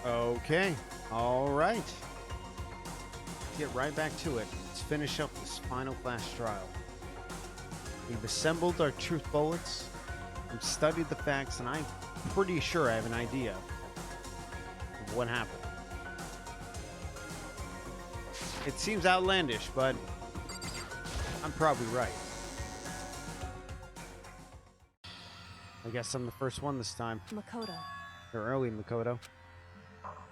Okay. All right. Get right back to it. Let's finish up this final class trial. We've assembled our truth bullets. We've studied the facts, and I'm pretty sure I have an idea of what happened. It seems outlandish, but I'm probably right. I guess I'm the first one this time. Makoto, You're early, Makoto.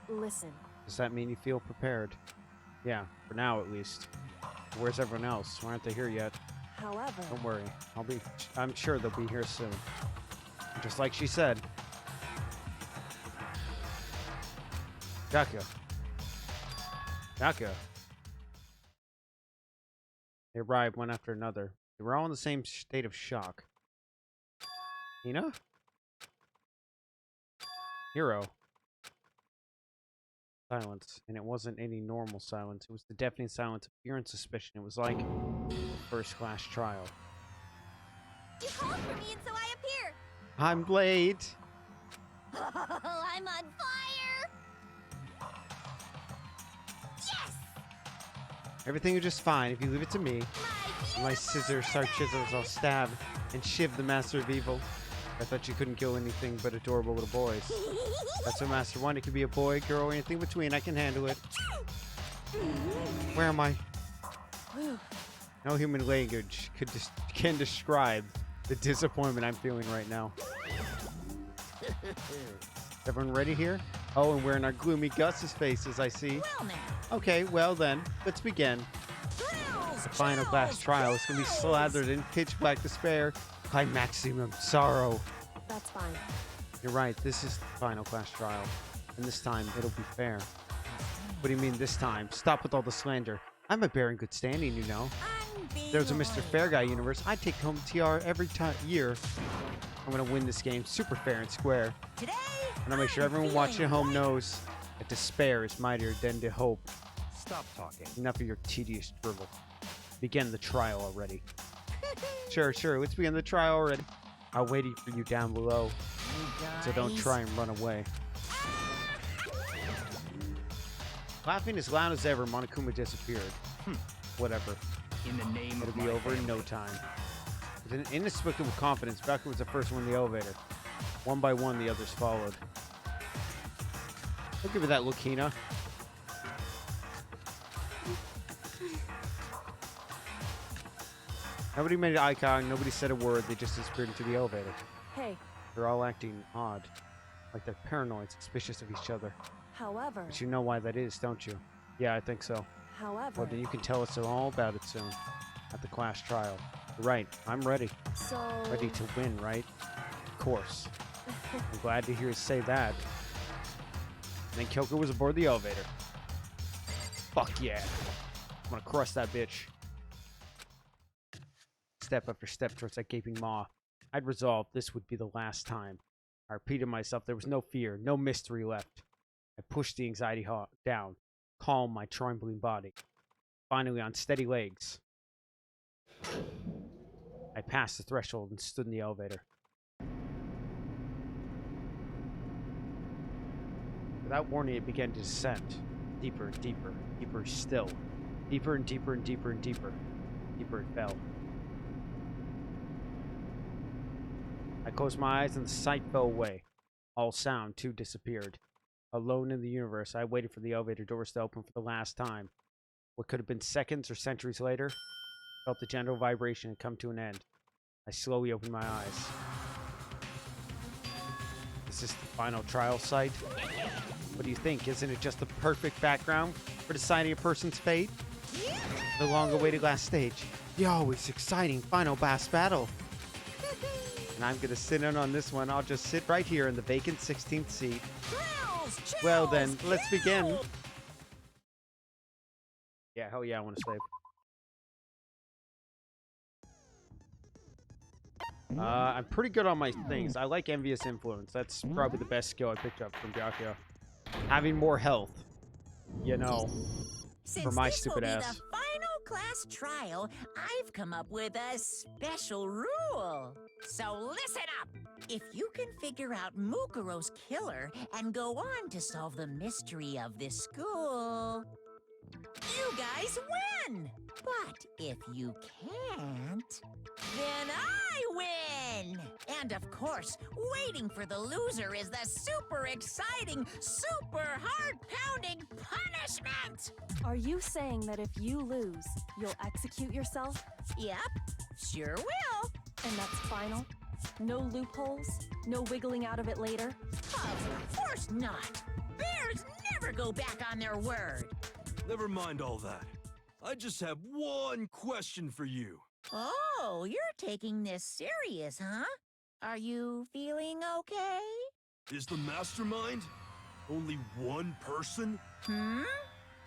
listen. Does that mean you feel prepared? Yeah, for now at least. Where's everyone else? Why aren't they here yet? However, Don't worry. I'm sure they'll be here soon. Just like she said. Gakuya. Gakuya. They arrived one after another. They were all in the same state of shock. Hina? Hiro. Silence. And it wasn't any normal silence. It was the deafening silence of fear and suspicion. It was like a first-class trial. You called for me and so I appear. I'm late. I'm on fire. Yes! Everything is just fine if you leave it to me. My scissors, sharp chisels, I'll stab and shiv the master of evil. I thought you couldn't kill anything but adorable little boys. That's what Master wanted. It could be a boy, girl, or anything between. I can handle it. Where am I? No human language can describe the disappointment I'm feeling right now. Everyone ready here? Oh, and we're in our gloomy Gus's faces, I see. Well now. Okay, well then, let's begin. The final class trial is going to be slathered in pitch black despair by maximum sorrow. that's fine. You're right, this is the final class trial. And this time, it'll be fair. What do you mean this time? Stop with all the slander. I'm a bear in good standing, you know. There's a Mr. Fair Guy universe. I take home TR every year. I'm going to win this game super fair and square. Today, And I'll make sure everyone watching at home knows that despair is mightier than the hope. Stop talking. Enough of your tedious drivel. Begin the trial already. Sure, let's begin the trial already. I'll wait for you down below, so don't try and run away. Laughing as loud as ever, Monokuma disappeared. Whatever. In the name It'll of be my over in family. no time. With an inexplicable confidence, Baku was the first one in the elevator. One by one, the others followed. Don't give me that look, Hina. Nobody made eye contact, nobody said a word, they just disappeared into the elevator. Hey, They're all acting odd. Like they're paranoid, suspicious of each other. however, But you know why that is, don't you? Yeah, I think so. however. Well, then you can tell us all about it soon. At the class trial. Right, I'm ready. So, Ready to win, right? Of course. I'm glad to hear you say that. And then Kyoko was aboard the elevator. Fuck yeah. I'm gonna crush that bitch. Step after step towards that gaping maw. I'd resolved this would be the last time. I repeated myself, there was no fear, no mystery left. I pushed the anxiety down, calmed my trembling body. Finally, on steady legs, I passed the threshold and stood in the elevator. Without warning, it began to descend. Deeper and deeper, deeper still. Deeper and deeper and deeper and deeper. Deeper it fell. I closed my eyes and the sight fell away. All sound, too, disappeared. Alone in the universe, I waited for the elevator doors to open for the last time. What could have been seconds or centuries later, felt the gentle vibration had come to an end. I slowly opened my eyes. Is this the final trial site? What do you think? Isn't it just the perfect background for deciding a person's fate? The long-awaited last stage. The always exciting final boss battle. And I'm gonna sit in on this one. I'll just sit right here in the vacant 16th seat. Well then, let's begin. Yeah, hell yeah, I want to save. I'm pretty good on my things. I like Envious Influence. That's probably the best skill I picked up from Gakuya. Having more health. You know. Since For my this stupid will be ass. the final class trial, I've come up with a special rule. So listen up. If you can figure out Mukuro's killer and go on to solve the mystery of this school, you guys win. But if you can't, then I win! And of course, waiting for the loser is the super exciting, super heart-pounding punishment! Are you saying that if you lose, you'll execute yourself? Yep, sure will. And that's final? No loopholes? No wiggling out of it later? Of course not. Bears never go back on their word. Never mind all that. I just have one question for you. Oh, you're taking this serious, huh? Are you feeling okay? Is the mastermind only one person?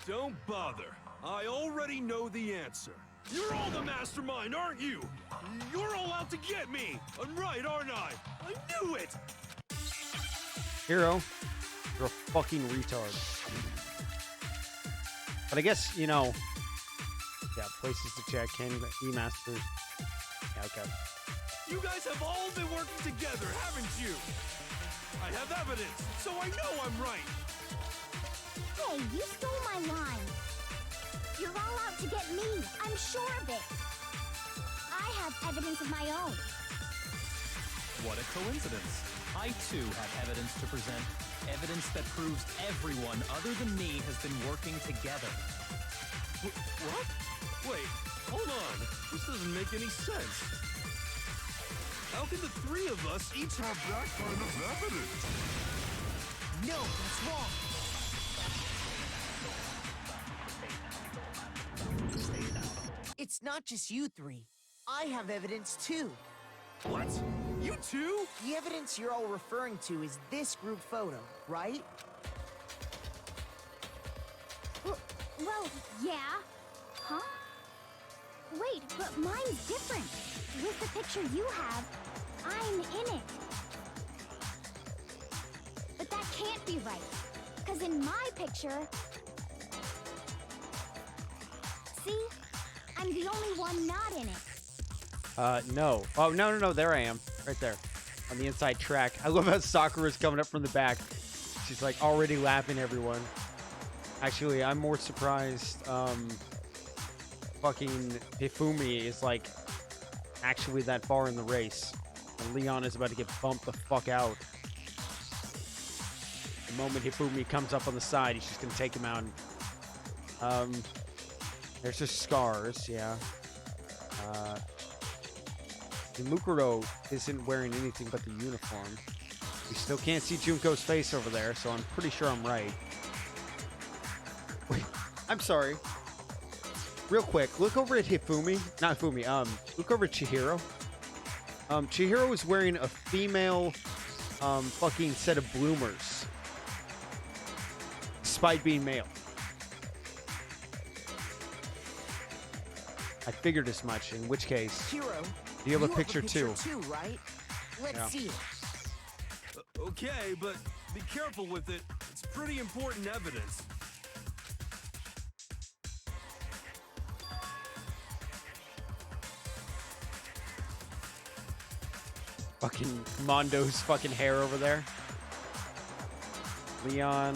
Don't bother. I already know the answer. You're all the mastermind, aren't you? You're all out to get me. I'm right, aren't I? I knew it! Hero, you're a fucking retard. But I guess, you know, yeah, places to check, E-Masters. Yeah, okay. You guys have all been working together, haven't you? I have evidence, so I know I'm right. Hey, you stole my line. You're all out to get me. I'm sure of it. I have evidence of my own. What a coincidence. I too have evidence to present. Evidence that proves everyone other than me has been working together. What? Wait, hold on. This doesn't make any sense. How can the three of us each have that kind of evidence? No, that's wrong. It's not just you three. I have evidence too. What? You too? The evidence you're all referring to is this group photo, right? Well, yeah. Huh? Wait, but mine's different. With the picture you have, I'm in it. But that can't be right. Because in my picture... See? I'm the only one not in it. No. Oh, no. There I am. Right there. On the inside track. I love how Sakura's coming up from the back. She's like already laughing everyone. Actually, I'm more surprised. Fucking Hifumi is like actually that far in the race. And Leon is about to get bumped the fuck out. The moment Hifumi comes up on the side, he's just gonna take him out. And, there's just scars, yeah. Mukuro isn't wearing anything but the uniform. We still can't see Junko's face over there, so I'm pretty sure I'm right. Wait, I'm sorry. Real quick, look over at Hifumi. Not Hifumi, look over at Chihiro. Chihiro is wearing a female, fucking set of bloomers. Despite being male. I figured as much, in which case... Hiro, you have a picture too, right? Let's Yeah. see it. Okay, but be careful with it. It's pretty important evidence. Fucking Mondo's fucking hair over there. Leon,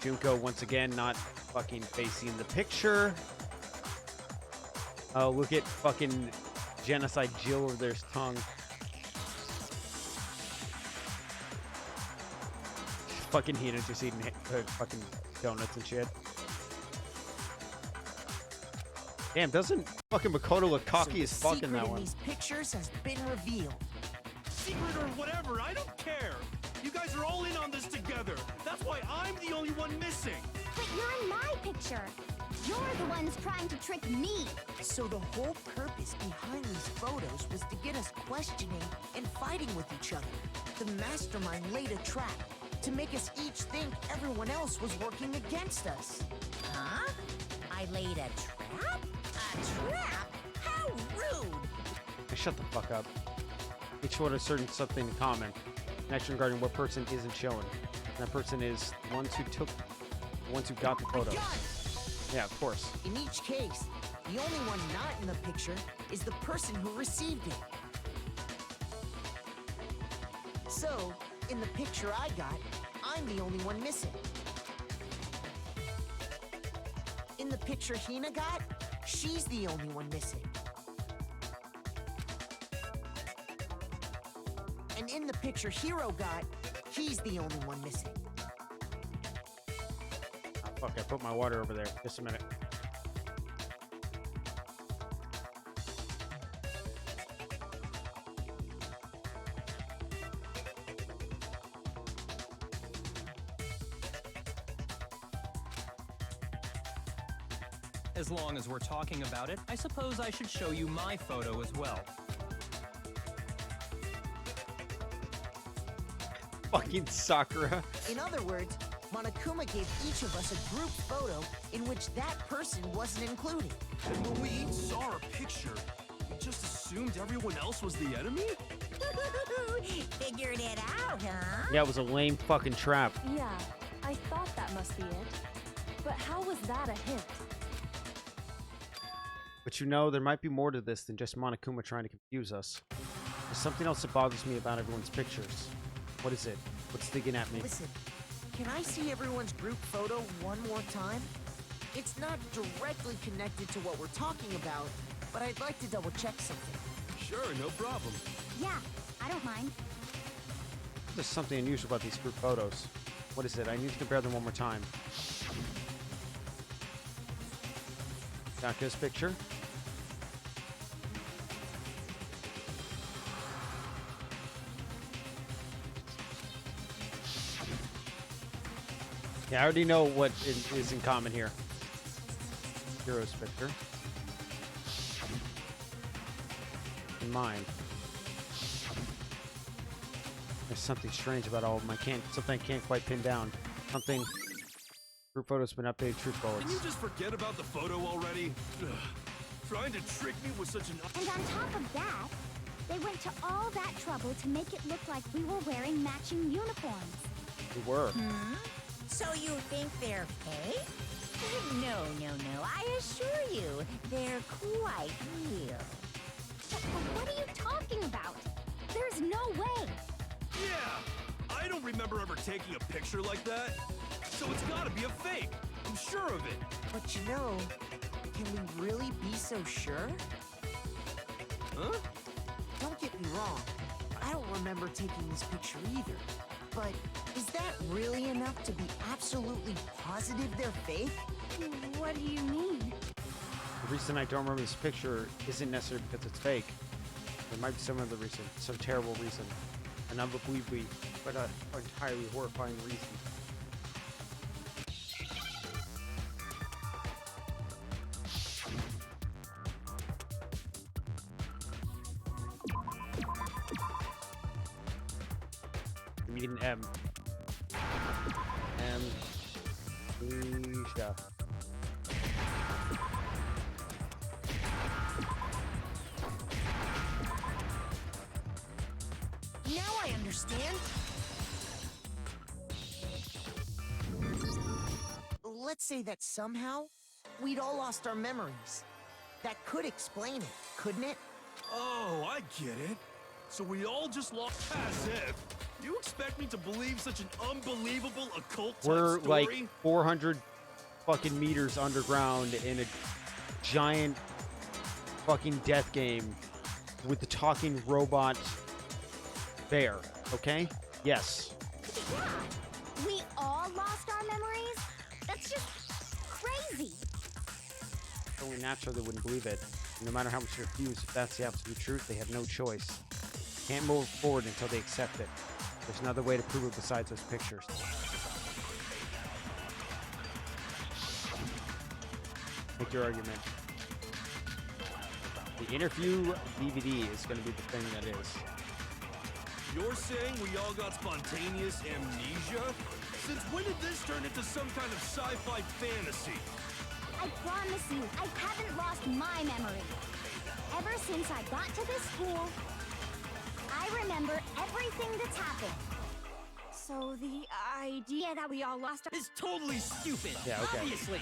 Junko once again not fucking facing the picture. Oh, look at fucking Genocide Jill over there's tongue. Fucking Hina just eating fucking donuts and shit. Damn, doesn't fucking Makoto look cocky as fuck in that one? These pictures has been revealed. Secret or whatever, I don't care. You guys are all in on this together. That's why I'm the only one missing. But you're in my picture. You're the ones trying to trick me. So the whole purpose behind these photos was to get us questioning and fighting with each other. The mastermind laid a trap to make us each think everyone else was working against us. Huh? I laid a trap? A trap? How rude! Hey, shut the fuck up. Each one has certain something in common. Action regarding what person isn't showing. And that person is the ones who got the photos. Yeah, of course. In each case, the only one not in the picture is the person who received it. So, in the picture I got, I'm the only one missing. In the picture Hina got, she's the only one missing. And in the picture Hiro got, he's the only one missing. Oh, fuck, I put my water over there. Just a minute. As long as we're talking about it, I suppose I should show you my photo as well. Fucking Sakura. In other words, Monokuma gave each of us a group photo in which that person wasn't included. And when we each saw our picture, we just assumed everyone else was the enemy? Figured it out, huh? Yeah, it was a lame fucking trap. Yeah, I thought that must be it. But how was that a hint? But you know, there might be more to this than just Monokuma trying to confuse us. There's something else that bothers me about everyone's pictures. What is it? What's digging at me? Listen, can I see everyone's group photo one more time? It's not directly connected to what we're talking about, but I'd like to double check something. Sure, no problem. Yeah, I don't mind. There's something unusual about these group photos. What is it? I need to compare them one more time. Saka's picture. Yeah, I already know what is in common here. Hero's picture. And mine. There's something strange about all of them. Something I can't quite pin down. Something. Group photos been updated. Truth bullets. Can you just forget about the photo already? Ugh. Trying to trick me with such an... And on top of that, they went to all that trouble to make it look like we were wearing matching uniforms. We were. So you think they're fake? No, I assure you, they're quite real. What are you talking about? There's no way. Yeah! I don't remember ever taking a picture like that. So it's gotta be a fake. I'm sure of it. But you know, can we really be so sure? Huh? Don't get me wrong, I don't remember taking this picture either. But is that really enough to be absolutely positive they're fake? What do you mean? The reason I don't remember this picture isn't necessarily because it's fake. There might be some other reason, some terrible reason, an unbelievably, but entirely horrifying reason. We need an M. Amnesia. Now I understand. Let's say that somehow we'd all lost our memories. That could explain it, couldn't it? Oh, I get it. So we all just lost as if. You expect me to believe such an unbelievable occult type We're story? like 400 fucking meters underground in a giant fucking death game with the talking robot bear, okay? Yes. Yeah, we all lost our memories? That's just crazy. Only natural they wouldn't believe it. No matter how much they refuse, if that's the absolute truth, they have no choice. Can't move forward until they accept it. There's another way to prove it besides those pictures. Make your argument. The interview DVD is going to be the thing that is. You're saying we all got spontaneous amnesia? Since when did this turn into some kind of sci-fi fantasy? I promise you, I haven't lost my memory. Ever since I got to this school, I remember everything that's happened. So the idea that we all lost our... It's totally stupid. Yeah, okay. Obviously.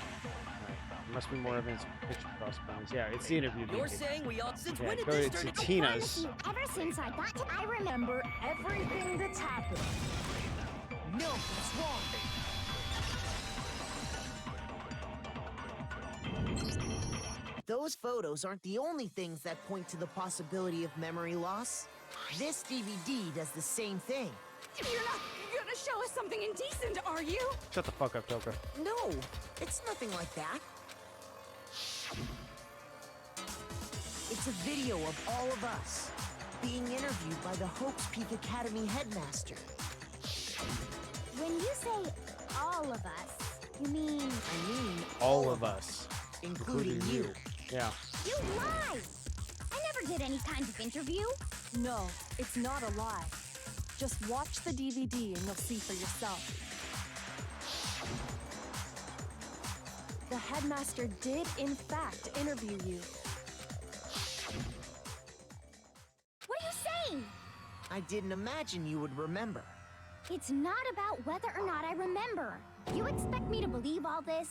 There must be more evidence of picture crossbones. Yeah, it's the interview. You're DVD. saying we all since Yeah, when did go this to turn into Tina's. Ever since I got to, I remember Everything that's happened. No, that's wrong. Those photos aren't the only things that point to the possibility of memory loss. This DVD does the same thing. You're not gonna show us something indecent, are you? Shut the fuck up, Toka. No, it's nothing like that. It's a video of all of us being interviewed by the Hope's Peak Academy headmaster. when you say all of us, you mean I mean All of us. including you. Yeah. you lie. I never did any kind of interview. No, it's not a lie. Just watch the DVD and you'll see for yourself. The headmaster did, in fact, interview you. What are you saying? I didn't imagine you would remember. It's not about whether or not I remember. You expect me to believe all this?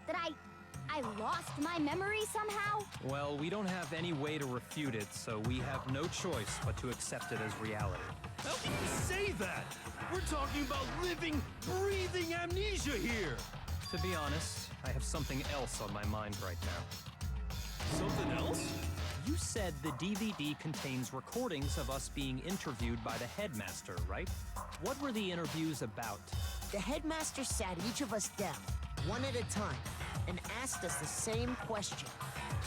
That I lost my memory somehow? Well, we don't have any way to refute it, so we have no choice but to accept it as reality. How can you say that? We're talking about living, breathing amnesia here. To be honest, I have something else on my mind right now. Something else? You said the DVD contains recordings of us being interviewed by the headmaster, right? What were the interviews about? The headmaster sat each of us down, one at a time, and asked us the same question.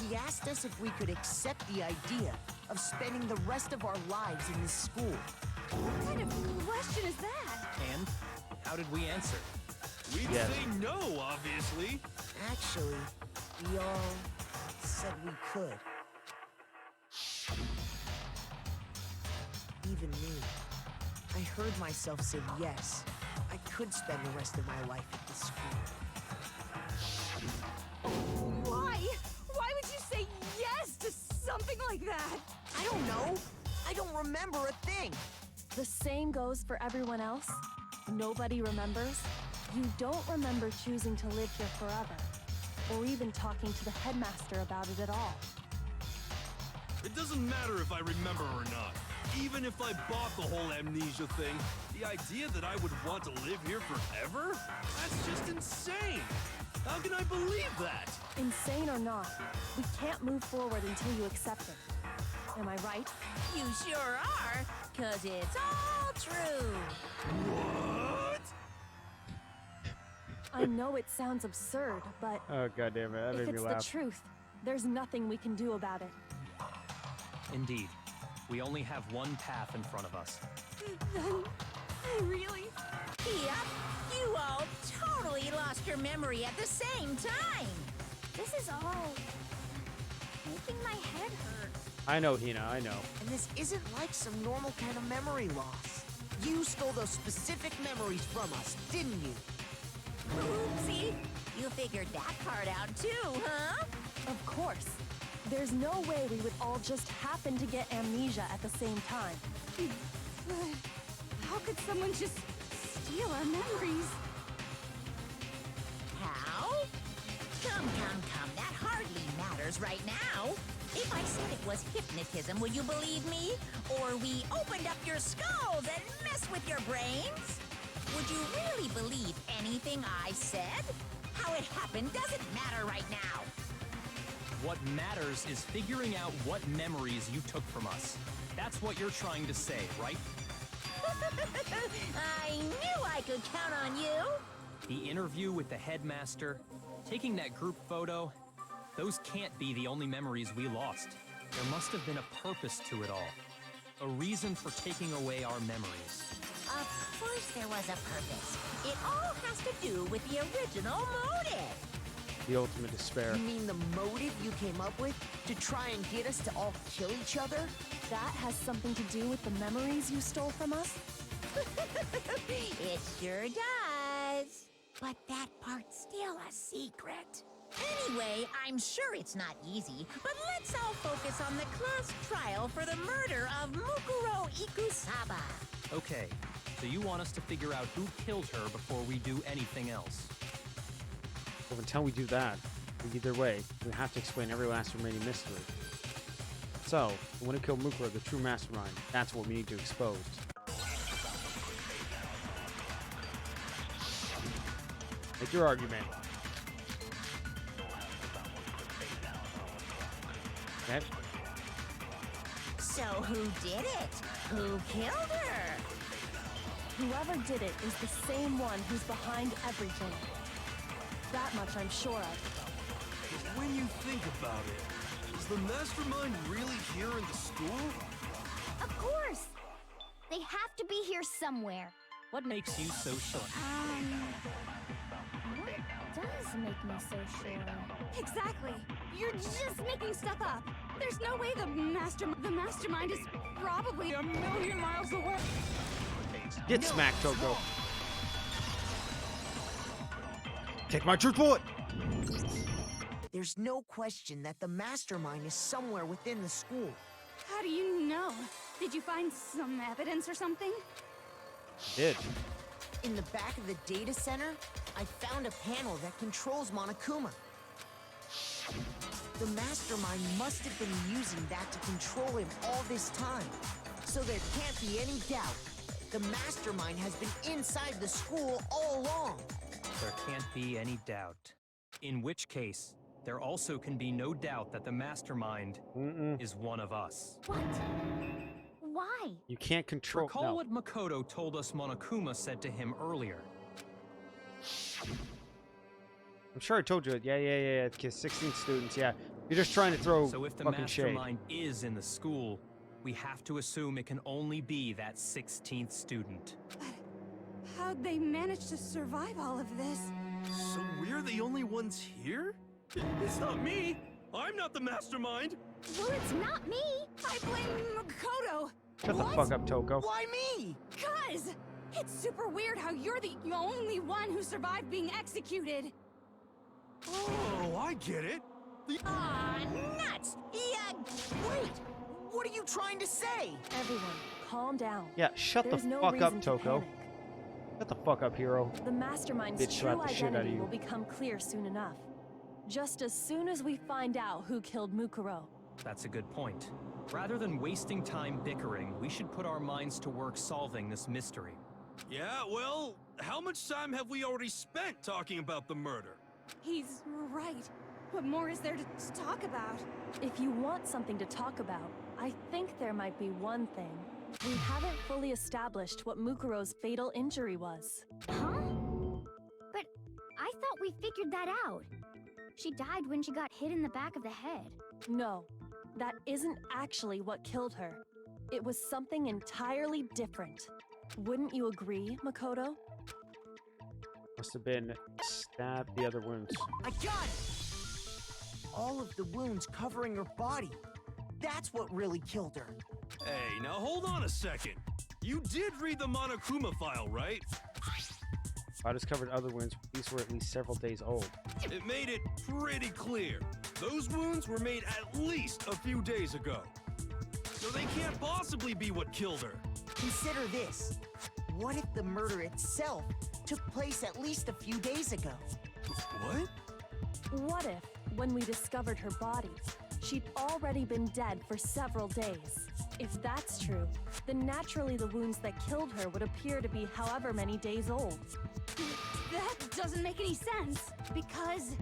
He asked us if we could accept the idea of spending the rest of our lives in this school. What kind of question is that? And how did we answer? We'd Yes. say no, obviously. Actually, we all said we could. Even me. I heard myself say yes. I could spend the rest of my life at this school. Why? Why would you say yes to something like that? I don't know. I don't remember a thing. The same goes for everyone else. Nobody remembers. You don't remember choosing to live here forever, or even talking to the headmaster about it at all. It doesn't matter if I remember or not. Even if I bought the whole amnesia thing, the idea that I would want to live here forever? That's just insane. How can I believe that? Insane or not, we can't move forward until you accept it. Am I right? You sure are, 'cause it's all true. What? I know it sounds absurd, but Oh, god damn it. That if made me it's the laugh. truth, there's nothing we can do about it. Indeed, we only have one path in front of us. Really? Yep, you all totally lost your memory at the same time. This is all making my head hurt. I know, Hina. I know. And this isn't like some normal kind of memory loss. You stole those specific memories from us, didn't you? Oopsie, you figured that part out too, huh? Of course. There's no way we would all just happen to get amnesia at the same time. How could someone just steal our memories? How? Come, that hardly matters right now. If I said it was hypnotism, would you believe me? Or we opened up your skulls and messed with your brains? Would you really believe anything I said? How it happened doesn't matter right now. What matters is figuring out what memories you took from us. That's what you're trying to say, right? I knew I could count on you. The interview with the headmaster, taking that group photo, those can't be the only memories we lost. There must have been a purpose to it all. A reason for taking away our memories. Of course there was a purpose. It all has to do with the original motive. The ultimate despair. You mean the motive you came up with to try and get us to all kill each other? That has something to do with the memories you stole from us? It sure does. But that part's still a secret. Anyway, I'm sure it's not easy, but let's all focus on the class trial for the murder of Mukuro Ikusaba. Okay, so you want us to figure out who killed her before we do anything else. Well, until we do that, Either way, we have to explain every last remaining mystery. So, the one who killed Mukuro, the true mastermind, that's what we need to expose. Make your argument. Okay. So who did it? Who killed her? Whoever did it is the same one who's behind everything. That much I'm sure of. But when you think about it, is the mastermind really here in the school? Of course! They have to be here somewhere. What makes you so sure? What does make me so sure? Exactly. You're just making stuff up. There's no way the mastermind is probably a million miles away. Get smacked, Toko. Take my truth bullet! There's no question that the mastermind is somewhere within the school. How do you know? Did you find some evidence or something? Did. In the back of the data center, I found a panel that controls Monokuma. The mastermind must have been using that to control him all this time. So there can't be any doubt. The mastermind has been inside the school all along. There can't be any doubt. In which case, there also can be no doubt that the mastermind is one of us. What? Why? You can't control. Recall No. what Makoto told us Monokuma said to him earlier. I'm sure I told you it. Yeah. 16 students. Yeah, you're just trying to throw So if the fucking shade. mastermind is in the school, we have to assume it can only be that 16th student. How'd they manage to survive all of this? So we're the only ones here? It's not me! I'm not the mastermind! Well, it's not me! I blame Makoto! Shut the fuck up, Toko. Why me? Cuz! It's super weird how you're the only one who survived being executed. Oh, I get it! Aw, nuts! Yeah, Wait! What are you trying to say? Everyone, calm down. Yeah, shut There's the no fuck reason up, to Toko. panic. Shut the fuck up, hero. The mastermind's Bitch true slapped the shit out of identity you. will become clear soon enough. Just as soon as we find out who killed Mukuro. That's a good point. Rather than wasting time bickering, we should put our minds to work solving this mystery. Yeah, well, how much time have we already spent talking about the murder? He's right. What more is there to talk about? If you want something to talk about, I think there might be one thing. We haven't fully established what Mukuro's fatal injury was. Huh? But I thought we figured that out. She died when she got hit in the back of the head. No, that isn't actually what killed her. It was something entirely different. Wouldn't you agree, Makoto? Must have been stabbed the other wounds. I got it! All of the wounds covering her body. That's what really killed her. Hey, now hold on a second. You did read the Monokuma file, right? I discovered other wounds. These were at least several days old. It made it pretty clear. Those wounds were made at least a few days ago. So they can't possibly be what killed her. Consider this. What if the murder itself took place at least a few days ago? What? What if, when we discovered her body, she'd already been dead for several days? If that's true, then naturally the wounds that killed her would appear to be however many days old. That doesn't make any sense. Because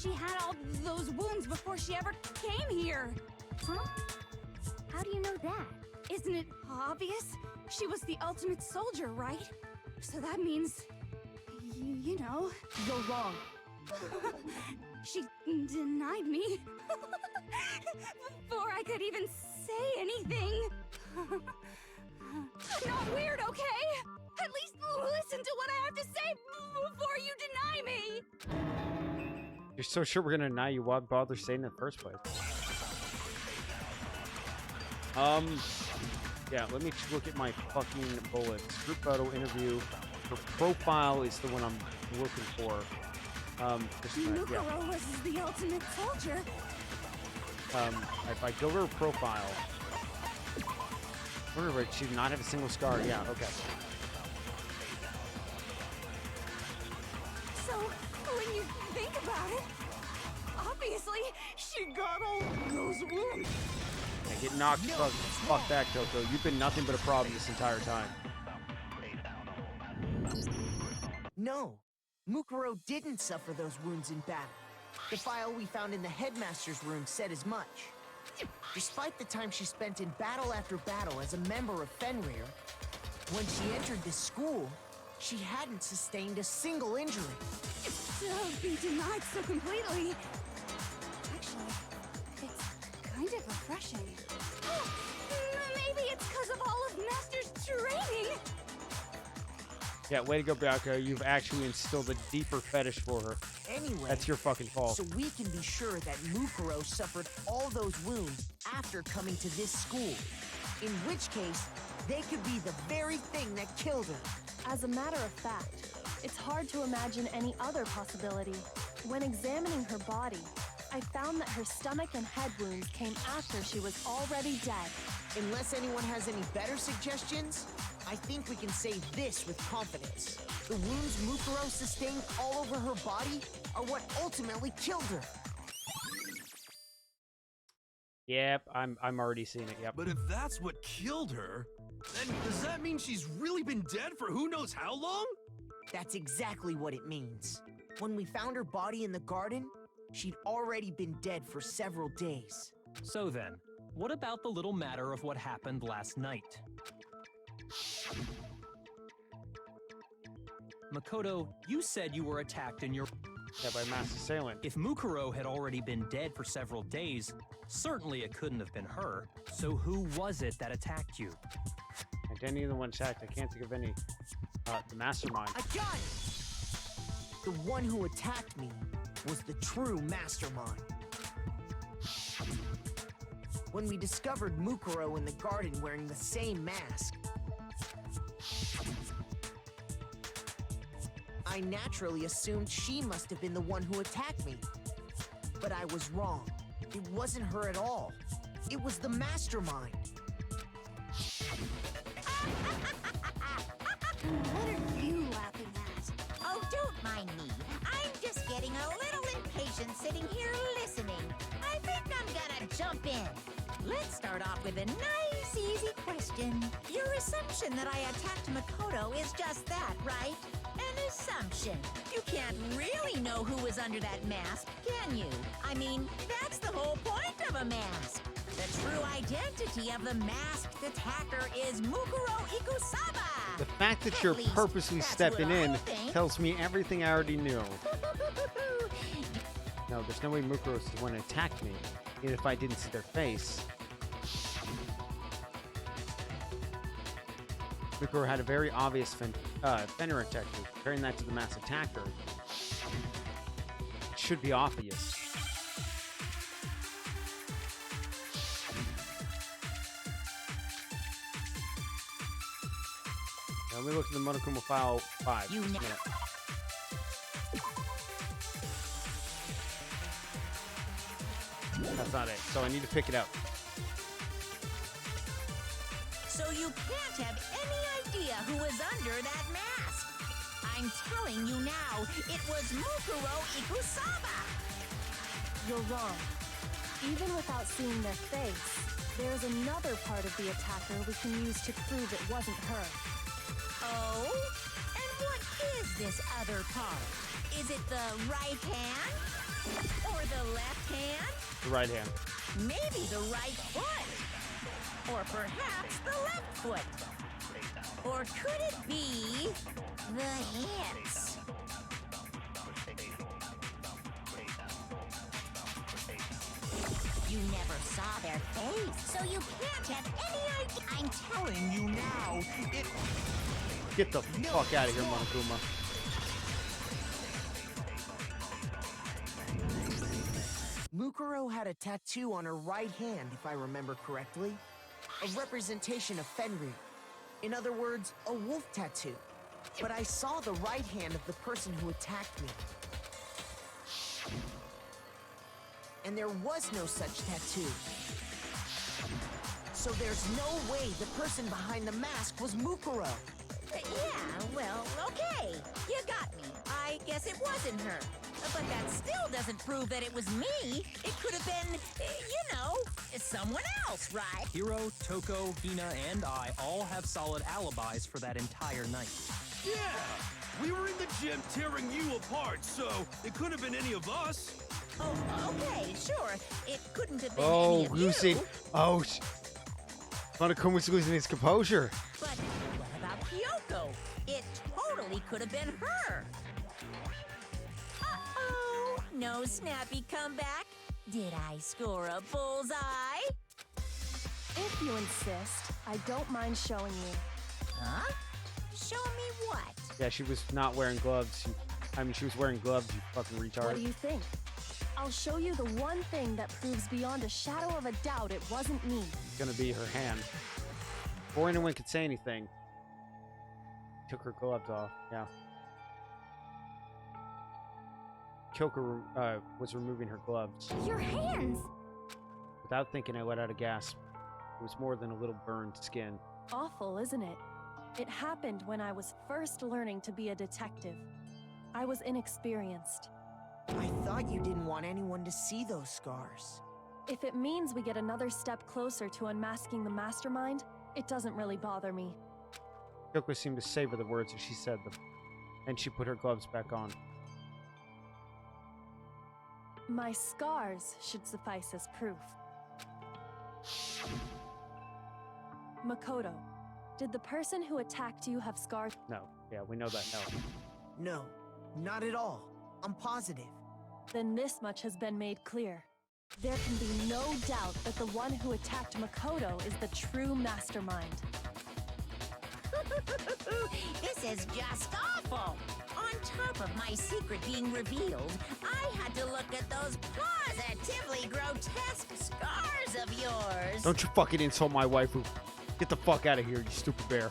she had all those wounds before she ever came here. Huh? How do you know that? Isn't it obvious? She was the ultimate soldier, right? So that means, you know. You're wrong. She denied me. Before I could even say anything. I'm not weird, okay? At least listen to what I have to say before you deny me. You're so sure we're gonna deny you? Why bother saying it in the first place? Yeah, let me look at my fucking bullets. Group photo interview. Her profile is the one I'm looking for. Just a minute, yeah. Mukuro was the ultimate soldier. If I go to her profile, wonder if she did not have a single scar. Yeah, okay. So, when you think about it, Obviously, she got all those wounds. Yeah, get knocked. Fuck that, Coco. You've been nothing but a problem this entire time. No, Mukuro didn't suffer those wounds in battle. The file we found in the headmaster's room said as much. Despite the time she spent in battle after battle as a member of Fenrir, when she entered this school, she hadn't sustained a single injury. To be denied so completely. Actually, it's kind of refreshing. Maybe it's because of all of Master's training. Yeah, way to go, Byako. You've actually instilled a deeper fetish for her. Anyway, That's your fucking fault. so we can be sure that Mukuro suffered all those wounds after coming to this school. In which case, they could be the very thing that killed her. As a matter of fact, it's hard to imagine any other possibility. When examining her body, I found that her stomach and head wounds came after she was already dead. Unless anyone has any better suggestions, I think we can say this with confidence. The wounds Mukuro sustained all over her body are what ultimately killed her. Yep, I'm already seeing it. Yep. But if that's what killed her, then does that mean she's really been dead for who knows how long? That's exactly what it means. When we found her body in the garden, she'd already been dead for several days. So then, what about the little matter of what happened last night? Makoto, you said you were attacked in your... Yeah, by Mass Assailant. If Mukuro had already been dead for several days, certainly it couldn't have been her. So who was it that attacked you? And any of the ones hacked, I can't think of any. The mastermind. I got it! The one who attacked me was the true mastermind. When we discovered Mukuro in the garden wearing the same mask, I naturally assumed she must have been the one who attacked me. But I was wrong. It wasn't her at all. It was the mastermind. What are you laughing at? Oh, don't mind me. I'm just getting a little impatient sitting here listening. I think I'm gonna jump in. Let's start off with a nice, easy question. Your assumption that I attacked Makoto is just that, right? An assumption. You can't really know who was under that mask, can you? I mean, that's the whole point of a mask. The true identity of the masked attacker is Mukuro Ikusaba. The fact that you're At least, purposely that's stepping what I in think. tells me everything I already knew. No, there's no way Mukuro's the one who attacked me, even if I didn't see their face. Mukuro had a very obvious Fenrir technique. Comparing that to the mass attacker, it should be obvious. Now, let me look at the Monokuma file 5. You Just a know. minute. That's not it. So I need to pick it up. So you can't have any idea who was under that mask. I'm telling you now, it was Mukuro Ikusaba. You're wrong. Even without seeing their face, there's another part of the attacker we can use to prove it wasn't her. Oh? And what is this other part? Is it the right hand? Or the left hand? The right hand. Maybe the right foot? Or perhaps the left foot? Or could it be the hands? You never saw their face, so you can't have any idea. I'm telling you now, it... Get the fuck out of here, Monokuma. Mukuro had a tattoo on her right hand, if I remember correctly. A representation of Fenrir. In other words, a wolf tattoo. But I saw the right hand of the person who attacked me. And there was no such tattoo. So there's no way the person behind the mask was Mukuro. Yeah, well, okay. You got me. I guess it wasn't her. But that still doesn't prove that it was me. It could have been, someone else, right? Hiro, Toko, Hina, and I all have solid alibis for that entire night. Yeah! We were in the gym tearing you apart, so it couldn't have been any of us. Oh, okay, sure. It couldn't have been Oh, any of losing. you. Oh, Monokuma's losing his composure. But what about Kyoko? It totally could have been her. Uh-oh, no snappy comeback. Did I score a bullseye? If you insist, I don't mind showing you. Huh? Show me what? Yeah, she was not wearing gloves. She was wearing gloves, you fucking retard. What do you think? I'll show you the one thing that proves beyond a shadow of a doubt it wasn't me. It's gonna be her hand. Before anyone could say anything, took her gloves off. Yeah. Kyoko was removing her gloves. Your hands! Without thinking, I let out a gasp. It was more than a little burned skin. Awful, isn't it? It happened when I was first learning to be a detective. I was inexperienced. I thought you didn't want anyone to see those scars. If it means we get another step closer to unmasking the mastermind, it doesn't really bother me. Kyoko seemed to savor the words as she said them. Then she put her gloves back on. My scars should suffice as proof. Makoto, did the person who attacked you have scars? No. Yeah, we know that. No. No, not at all. I'm positive. Then this much has been made clear. There can be no doubt that the one who attacked Makoto is the true mastermind. This is just awful. On top of my secret being revealed, I had to look at those positively grotesque scars of yours. Don't you fucking insult my waifu. Get the fuck out of here, you stupid bear.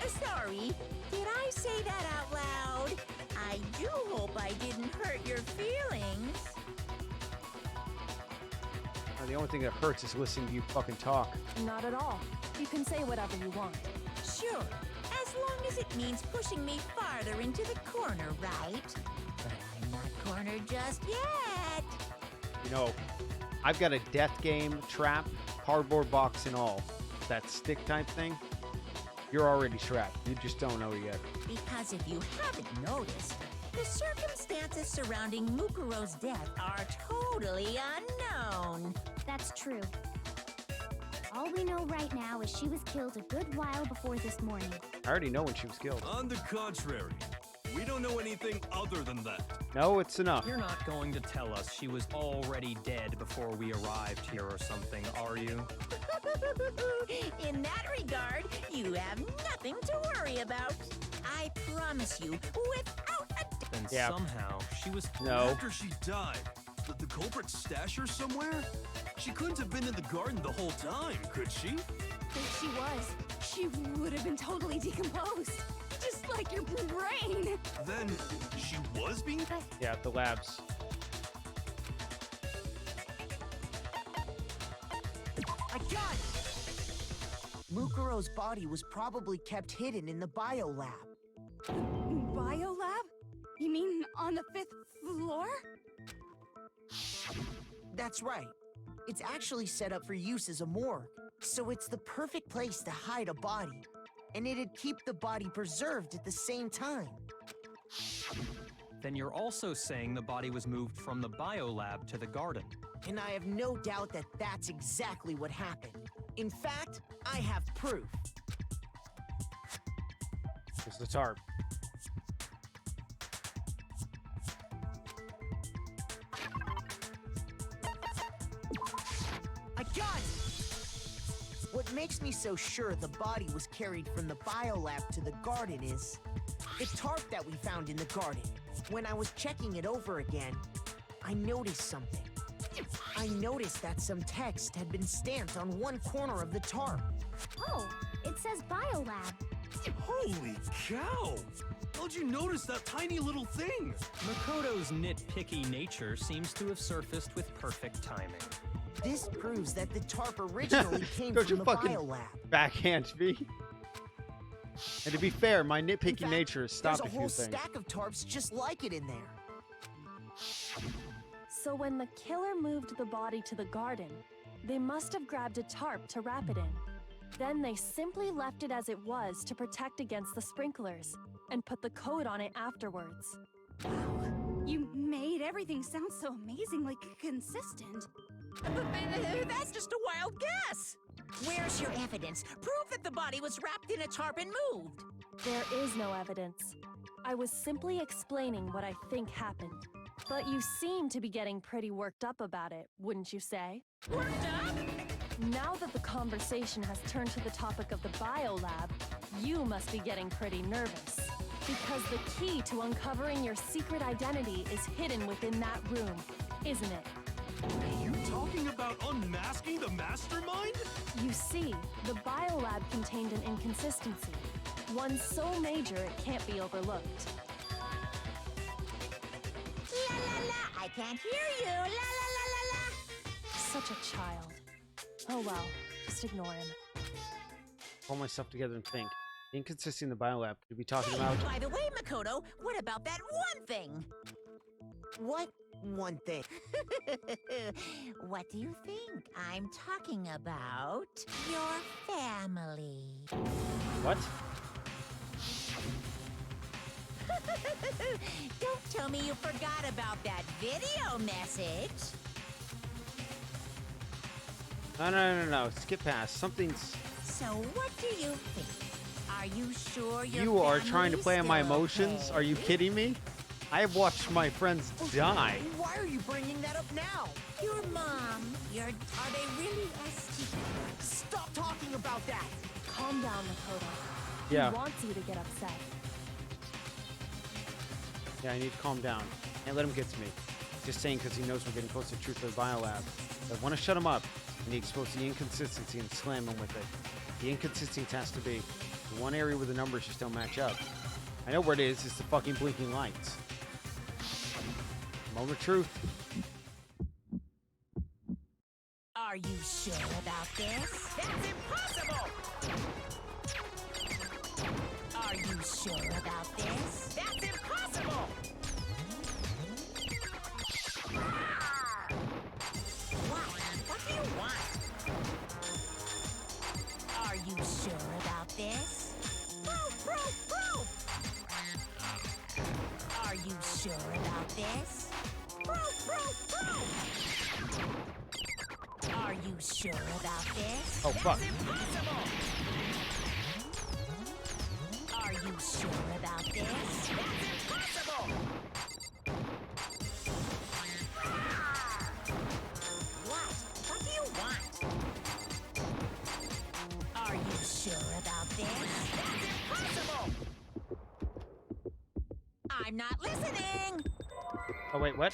Sorry. Did I say that out loud? I do hope I didn't hurt your feelings. The only thing that hurts is listening to you fucking talk. Not at all. You can say whatever you want. Sure, as long as it means pushing me farther into the corner, right? But I'm not cornered just yet. You know, I've got a death game, trap, cardboard box and all. That stick type thing, you're already trapped. You just don't know it yet. Because if you haven't noticed, the circumstances surrounding Mukuro's death are totally unknown. That's true. All we know right now is she was killed a good while before this morning. I already know when she was killed. On the contrary, we don't know anything other than that. No, it's enough. You're not going to tell us she was already dead before we arrived here or something, are you? In that regard, you have nothing to worry about. I promise you, without a doubt. Then Yeah. somehow she was... No. After she died, did the culprit stash her somewhere? She couldn't have been in the garden the whole time, could she? If she was, she would have been totally decomposed. Just like your brain. Then she was being... Yeah, at the labs. I got it! Mukuro's body was probably kept hidden in the biolab. Biolab? You mean on the 5th floor? That's right. It's actually set up for use as a morgue, so it's the perfect place to hide a body. And it'd keep the body preserved at the same time. Then you're also saying the body was moved from the biolab to the garden. And I have no doubt that that's exactly what happened. In fact, I have proof. It's the tarp. I got it! What makes me so sure the body was carried from the biolab to the garden is the tarp that we found in the garden. When I was checking it over again, I noticed something. I noticed that some text had been stamped on one corner of the tarp. Oh, it says biolab. Holy cow! How'd you notice that tiny little thing? Makoto's nitpicky nature seems to have surfaced with perfect timing. This proves that the tarp originally came Don't from you the fucking biolab. backhand me. And to be fair, my In nitpicky fact, nature has stopped a there's a few whole things. stack of tarps just like it in there. So when the killer moved the body to the garden, they must have grabbed a tarp to wrap it in. Then they simply left it as it was to protect against the sprinklers, and put the coat on it afterwards. You made everything sound so amazingly consistent. That's just a wild guess. Where's your evidence? Prove that the body was wrapped in a tarp and moved. There is no evidence. I was simply explaining what I think happened. But you seem to be getting pretty worked up about it, wouldn't you say? Worked up? Now that the conversation has turned to the topic of the biolab, you must be getting pretty nervous. Because the key to uncovering your secret identity is hidden within that room, isn't it? Are you talking about unmasking the mastermind? You see, the biolab contained an inconsistency. One so major it can't be overlooked. La la la, I can't hear you. La la la la la. Such a child. Oh well, just ignore him. Pull myself together and think. The inconsistency in the biolab. Could we be talking about? By the way, Makoto, what about that one thing? What one thing? What do you think? I'm talking about your family. What? Don't tell me you forgot about that video message. No. Skip past. Something's... So what do you think? Are you sure your You are trying to family's play on my still emotions? okay? Are you kidding me? I have watched my friends die. Why are you bringing that up now? Your mom, are they really STD? Stop talking about that! Calm down, Makoto. Yeah. He wants you to get upset. Yeah, I need to calm down. Can't let him get to me. Just saying because he knows we're getting close to the truth of the biolab. I want to shut him up and expose the inconsistency and slam him with it. The inconsistency has to be the one area where the numbers just don't match up. I know where it is. It's the fucking blinking lights. Moment of truth. Are you sure about this? That's impossible! Are you sure about this? That's impossible! What do you want? Are you sure about this? Proof! Are you sure about this? Proof! Are you sure about this? Oh, fuck. That's impossible! Are you sure about this? That's impossible! What do you want? Are you sure about this? That's impossible! I'm not listening! Oh, wait, what?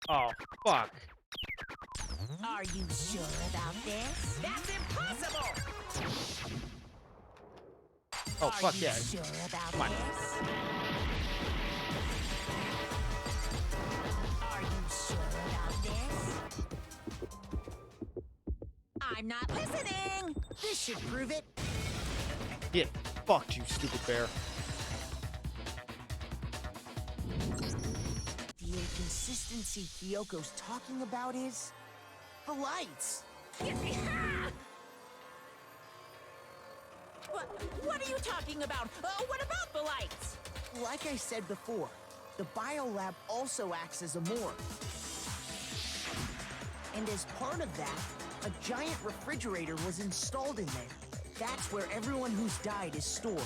Oh, fuck. Are you sure about this? That's impossible! Oh, fuck Are yeah. you sure about Come on. this? Are you sure about this? I'm not listening! This should prove it. Get fucked, you stupid bear. The inconsistency Kyoko's talking about is the lights. What are you talking about? What about the lights? Like I said before, the biolab also acts as a morgue. And as part of that, a giant refrigerator was installed in there. That's where everyone who's died is stored.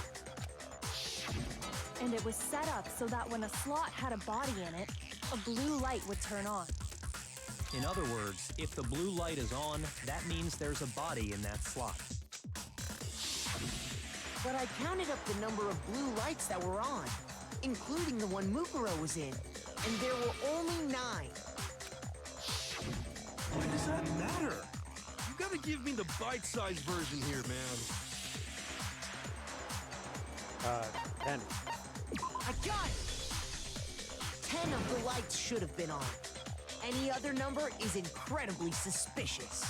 And it was set up so that when a slot had a body in it, a blue light would turn on. In other words, if the blue light is on, that means there's a body in that slot. But I counted up the number of blue lights that were on, including the one Mukuro was in, and there were only 9. Why does that matter? You gotta give me the bite-sized version here, man. 10. I got it! 10 of the lights should have been on. Any other number is incredibly suspicious.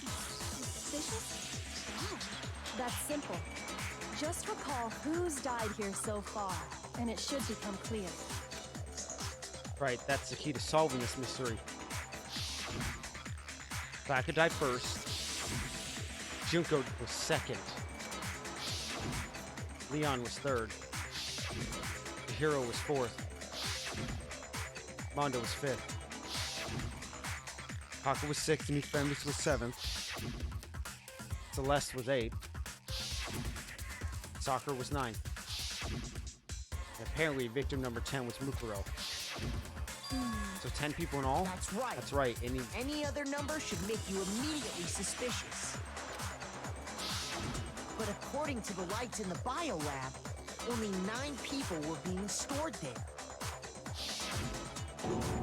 Suspicious? Why? That's simple. Just recall who's died here so far, and it should become clear. Right, that's the key to solving this mystery. Baka died first. Junko was second. Leon was third. The hero was fourth. Mondo was fifth. Haka was sixth, and Euphemus was seventh. Celeste was eighth. Sakura was ninth. And apparently, victim number 10 was Mukuro. So 10 people in all? That's right. That's right. Any other number should make you immediately suspicious. But according to the lights in the biolab, only 9 people were being stored there.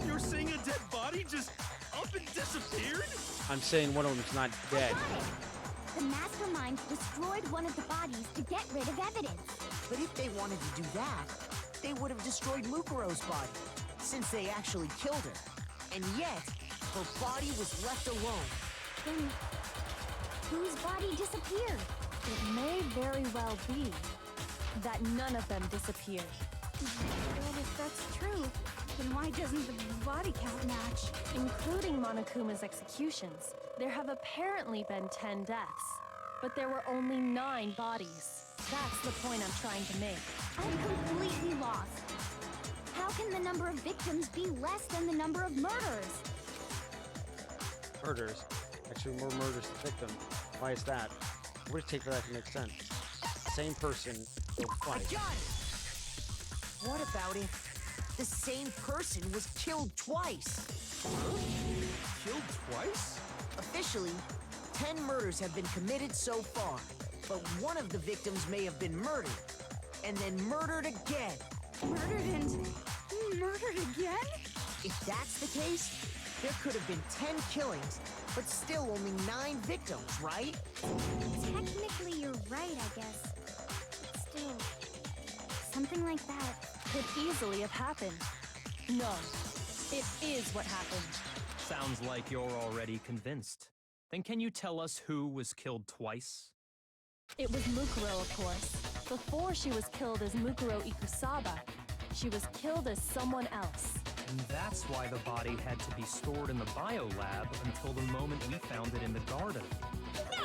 You're saying a dead body just up and disappeared? I'm saying one of them's not dead. I got it. The mastermind destroyed one of the bodies to get rid of evidence. But if they wanted to do that, they would have destroyed Mukuro's body, since they actually killed her. And yet, her body was left alone. Then, whose body disappeared? It may very well be that none of them disappeared. Well, if that's true, then why doesn't the body count match? Including Monokuma's executions, there have apparently been 10 deaths, but there were only 9 bodies. That's the point I'm trying to make. I'm completely lost. How can the number of victims be less than the number of murders? Murders. Actually, more murders than victim. Why is that? What would it take for that to make sense? Same person killed I twice. got it! What about if the same person was killed twice? Killed twice? Officially, 10 murders have been committed so far, but one of the victims may have been murdered, and then murdered again. Murdered and murdered again? If that's the case, there could have been 10 killings, but still only 9 victims, right? Technically, you're right, I guess. But still, something like that. Could easily have happened. No, it is what happened. Sounds like you're already convinced. Then can you tell us who was killed twice? It was Mukuro, of course. Before she was killed as Mukuro Ikusaba, she was killed as someone else. And that's why the body had to be stored in the biolab until the moment we found it in the garden.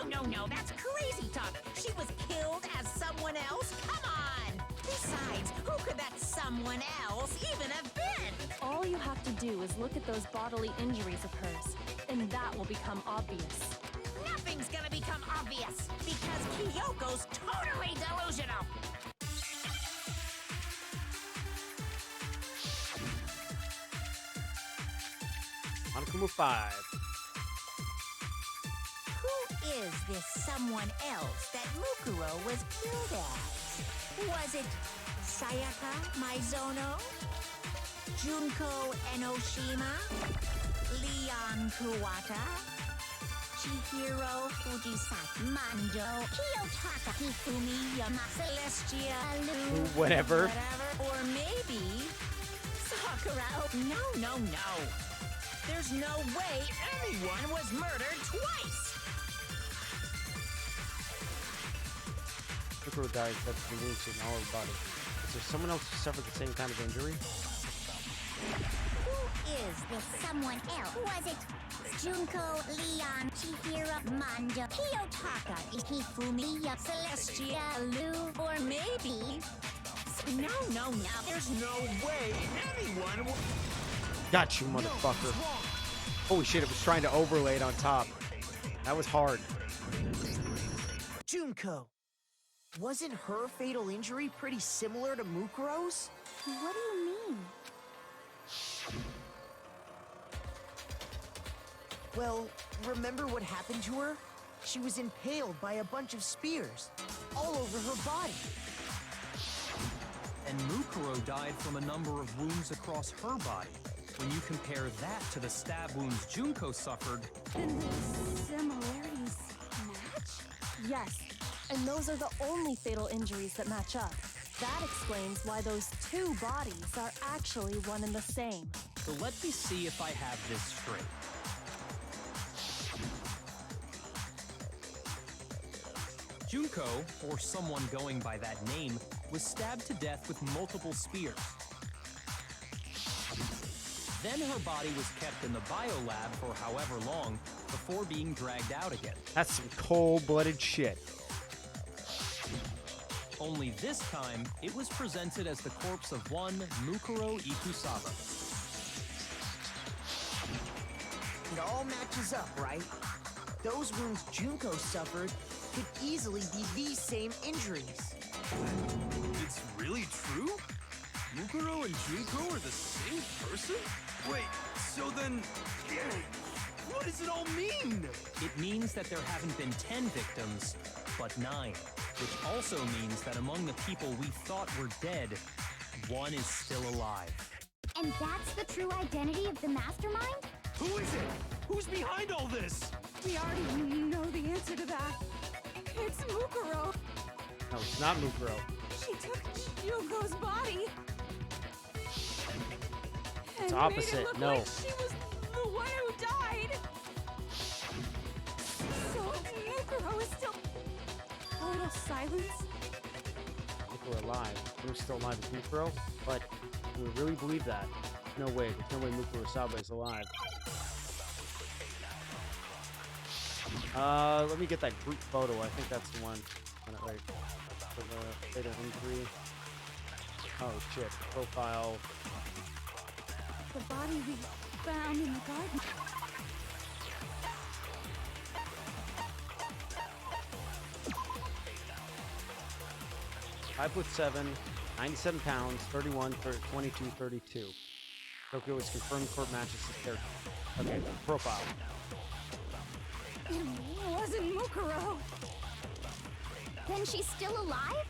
No, that's crazy talk. She was killed as someone else? Come on! Besides, who could that someone else even have been? All you have to do is look at those bodily injuries of hers, and that will become obvious. Nothing's gonna become obvious, because Kyoko's totally delusional! Monokuma 5. Who is this someone else that Mukuro was killed as? Was it Sayaka Maizono? Junko Enoshima? Leon Kuwata? Chihiro Fujisaki? Manjo? Kiyotaka Hifumi Yama? Celestia Lu? Whatever. Or maybe Sakura? No. There's no way anyone was murdered twice! Mukuro died that's the wounds in all her body. Is there someone else who suffered the same kind of injury? Who is this someone else? Was it Junko, Leon, Chihiro, Manjo, Kiyotaka, Hifumi, Celestia, Lu, or maybe... No. There's no way anyone will... Got you, motherfucker. Holy shit, it was trying to overlay it on top. That was hard. Junko. Wasn't her fatal injury pretty similar to Mukuro's? What do you mean? Well, remember what happened to her? She was impaled by a bunch of spears, all over her body. And Mukuro died from a number of wounds across her body. When you compare that to the stab wounds Junko suffered... Then the similarities match? Yes, and those are the only fatal injuries that match up. That explains why those 2 bodies are actually one and the same. So let me see if I have this straight. Junko, or someone going by that name, was stabbed to death with multiple spears. Then her body was kept in the biolab for however long before being dragged out again. That's some cold-blooded shit. Only this time, it was presented as the corpse of one Mukuro Ikusaba. It all matches up, right? Those wounds Junko suffered could easily be these same injuries. It's really true? Mukuro and Junko are the same person? Wait, so then... what does it all mean? It means that there haven't been 10 victims, but 9. Which also means that among the people we thought were dead, one is still alive. And that's the true identity of the mastermind? Who is it? Who's behind all this? We already know the answer to that. It's Mukuro. No, it's not Mukuro. She took Junko's body. It's and opposite, made it look no. like she was the one who died. So Mukuro is still... A little silence. If we're alive. Who's still alive as Mukuro? But do we really believe that? No way. There's no way Mukuro Saba is alive. Let me get that group photo. I think that's the one. Right. For the Beta M3. Oh shit. Profile. The body we found in the garden. Five foot 7, 97 pounds, 31, 22, 32. Tokyo is confirmed court matches his character. Okay, profile. It wasn't Mukuro. Then she's still alive?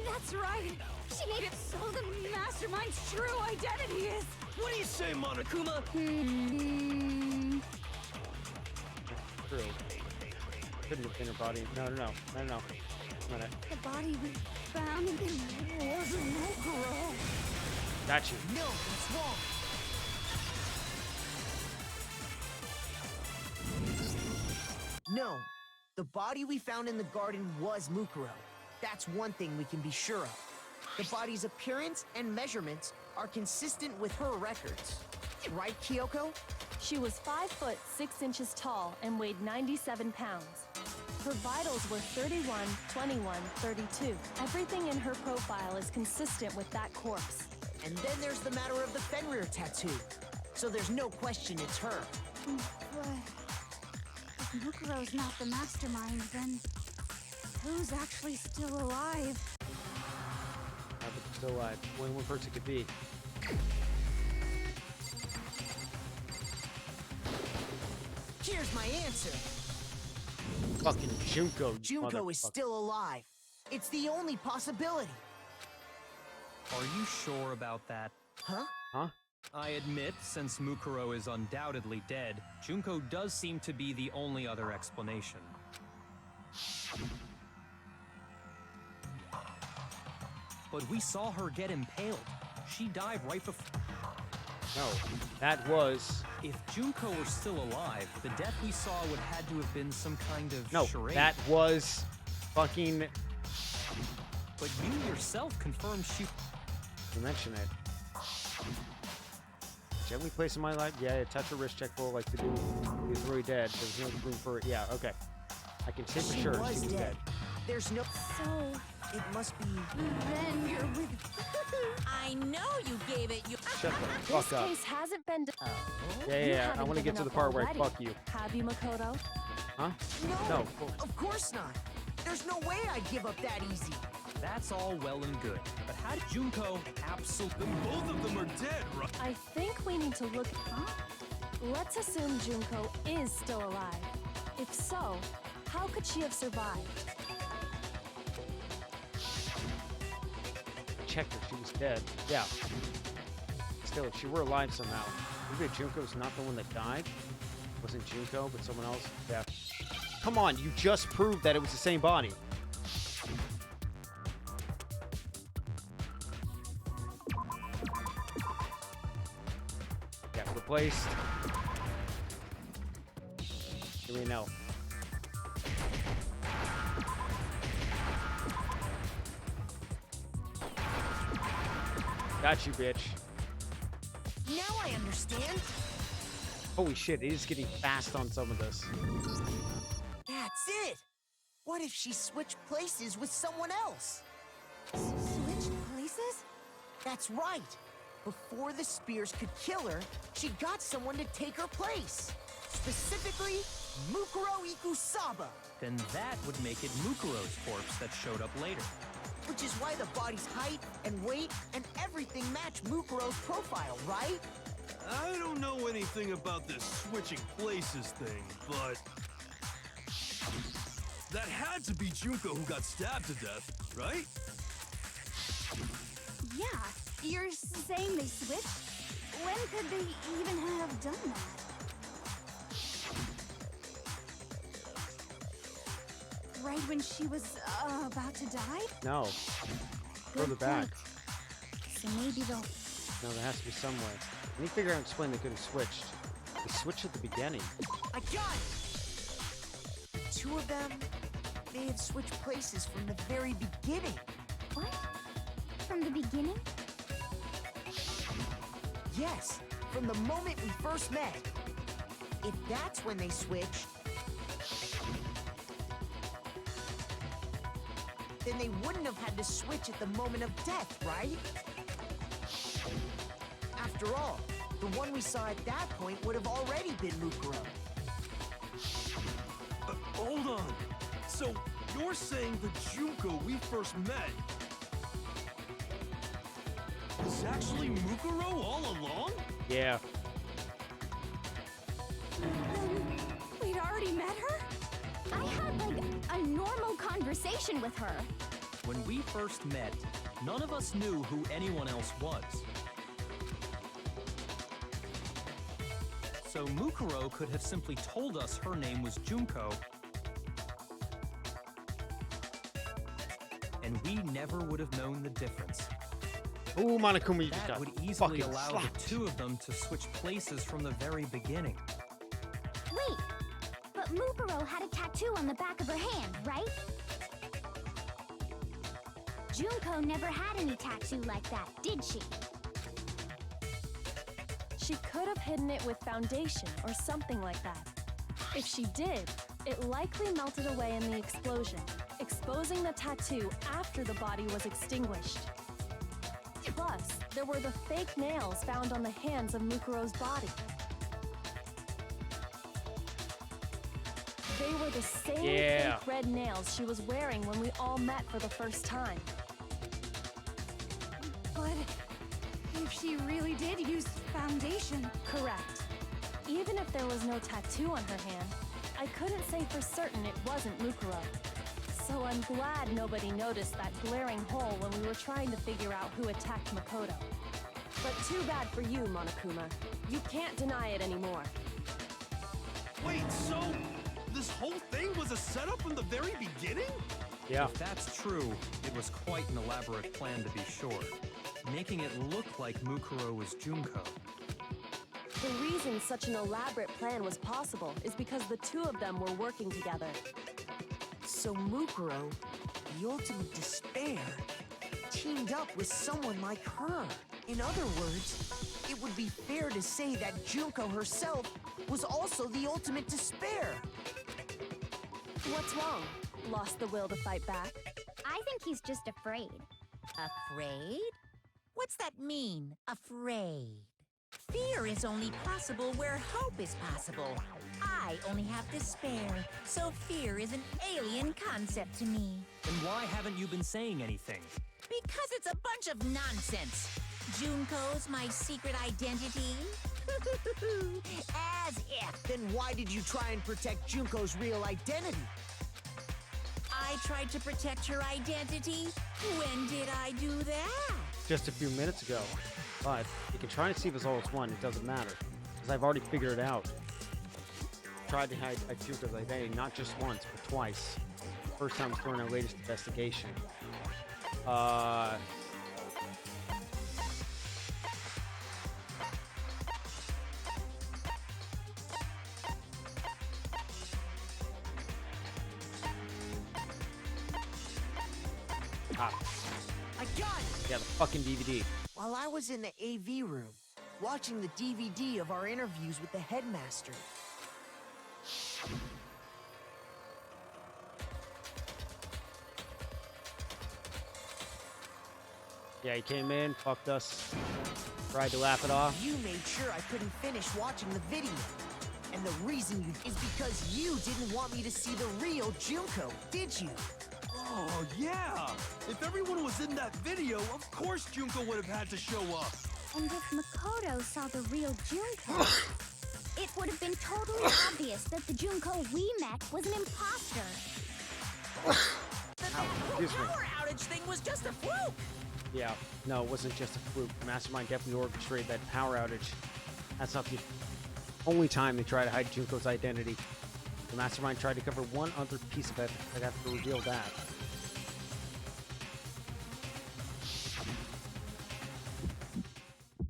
That's right. She made it so the mastermind's true identity is. What do you say, Monokuma? True. Couldn't have been her body. No. The body we found in wasn't Mukuro. Got you. No, that's wrong. No, the body we found in the garden was Mukuro. That's one thing we can be sure of. The body's appearance and measurements are consistent with her records. Right, Kyoko? She was 5 foot 6 inches tall and weighed 97 pounds. Her vitals were 31, 21, 32. Everything in her profile is consistent with that corpse. And then there's the matter of the Fenrir tattoo. So there's no question it's her. But if Mukuro's not the mastermind, then who's actually still alive? Still alive. Only one person could be. Here's my answer. Fucking Junko. Junko is still alive. It's the only possibility. Are you sure about that? Huh? Huh? I admit, since Mukuro is undoubtedly dead, Junko does seem to be the only other explanation. But we saw her get impaled. She died right before... No, that was... If Junko were still alive, the death we saw would had to have been some kind of No, charade. that was fucking... But you yourself confirmed she... You mention it. Gently place in my life. Yeah, touch her wrist, check full like the dude. He was really dead. There's no room for it. Yeah, okay. I can say for She sure was she was dead. There's no... So, It must be... then you're with... I know you gave it your... Shut the This fuck up. case hasn't been... Yeah, I want to get to the part where I already. fuck you. Have you, Makoto? Huh? No, No. of course not. There's no way I'd give up that easy. That's all well and good. But how did Junko absolutely... Both of them are dead, right? I think we need to look... Huh? Let's assume Junko is still alive. If so, how could she have survived? Checked her. She was dead. Yeah. Still, if she were alive somehow. Maybe Junko's not the one that died? Wasn't Junko, but someone else? Yeah. Come on, you just proved that it was the same body. Yeah, replaced. Do we know? Got you, bitch. Now I understand. Holy shit, it is getting fast on some of this. That's it. What if she switched places with someone else? Switched places? That's right. Before the spears could kill her, she got someone to take her place. Specifically, Mukuro Ikusaba. Then that would make it Mukuro's corpse that showed up later. Which is why the body's height and weight and everything match Mukuro's profile, right? I don't know anything about this switching places thing, but that had to be Junko who got stabbed to death, right? Yeah, you're saying they switched? When could they even have done that? Right when she was about to die? No. Further Good back. point. So maybe they'll... No, there has to be somewhere. Let me figure out and explain they could have switched. They switched at the beginning. I got it! The two of them may have switched places from the very beginning. What? From the beginning? Yes, from the moment we first met. If that's when they switched, then they wouldn't have had to switch at the moment of death, right? After all, the one we saw at that point would have already been Mukuro. Hold on. So you're saying the Junko we first met was actually Mukuro all along? Yeah. We'd already met her? I had, like, a normal conversation with her. When we first met, none of us knew who anyone else was. So Mukuro could have simply told us her name was Junko, and we never would have known the difference. Ooh, Monokuma, you just That got would easily fucking allow slapped. the two of them to switch places from the very beginning. Wait, but Mukuro had a tattoo on the back of her hand, right? Junko never had any tattoo like that, did she? She could have hidden it with foundation or something like that. If she did, it likely melted away in the explosion, exposing the tattoo after the body was extinguished. Plus, there were the fake nails found on the hands of Mukuro's body. They were the same fake red nails she was wearing when we all met for the first time. But if she really did use foundation... Correct. Even if there was no tattoo on her hand, I couldn't say for certain it wasn't Mukuro. So I'm glad nobody noticed that glaring hole when we were trying to figure out who attacked Makoto. But too bad for you, Monokuma. You can't deny it anymore. Wait, so this whole thing was a setup from the very beginning? Yeah. If that's true, it was quite an elaborate plan to be sure, making it look like Mukuro was Junko. The reason such an elaborate plan was possible is because the two of them were working together. So Mukuro, the ultimate despair, teamed up with someone like her. In other words, it would be fair to say that Junko herself was also the ultimate despair. What's wrong? Lost the will to fight back? I think he's just afraid. Afraid? What's that mean, afraid? Fear is only possible where hope is possible. I only have despair, so fear is an alien concept to me. Then why haven't you been saying anything? Because it's a bunch of nonsense. Junko's my secret identity? As if. Then why did you try and protect Junko's real identity? I tried to protect her identity? When did I do that? Just a few minutes ago. But you can try and see if it's all it's one. It doesn't matter. Because I've already figured it out. Tried to hide Junko's identity not just once, but twice. First time was during our latest investigation. I got it! Yeah, the fucking DVD. while I was in the AV room, watching the DVD of our interviews with the headmaster. Yeah, he came in, fucked us, tried to laugh it off. You made sure I couldn't finish watching the video. And the reason you is because you didn't want me to see the real Junko, did you? Oh, yeah! If everyone was in that video, of course Junko would have had to show up. And if Makoto saw the real Junko, it would have been totally obvious that the Junko we met was an imposter. That Excuse me. power outage thing was just a fluke. Yeah, no, it wasn't just a fluke. The Mastermind definitely orchestrated that power outage. That's not the only time they try to hide Junko's identity. The Mastermind tried to cover one other piece of it. I'd have to reveal that.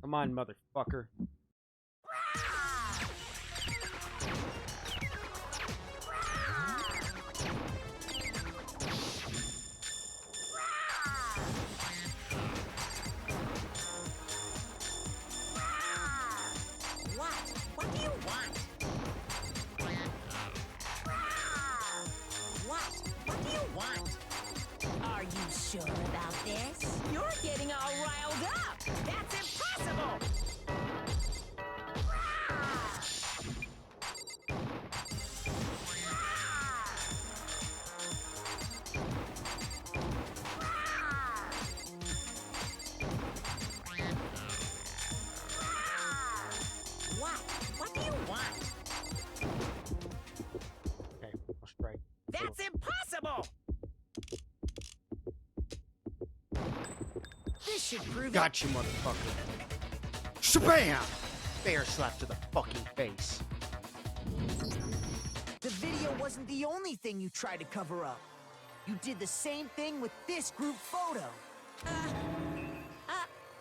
Come on, motherfucker. What do you want? What do you want? Are you sure about this? You're getting all riled up. That's impossible. What do you want? Okay, I'll strike. That's impossible. This should prove Got you, motherfucker. Shabam! Bear slap to the fucking face. the video wasn't the only thing you tried to cover up. You did the same thing with this group photo.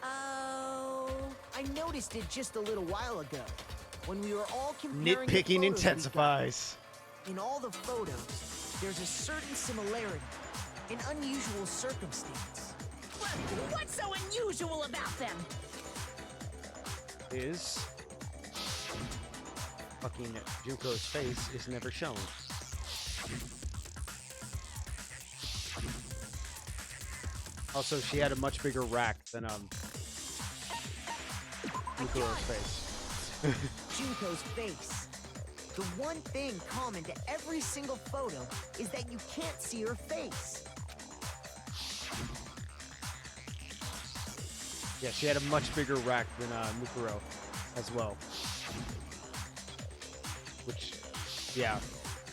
Oh. I noticed it just a little while ago, when we were all comparing the Nitpicking photos we got. intensifies. In all the photos, there's a certain similarity, an unusual circumstance. What's so unusual about them? Is fucking Junko's face is never shown. Also, she had a much bigger rack than Junko's face. Junko's face. The one thing common to every single photo is that you can't see her face. Yeah, she had a much bigger rack than Mukuro as well. Which, yeah,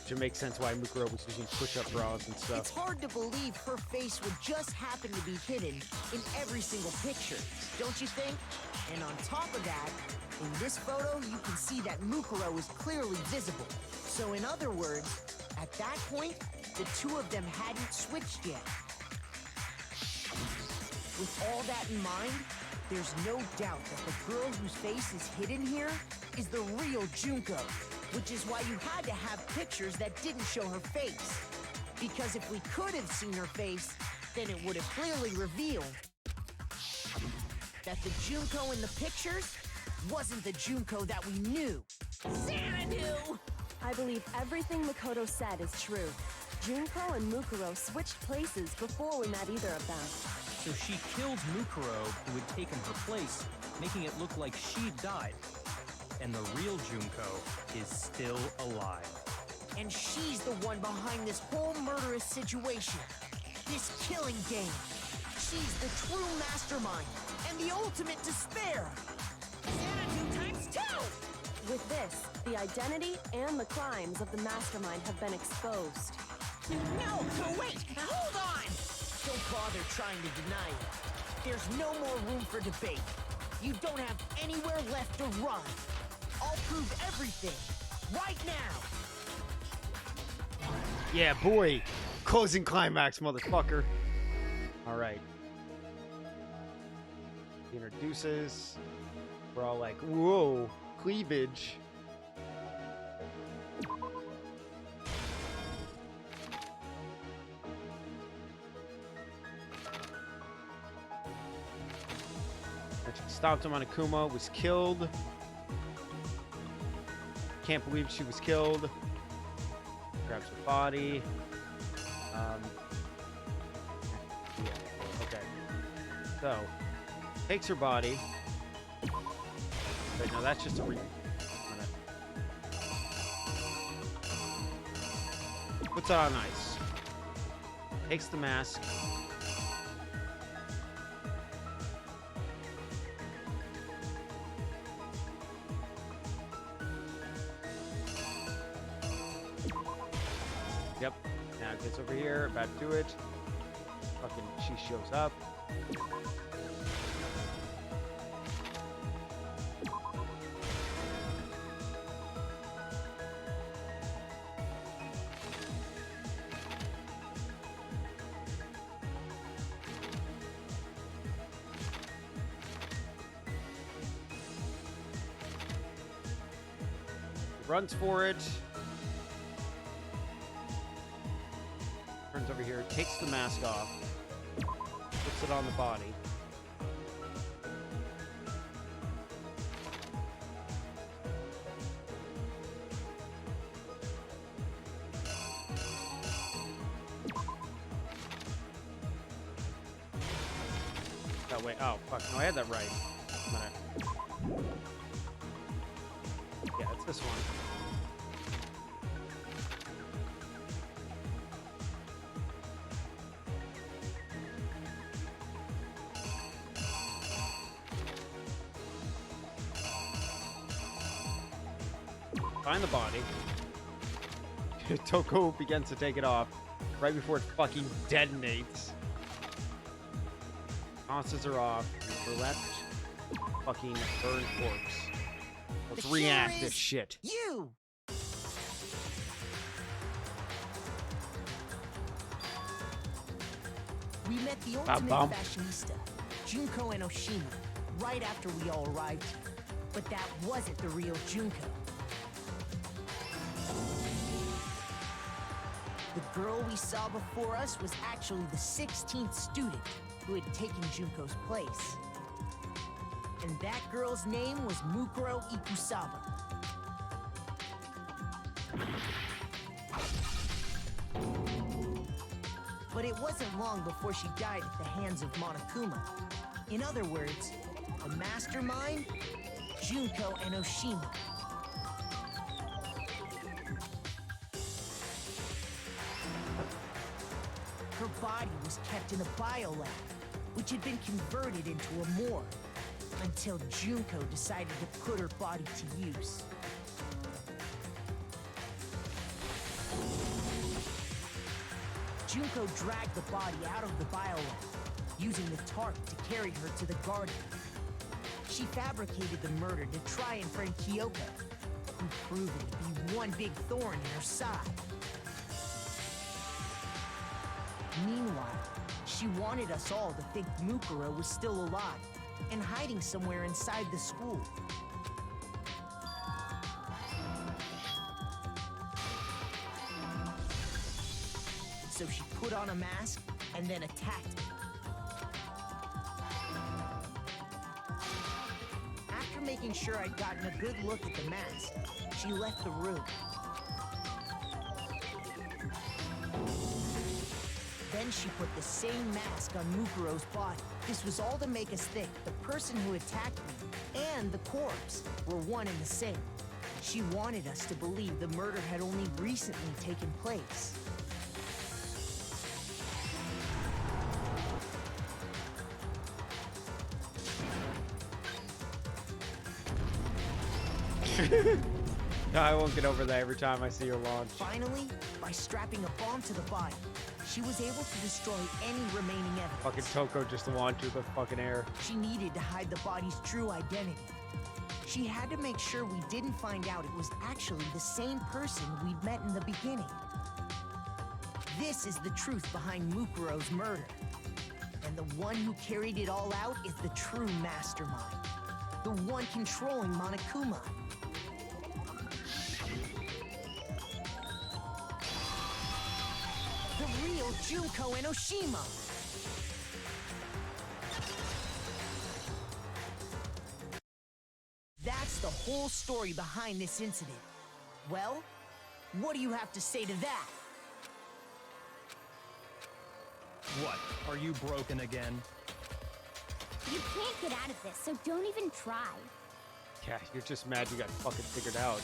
should make sense why Mukuro was using push-up bras and It's stuff. hard to believe her face would just happen to be hidden in every single picture, don't you think? And on top of that, in this photo, you can see that Mukuro is clearly visible. So in other words, at that point, the two of them hadn't switched yet. With all that in mind, there's no doubt that the girl whose face is hidden here is the real Junko, which is why you had to have pictures that didn't show her face. Because if we could have seen her face, then it would have clearly revealed that the Junko in the pictures wasn't the Junko that we knew. Xanadu! I believe everything Makoto said is true. Junko and Mukuro switched places before we met either of them. So she killed Mukuro, who had taken her place, making it look like she'd died. And the real Junko is still alive. And she's the one behind this whole murderous situation. This killing game. She's the true mastermind and the ultimate despair. Xanadu times 2! With this, the identity and the crimes of the mastermind have been exposed. No, wait! Hold on! Don't bother trying to deny it. There's no more room for debate. You don't have anywhere left to run. I'll prove everything, right now. Yeah, boy. Closing climax, motherfucker. Alright. He introduces. We're all like, whoa, cleavage. stopped him. Monokuma was killed. Can't believe she was killed. Grabs her body. Yeah, okay. So, takes her body. Wait, no, that's just a puts it on ice. Takes the mask. Yep. Now it gets over here, about to do it. Fucking, she shows up. Runs for it. Turns over here, takes the mask off, puts it on the body. That way. Oh, fuck. No, I had that right. Yeah, it's this one. Find the body. Toko begins to take it off right before it fucking detonates. Tosses her off. We're left. Fucking burned corpse. Let's reenact this shit. You! We met the ultimate fashionista, Junko Enoshima, right after we all arrived here. But that wasn't the real Junko. The girl we saw before us was actually the 16th student who had taken Junko's place. And that girl's name was Mukuro Ikusaba. But it wasn't long before she died at the hands of Monokuma. In other words, the mastermind, Junko Enoshima. Her body was kept in a biolab, which had been converted into a morgue, until Junko decided to put her body to use. Junko dragged the body out of the biolab, using the tarp to carry her to the garden. She fabricated the murder to try and frame Kyoko, who proved it to be one big thorn in her side. Meanwhile, she wanted us all to think Mukuro was still alive and hiding somewhere inside the school. So she put on a mask and then attacked him. After making sure I'd gotten a good look at the mask, she left the room. Then she put the same mask on Mukuro's body. This was all to make us think the person who attacked me and the corpse were one and the same. She wanted us to believe the murder had only recently taken place. No, I won't get over that every time I see her launch. Finally, by strapping a bomb to the body, she was able to destroy any remaining evidence. Fucking Toko just launched through the fucking air. She needed to hide the body's true identity. She had to make sure we didn't find out it was actually the same person we'd met in the beginning. This is the truth behind Mukuro's murder. And the one who carried it all out is the true mastermind. The one controlling Monokuma. The real Junko Enoshima. us the whole story behind this incident. Well, what do you have to say to that? What? Are you broken again? You can't get out of this, so don't even try. Yeah, you're just mad you got fucking figured out.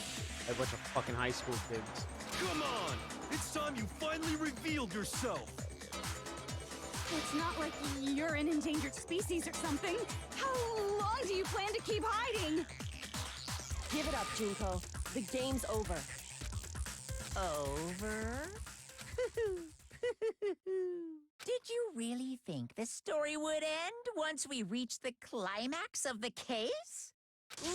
Like a bunch of fucking high school kids. Come on! It's time you finally revealed yourself! It's not like you're an endangered species or something. How long do you plan to keep hiding? Give it up, Junko. The game's over. Over? Did you really think the story would end once we reached the climax of the case?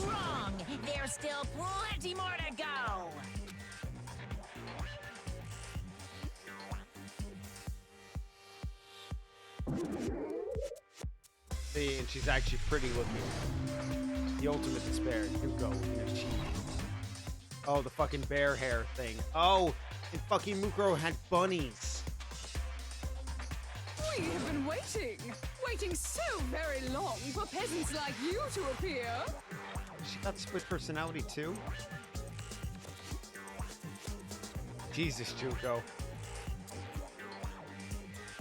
Wrong! There's still plenty more to go! See, and she's actually pretty looking. The ultimate despair. You go, she. Oh, the fucking bear hair thing. Oh, and fucking Mukuro had bunnies. We have been waiting so very long for peasants like you to appear. She got split personality too? Jesus, Junko.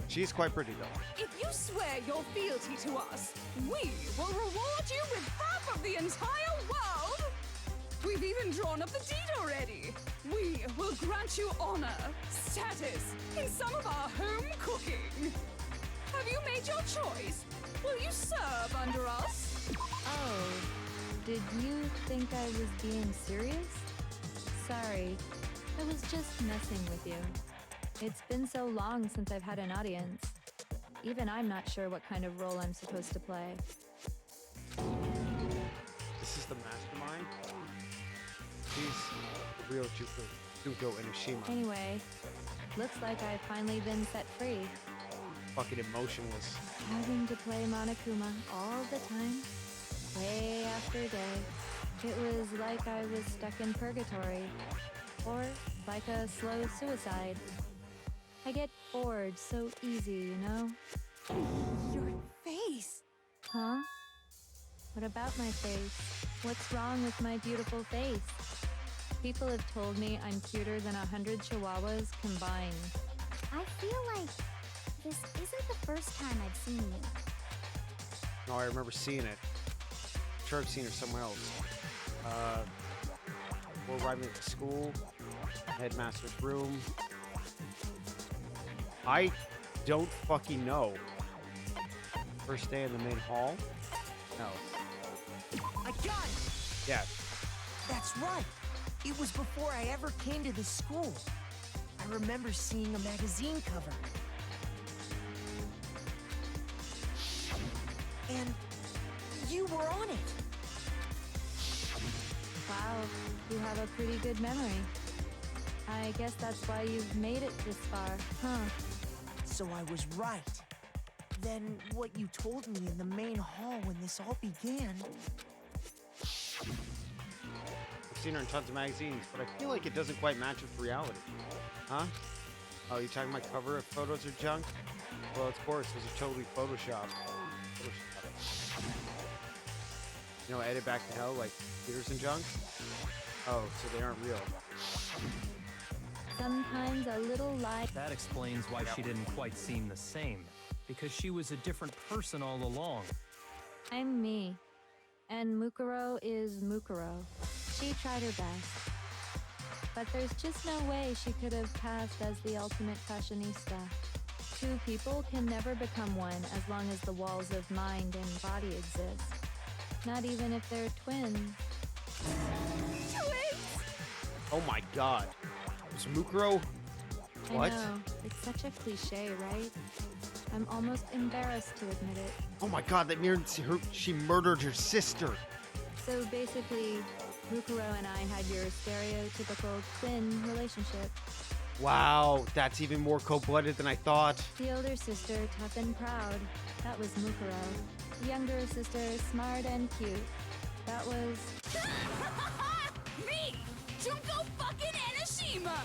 She's quite pretty though. If you swear your fealty to us, we will reward you with half of the entire world. We've even drawn up the deed already. We will grant you honor, status, in some of our home cooking. Have you made your choice? Will you serve under us? Oh, did you think I was being serious? Sorry, I was just messing with you. It's been so long since I've had an audience. Even I'm not sure what kind of role I'm supposed to play. This is the mastermind? She's the real Junko Enoshima. Anyway, looks like I've finally been set free. Fucking emotionless. Having to play Monokuma all the time, day after day. It was like I was stuck in purgatory. Or like a slow suicide. I get bored so easy, you know? Your face. Huh? What about my face? What's wrong with my beautiful face? People have told me I'm cuter than 100 chihuahuas combined. I feel like this isn't the first time I've seen you. No, I remember seeing it. I'm sure I've seen her somewhere else. We're arriving at the school. Headmaster's room. I don't fucking know. First day in the main hall? No. I got it! Yeah. That's right. It was before I ever came to this school. I remember seeing a magazine cover. And you were on it. Wow, you have a pretty good memory. I guess that's why you've made it this far, huh? So I was right. Then what you told me in the main hall when this all began... I've seen her in tons of magazines, but I feel like it doesn't quite match with reality. Huh? Oh, you talking about cover photos are junk? Well, of course, those are totally photoshopped. You know, edit back to hell like computers and junk? Oh, so they aren't real. Sometimes a little lie. That explains why she didn't quite seem the same. Because she was a different person all along. I'm me. And Mukuro is Mukuro. She tried her best. But there's just no way she could have passed as the ultimate fashionista. Two people can never become one as long as the walls of mind and body exist. Not even if they're twins. Twins! Oh my god. Was Mukuro... What? I know. It's such a cliche, right? I'm almost embarrassed to admit it. Oh my god, that means she murdered her sister. So basically, Mukuro and I had your stereotypical twin relationship. Wow, that's even more cold-blooded than I thought. The older sister, tough and proud. That was Mukuro. The younger sister, smart and cute. That was... Me! Junko fucking Enoshima!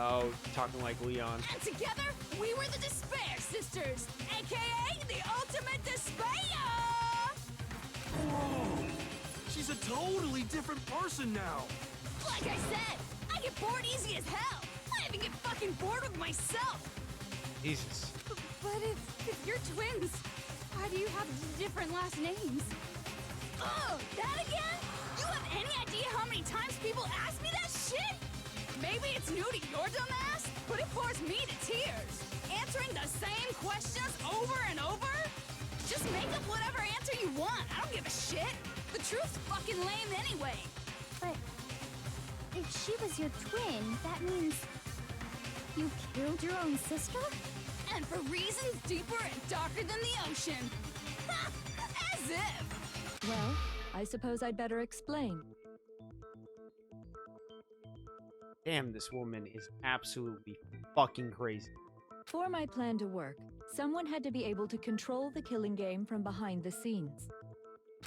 Oh, talking like Leon. And together, we were the Despair Sisters, aka the Ultimate Despair! Whoa! She's a totally different person now. Like I said, I get bored easy as hell. I even get fucking bored with myself. Jesus. But if you're twins, why do you have different last names? Oh, that again? You have any idea how many times people ask me that shit? Maybe it's new to your dumb ass, but it bores me to tears. Answering the same questions over and over? Just make up whatever answer you want. I don't give a shit. The truth's fucking lame anyway. But if she was your twin, that means you killed your own sister? And for reasons deeper and darker than the ocean. Ha! As if. Well, I suppose I'd better explain. Damn, this woman is absolutely fucking crazy. For my plan to work, someone had to be able to control the killing game from behind the scenes.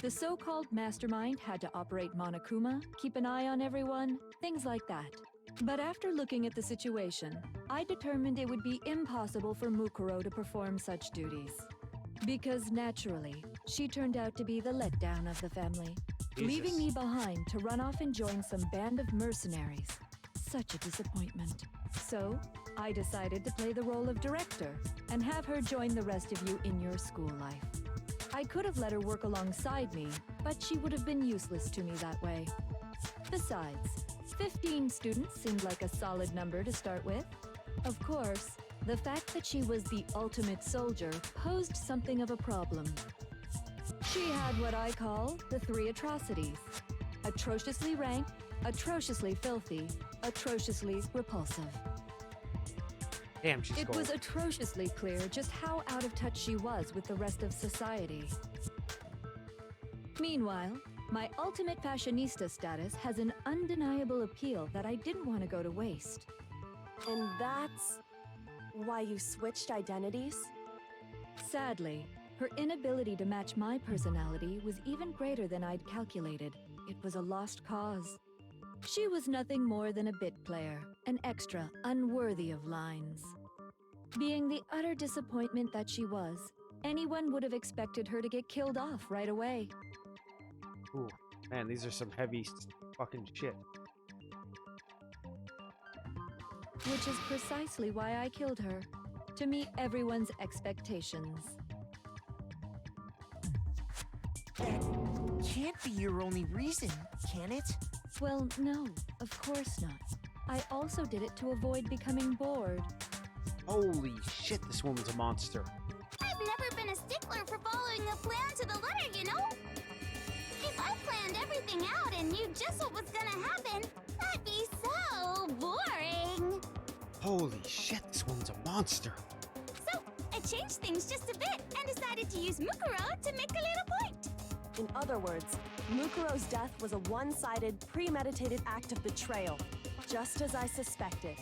The so-called mastermind had to operate Monokuma, keep an eye on everyone, things like that. But after looking at the situation, I determined it would be impossible for Mukuro to perform such duties. Because naturally, she turned out to be the letdown of the family, leaving me behind to run off and join some band of mercenaries. Such a disappointment. So, I decided to play the role of director and have her join the rest of you in your school life. I could have let her work alongside me, but she would have been useless to me that way. Besides, 15 students seemed like a solid number to start with. Of course, the fact that she was the ultimate soldier posed something of a problem. She had what I call the 3 atrocities: atrociously rank, atrociously filthy, atrociously repulsive. Damn, she's It gold. was atrociously clear just how out of touch she was with the rest of society. Meanwhile, my ultimate fashionista status has an undeniable appeal that I didn't want to go to waste. And that's why you switched identities? Sadly, her inability to match my personality was even greater than I'd calculated. It was a lost cause. She was nothing more than a bit player, an extra unworthy of lines. Being the utter disappointment that she was, anyone would have expected her to get killed off right away. Ooh, man, these are some heavy fucking shit. Which is precisely why I killed her, to meet everyone's expectations. That can't be your only reason, can it? Well, no, of course not. I also did it to avoid becoming bored. Holy shit, this woman's a monster. I've never been a stickler for following a plan to the letter, you know? If I planned everything out and knew just what was gonna happen, that'd be so boring. Holy shit, this woman's a monster. So, I changed things just a bit and decided to use Mukuro to make a little point. In other words, Mukuro's death was a one-sided, premeditated act of betrayal, just as I suspected.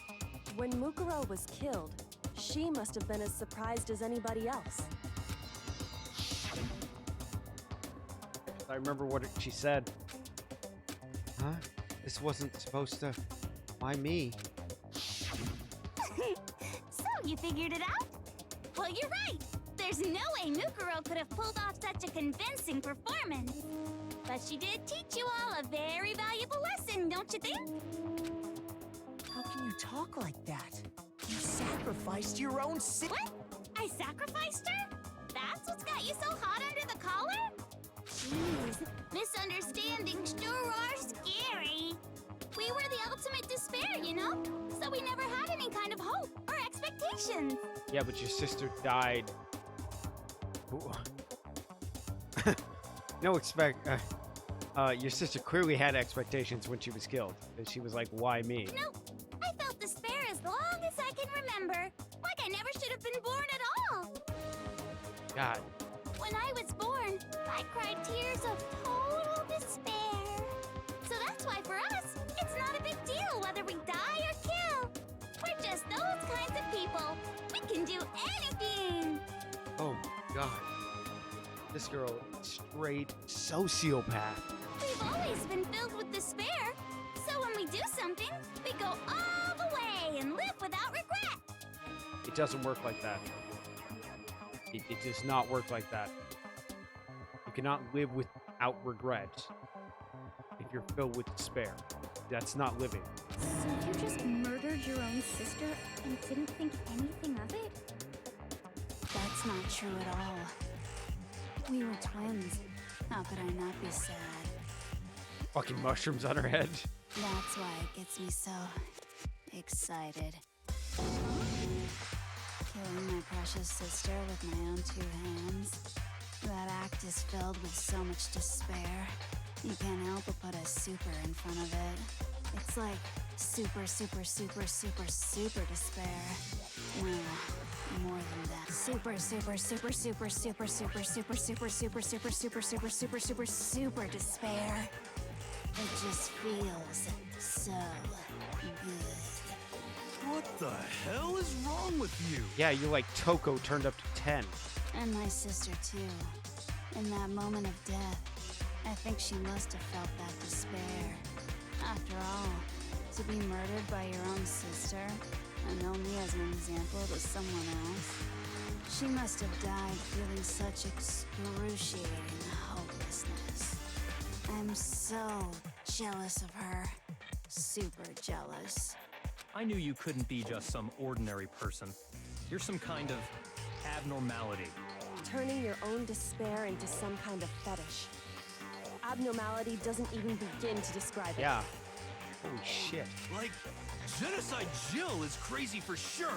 When Mukuro was killed, she must have been as surprised as anybody else. I remember what she said. Huh? This wasn't supposed to... Why me? So, you figured it out? Well, you're right. There's no way Mukuro could have pulled off such a convincing performance. But she did teach you all a very valuable lesson, don't you think? How can you talk like that? You sacrificed your own What? I sacrificed her? That's what's got you so hot under the collar? Jeez, misunderstandings sure are scary. We were the ultimate despair, you know? So we never had any kind of hope or expectations. Yeah, but your sister died. Ooh. No your sister clearly had expectations when she was killed. And she was like, why me? Nope. I felt despair as long as I can remember. Like I never should have been born at all. God. When I was born, I cried tears of total despair. So that's why for us, it's not a big deal whether we die or kill. We're just those kinds of people. We can do anything. Oh my god. This girl is straight sociopath. We've always been filled with despair. So when we do something, we go all the way and live without regret. It doesn't work like that. It does not work like that. You cannot live without regret. if you're filled with despair. That's not living. So you just murdered your own sister and didn't think anything of it? That's not true at all. We were twins. How could I not be sad? Fucking mushrooms on her head. That's why it gets me so excited. Killing my precious sister with my own two hands. That act is filled with so much despair. You can't help but put a super in front of it. It's like super, super, super, super, super despair. No, more than that. Super, super, super, super, super, super, super, super, super, super, super, super, super, super, super despair. It just feels so good. What the hell is wrong with you? Yeah, you're like Toko turned up to 10. And my sister too. In that moment of death, I think she must have felt that despair. After all, to be murdered by your own sister, and only as an example to someone else, she must have died feeling such excruciating hopelessness. I'm so jealous of her. Super jealous. I knew you couldn't be just some ordinary person. You're some kind of abnormality. Turning your own despair into some kind of fetish. Abnormality doesn't even begin to describe it. Yeah. Holy shit. Like, Genocide Jill is crazy for sure,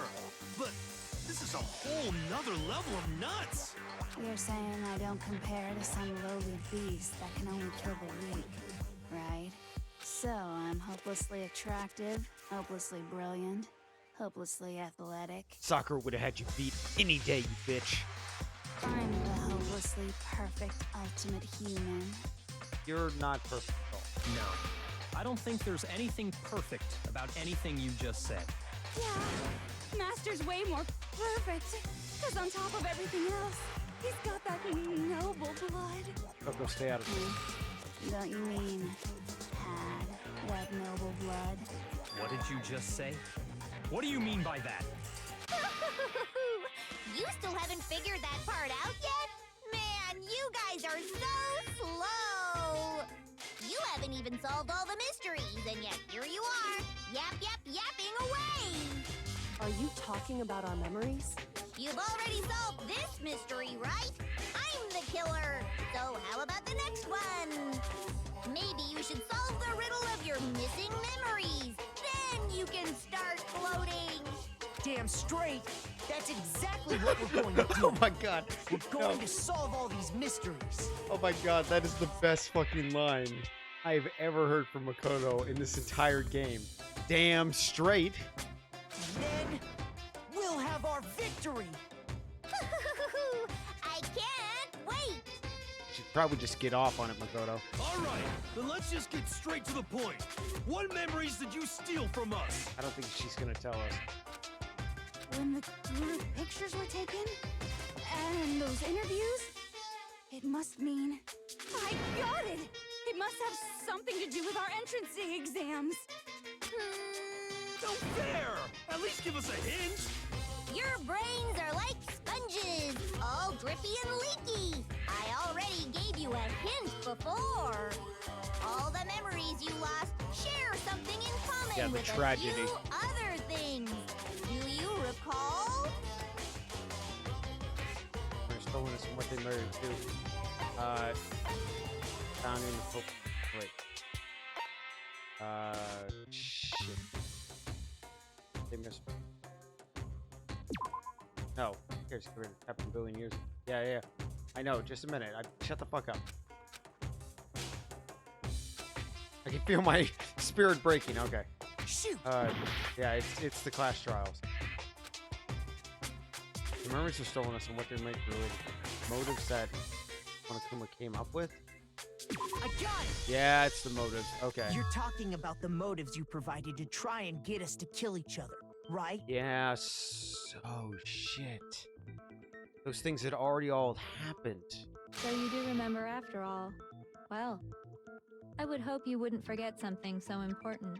but this is a whole nother level of nuts. You're saying I don't compare to some lowly beast that can only kill the weak, right? So I'm hopelessly attractive, hopelessly brilliant, hopelessly athletic. Sakura would have had you beat any day, you bitch. I'm the hopelessly perfect ultimate human. You're not perfect at all. No. I don't think there's anything perfect about anything you just said. Yeah, Master's way more perfect. Because on top of everything else, he's got that noble blood. Toko, stay out of it. Don't you mean had that noble blood? What did you just say? What do you mean by that? You still haven't figured that part out yet? Man, you guys are so slow! You haven't even solved all the mysteries, and yet here you are, yapping away! Are you talking about our memories? You've already solved this mystery, right? I'm the killer! So how about the next one? Maybe you should solve the riddle of your missing memories. Then you can start floating! Damn straight. That's exactly what we're going to do. Oh my god. We're going to solve all these mysteries. Oh my god, that is the best fucking line I've ever heard from Makoto in this entire game. Damn straight. And then we'll have our victory. I can't wait! Should probably just get off on it, Makoto. All right, then let's just get straight to the point. What memories did you steal from us? I don't think she's gonna tell us. When the group pictures were taken, and those interviews, it must mean... I got it! It must have something to do with our entrance exams. No fair! At least give us a hint. Your brains are like sponges, all drippy and leaky. I already gave you a hint before. All the memories you lost share something in common Yeah, the with tragedy. a few other things. Do you recall? They're stolen us from what they married to. Down in the Pope. Wait. Shit. They missed. No. Here's it happened a billion years. Yeah. I know. Just a minute. Shut the fuck up. I can feel my spirit breaking. Okay. Shoot. Yeah. It's the class trials. The memories are stolen us and what they might ruin. Motives that Monokuma came up with. I got it. Yeah, it's the motives. Okay. You're talking about the motives you provided to try and get us to kill each other, right? Yeah, so shit. Those things had already all happened. So you do remember after all. Well, I would hope you wouldn't forget something so important.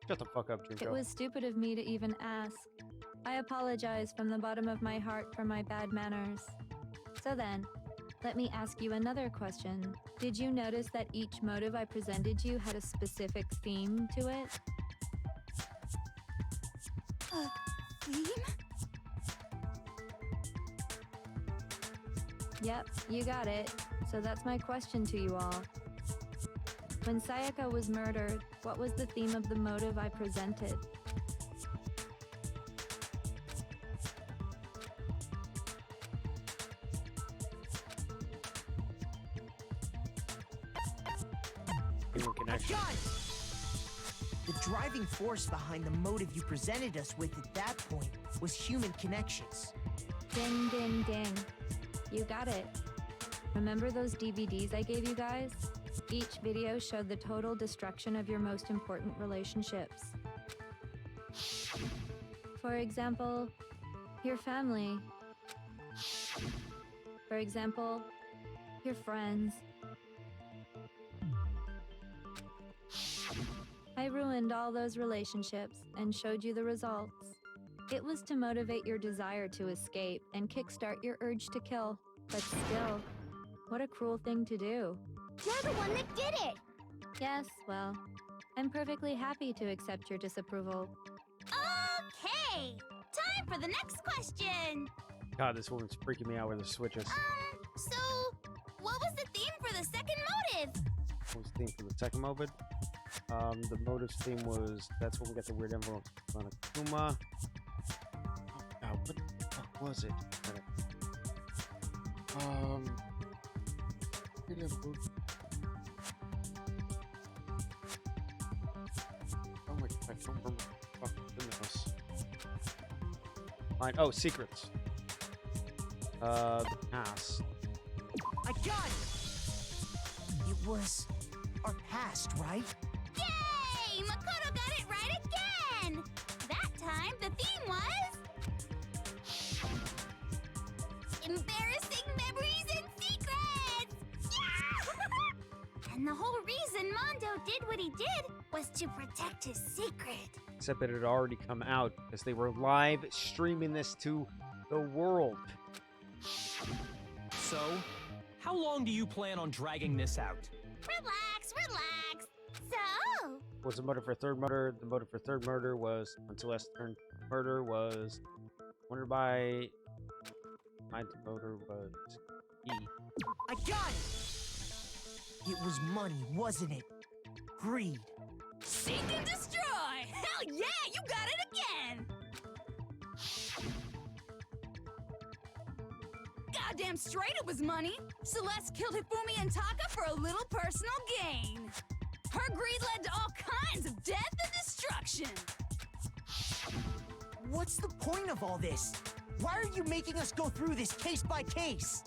Shut the fuck up, Junko. It was stupid of me to even ask. I apologize from the bottom of my heart for my bad manners. So then, Let me ask you another question. Did you notice that each motive I presented you had a specific theme to it? Theme? Yep, you got it. So that's my question to you all. When Sayaka was murdered, what was the theme of the motive I presented? Human I connection. got it! The driving force behind the motive you presented us with at that point was human connections. Ding, ding, ding. You got it. Remember those DVDs I gave you guys? Each video showed the total destruction of your most important relationships. For example, your family. For example, your friends. I ruined all those relationships and showed you the results. It was to motivate your desire to escape and kickstart your urge to kill. But still, what a cruel thing to do. You're the one that did it! Yes, well, I'm perfectly happy to accept your disapproval. Okay! Time for the next question! God, this woman's freaking me out with her switches. So, what was the theme for the second motive? What was the theme for the second motive? The motive's theme was, that's when we got the weird envelope. Monokuma. Oh, God, what the fuck was it? Oh my God, I don't remember what the fuck was. Mine. Oh, secrets. The past. I got it! It was our past, right? Yay! Makoto got it right again! That time, the theme was... embarrassing memories and secrets! Yeah! And the whole reason Mondo did what he did was to protect his secret. Except that it had already come out because they were live streaming this to the world. So, how long do you plan on dragging this out? Relax, relax. So, Was the motive for third murder? The motive for third murder was when Celeste turned murder was wondered by. My motive was E. I got it! It was money, wasn't it? Greed. Seek and destroy! Hell yeah, you got it again! Goddamn straight it was money! Celeste killed Hifumi and Taka for a little personal gain. Her greed led to all kinds of death and destruction. What's the point of all this? Why are you making us go through this case by case?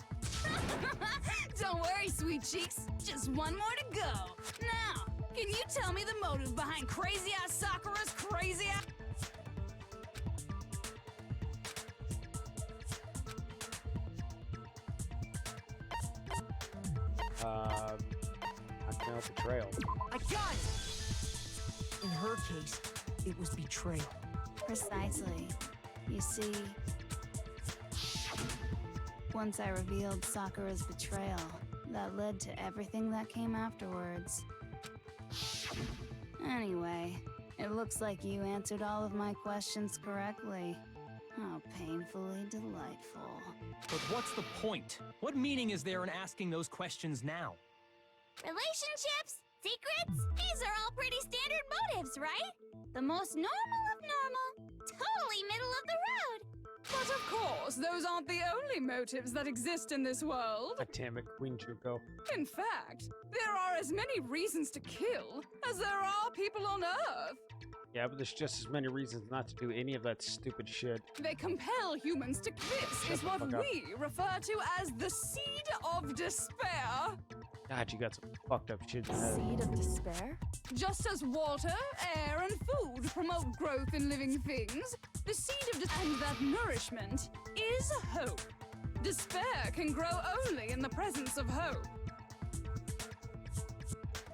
Don't worry, sweet cheeks. Just one more to go. Now, can you tell me the motive behind crazy-ass Sakura's crazy-ass... Accidental betrayal. I got it! In her case, it was betrayal. Precisely. You see, once I revealed Sakura's betrayal, that led to everything that came afterwards. Anyway, it looks like you answered all of my questions correctly. How painfully delightful. But what's the point? What meaning is there in asking those questions now? relationships, secrets, these are all pretty standard motives, right? The most normal of normal. Totally middle of the road. But of course, those aren't the only motives that exist in this world. God damn it, Queen Juko. In fact, there are as many reasons to kill as there are people on Earth. Yeah, but there's just as many reasons not to do any of that stupid shit. They compel humans to... This is what fuck up. we refer to as the seed of despair. God, you got some fucked up shit in your head. Seed of despair? Just as water, air, and food promote growth in living things, the seed of and that nourishment is hope. Despair can grow only in the presence of hope.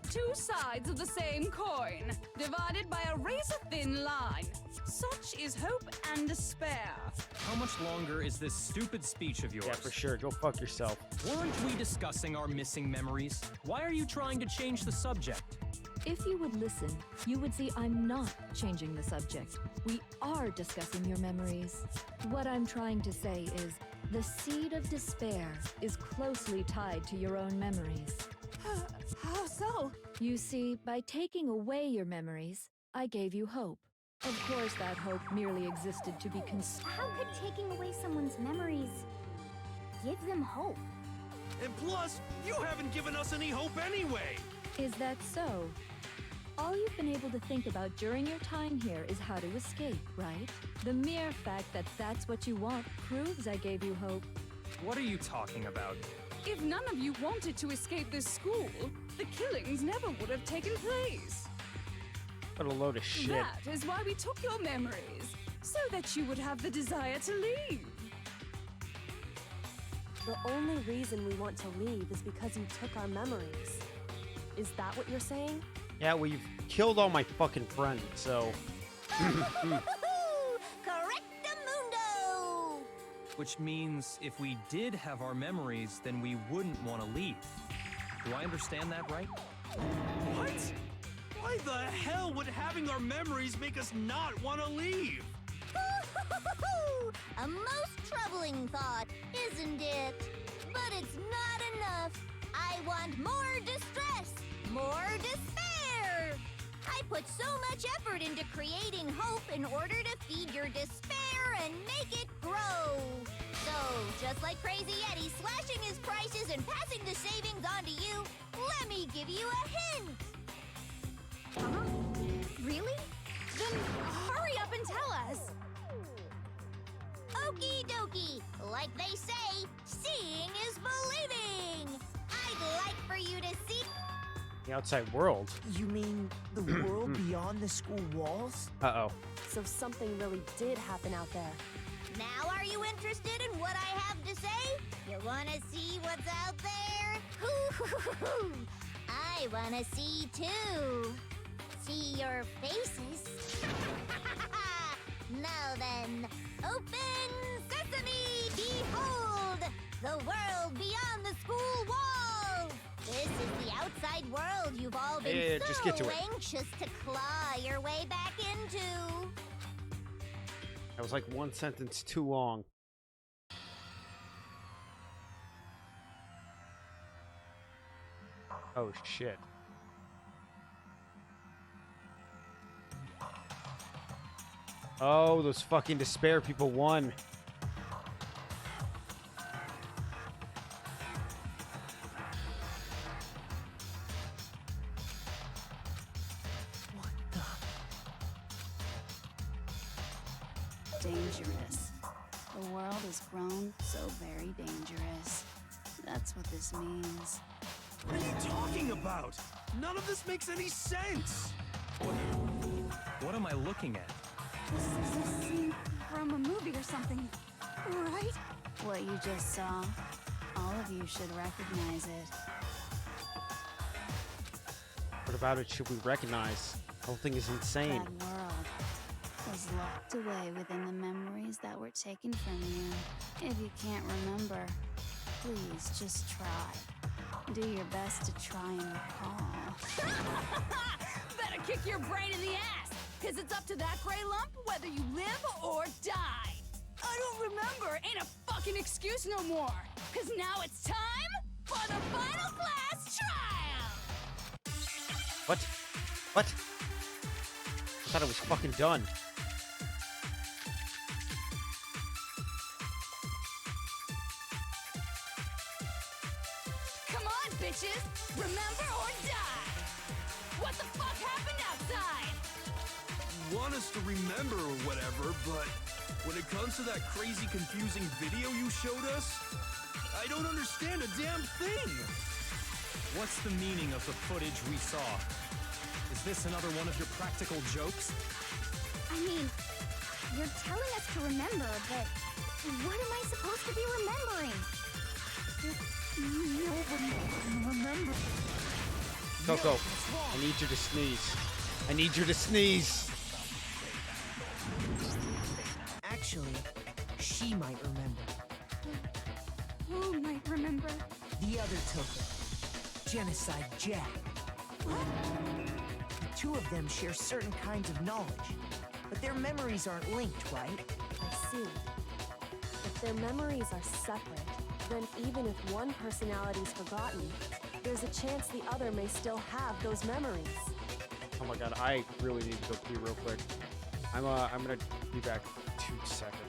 Two sides of the same coin, divided by a razor-thin line. Such is hope and despair. How how much longer is this stupid speech of yours? Yeah, for sure. Go fuck yourself. Weren't we discussing our missing memories? Why are you trying to change the subject? If you would listen, you would see I'm not changing the subject. We are discussing your memories. What I'm trying to say is, the seed of despair is closely tied to your own memories. How so? You see, by taking away your memories, I gave you hope. Of course, that hope merely existed to be How could taking away someone's memories give them hope? And plus, you haven't given us any hope anyway! Is that so? All you've been able to think about during your time here is how to escape, right? The mere fact that that's what you want proves I gave you hope. What are you talking about? If none of you wanted to escape this school, the killings never would have taken place. What a load of shit. That is why we took your memories, so that you would have the desire to leave. The only reason we want to leave is because you took our memories. Is that what you're saying? Yeah, well, you've killed all my fucking friends, so... Correctamundo! Which means if we did have our memories, then we wouldn't want to leave. Do I understand that right? What? Why the hell would having our memories make us not want to leave? A most troubling thought, isn't it? But it's not enough. I want more distress, more despair. I put so much effort into creating hope in order to feed your despair and make it grow. So, just like Crazy Eddie slashing his prices and passing the savings on to you, let me give you a hint. Huh? Really? Then hurry up and tell us. Okie dokie. Like they say, seeing is believing. I'd like for you to see... The outside world. You mean the world beyond the school walls? Uh-oh. So something really did happen out there. Now are you interested in what I have to say? You wanna see what's out there? Hoo-hoo-hoo-hoo. I wanna see too. See your faces. Now then, open sesame! Behold, the world beyond the school walls! This is the outside world you've all been Yeah, so just get to it. anxious to claw your way back into. That was like one sentence too long. Oh, shit. Oh, those fucking despair people won. What the? Dangerous. The world has grown so very dangerous. That's what this means. What are you talking about? None of this makes any sense! What am I looking at? This is a scene from a movie or something, right? What you just saw, all of you should recognize it. What about it should we recognize? The whole thing is insane. That world was locked away within the memories that were taken from you. If you can't remember, please just try. Do your best to try and recall. Better kick your brain in the ass, because it's up to that gray lump whether you live or die. I don't remember ain't a fucking excuse no more, because now it's time for the final class trial! What? What? I thought it was fucking done. Come on, bitches! Remember or die! What the fuck happened outside? Want us to remember or whatever, but when it comes to that crazy confusing video you showed us, I don't understand a damn thing! What's the meaning of the footage we saw? Is this another one of your practical jokes? I mean, you're telling us to remember, but what am I supposed to be remembering? Nobody can remember. Coco, I need you to sneeze. I need you to sneeze. Actually, She might remember. Who might remember? The other Toko. Genocide Jack. The two of them share certain kinds of knowledge, but their memories aren't linked, right? I see. If their memories are separate, then even if one personality's forgotten, there's a chance the other may still have those memories. Oh my god, I really need to go pee real quick. I'm gonna be back in 2 seconds.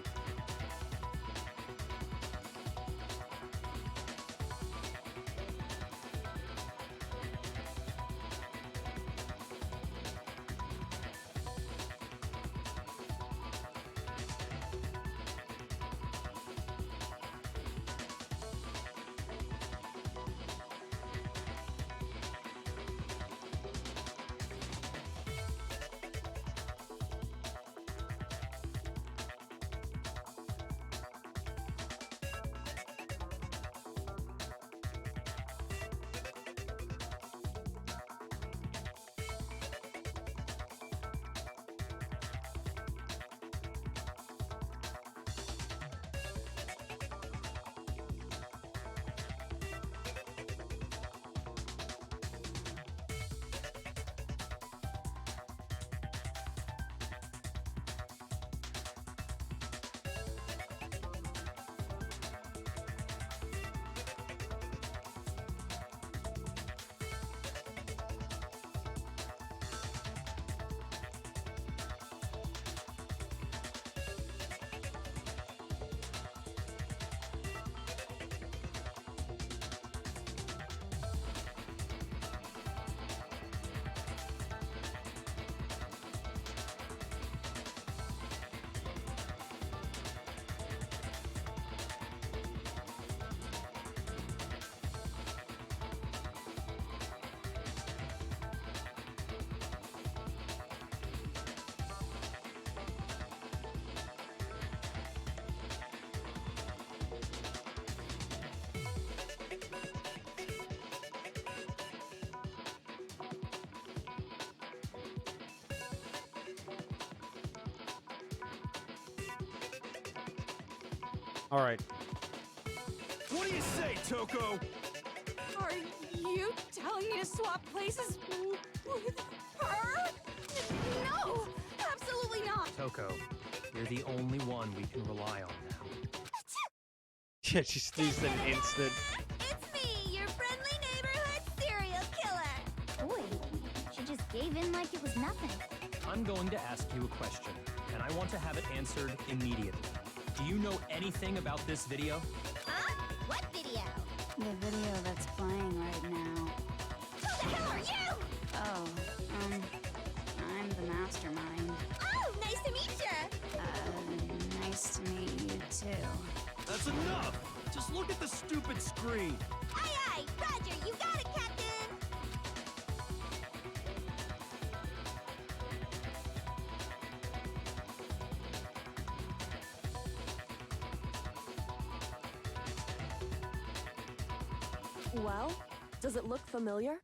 All right. What do you say, Toko? Are you telling me to swap places with her? No, absolutely not. Toko, you're the only one we can rely on now. Yeah, she sneezed an instant. It's me, your friendly neighborhood serial killer. Boy, she just gave in like it was nothing. I'm going to ask you a question, and I want to have it answered immediately. Do you know anything about this video? Huh? What video? The video that's playing right now. Who the hell are you? Oh, I'm the mastermind. Oh, nice to meet you. Nice to meet you too. That's enough! Just look at the stupid screen. Aye, aye. Roger, you got it, Captain. Well, does it look familiar?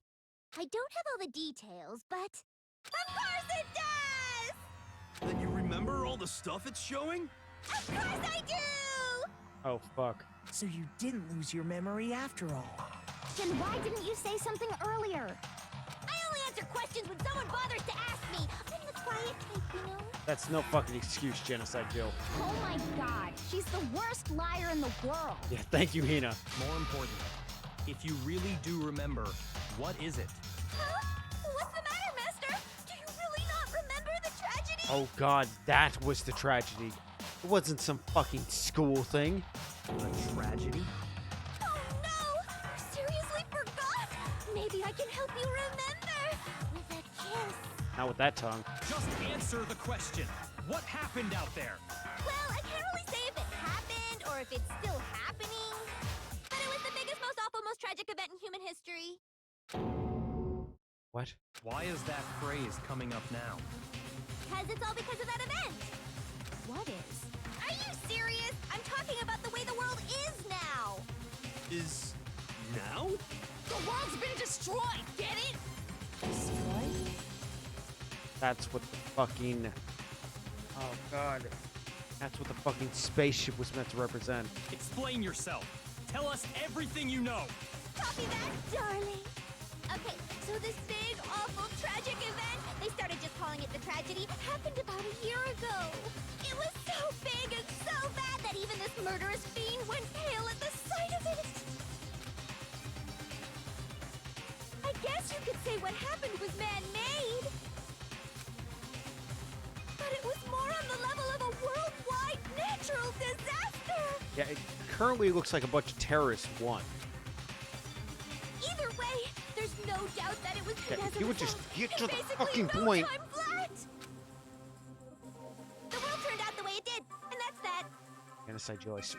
I don't have all the details, but... Of course it does! Then you remember all the stuff it's showing? Of course I do! Oh, fuck. So you didn't lose your memory after all. Then why didn't you say something earlier? I only answer questions when someone bothers to ask me. I'm the quiet type, you know? That's no fucking excuse, Genocide Jill. Oh my god, she's the worst liar in the world. Yeah, thank you, Hina. More importantly, if you really do remember, what is it? Huh? What's the matter, Master? Do you really not remember the tragedy? Oh god, that was the tragedy. It wasn't some fucking school thing. A tragedy? Oh no! You seriously forgot? Maybe I can help you remember with a kiss. Not with that tongue. Just answer the question. What happened out there? Well, I can't really say if it happened or if it's still happening. But it was the biggest, most awful, most tragic event in human history. What? Why is that phrase coming up now? Because it's all because of that event. What is? Are you serious? I'm talking about the way the world is now. Is... now? The world's been destroyed, get it? That's what the fucking... Oh god. That's what the fucking spaceship was meant to represent. Explain yourself. Tell us everything you know. Copy that, darling. Okay, so this big, awful, tragic event, they started just calling it the tragedy, happened about a year ago. It was so big and so bad that even this murderous fiend went pale at the sight of it. I guess you could say what happened was man-made. But it was more on the level of a worldwide natural disaster. Yeah, it currently looks like a bunch of terrorists won. Either way, there's no doubt that it was Yeah, because if you of would the just fact get it to the basically fucking wrote point. time flat. The world turned out the way it did, and that's that. Genocide Joyce.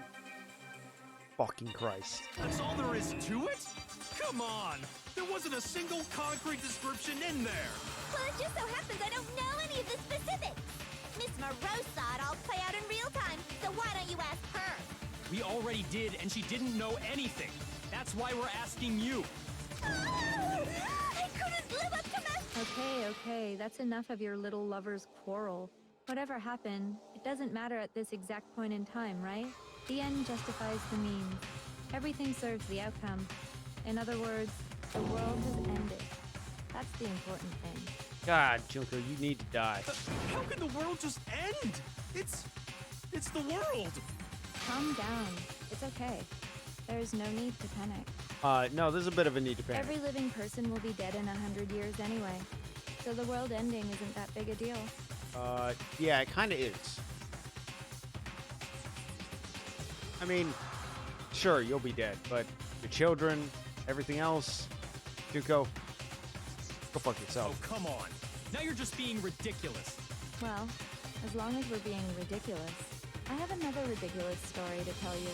Fucking Christ. That's all there is to it? Come on! There wasn't a single concrete description in there! Well, it just so happens I don't know any of the specifics. Miss Moreau saw it all play out in real time, so why don't you ask her? We already did, and she didn't know anything. That's why we're asking you. I couldn't live up to my... Okay, that's enough of your little lover's quarrel. Whatever happened, it doesn't matter at this exact point in time, right? The end justifies the means. Everything serves the outcome. In other words, the world has ended. That's the important thing. God, Junko, you need to die. How can the world just end? It's the world! Calm down. It's okay. There's no need to panic. No, there's a bit of a need to panic. Every living person will be dead in 100 years anyway. So the world ending isn't that big a deal. Yeah, it kind of is. I mean, sure, you'll be dead, but your children, everything else, Junko, go fuck Oh, yourself. come on. Now you're just being ridiculous. Well, as long as we're being ridiculous, I have another ridiculous story to tell you.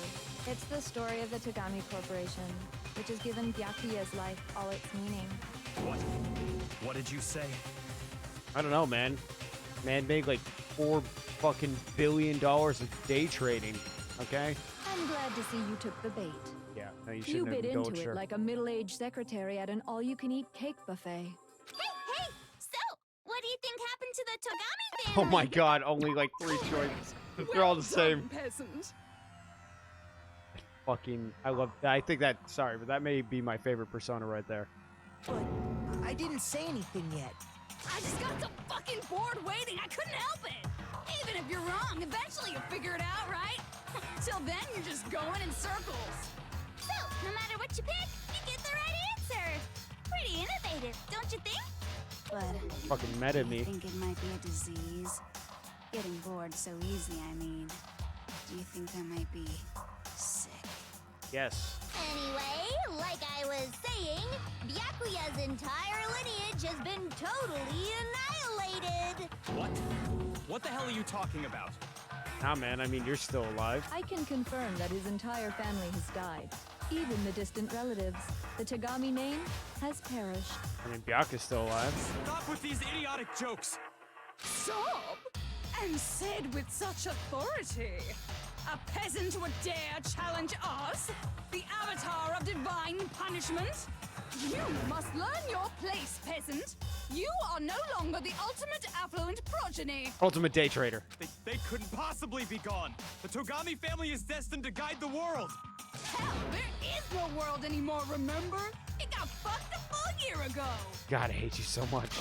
It's the story of the Tagami Corporation, which has given Byakuya's life all its meaning. What? What did you say? I don't know, man. Man made like $4 fucking billion of day trading, okay? I'm glad to see you took the bait. Yeah, no, you You shouldn't have bit into indulged it her. like a middle-aged secretary at an all-you-can-eat cake buffet. Hey! So, what do you think happened to the Togami Oh family? my god, only like 3 choices. They're all the same. Peasant. Fucking, I think that, sorry, but that may be my favorite persona right there. But I didn't say anything yet. I just got so fucking bored waiting, I couldn't help it. Even if you're wrong, eventually you'll figure it out, right? Till then, you're just going in circles. So, no matter what you pick, you get the right answer. Pretty innovative, don't you think? But Fucking meta I me. think it might be a disease. Getting bored so easy, I mean. Do you think I might be sick? Yes. Anyway, like I was saying, Byakuya's entire lineage has been totally annihilated. What? What the hell are you talking about? Nah, man, I mean, you're still alive. I can confirm that his entire family has died. Even the distant relatives. The Tagami name has perished. I mean, Byakuya's still alive. Stop with these idiotic jokes. Sob? And said with such authority. A peasant would dare challenge us? The avatar of divine punishment? You must learn your place, peasant. You are no longer the ultimate affluent progeny. Ultimate day trader. They couldn't possibly be gone. The Togami family is destined to guide the world. Hell, there is no world anymore, remember? It got fucked a full year ago. God, I hate you so much.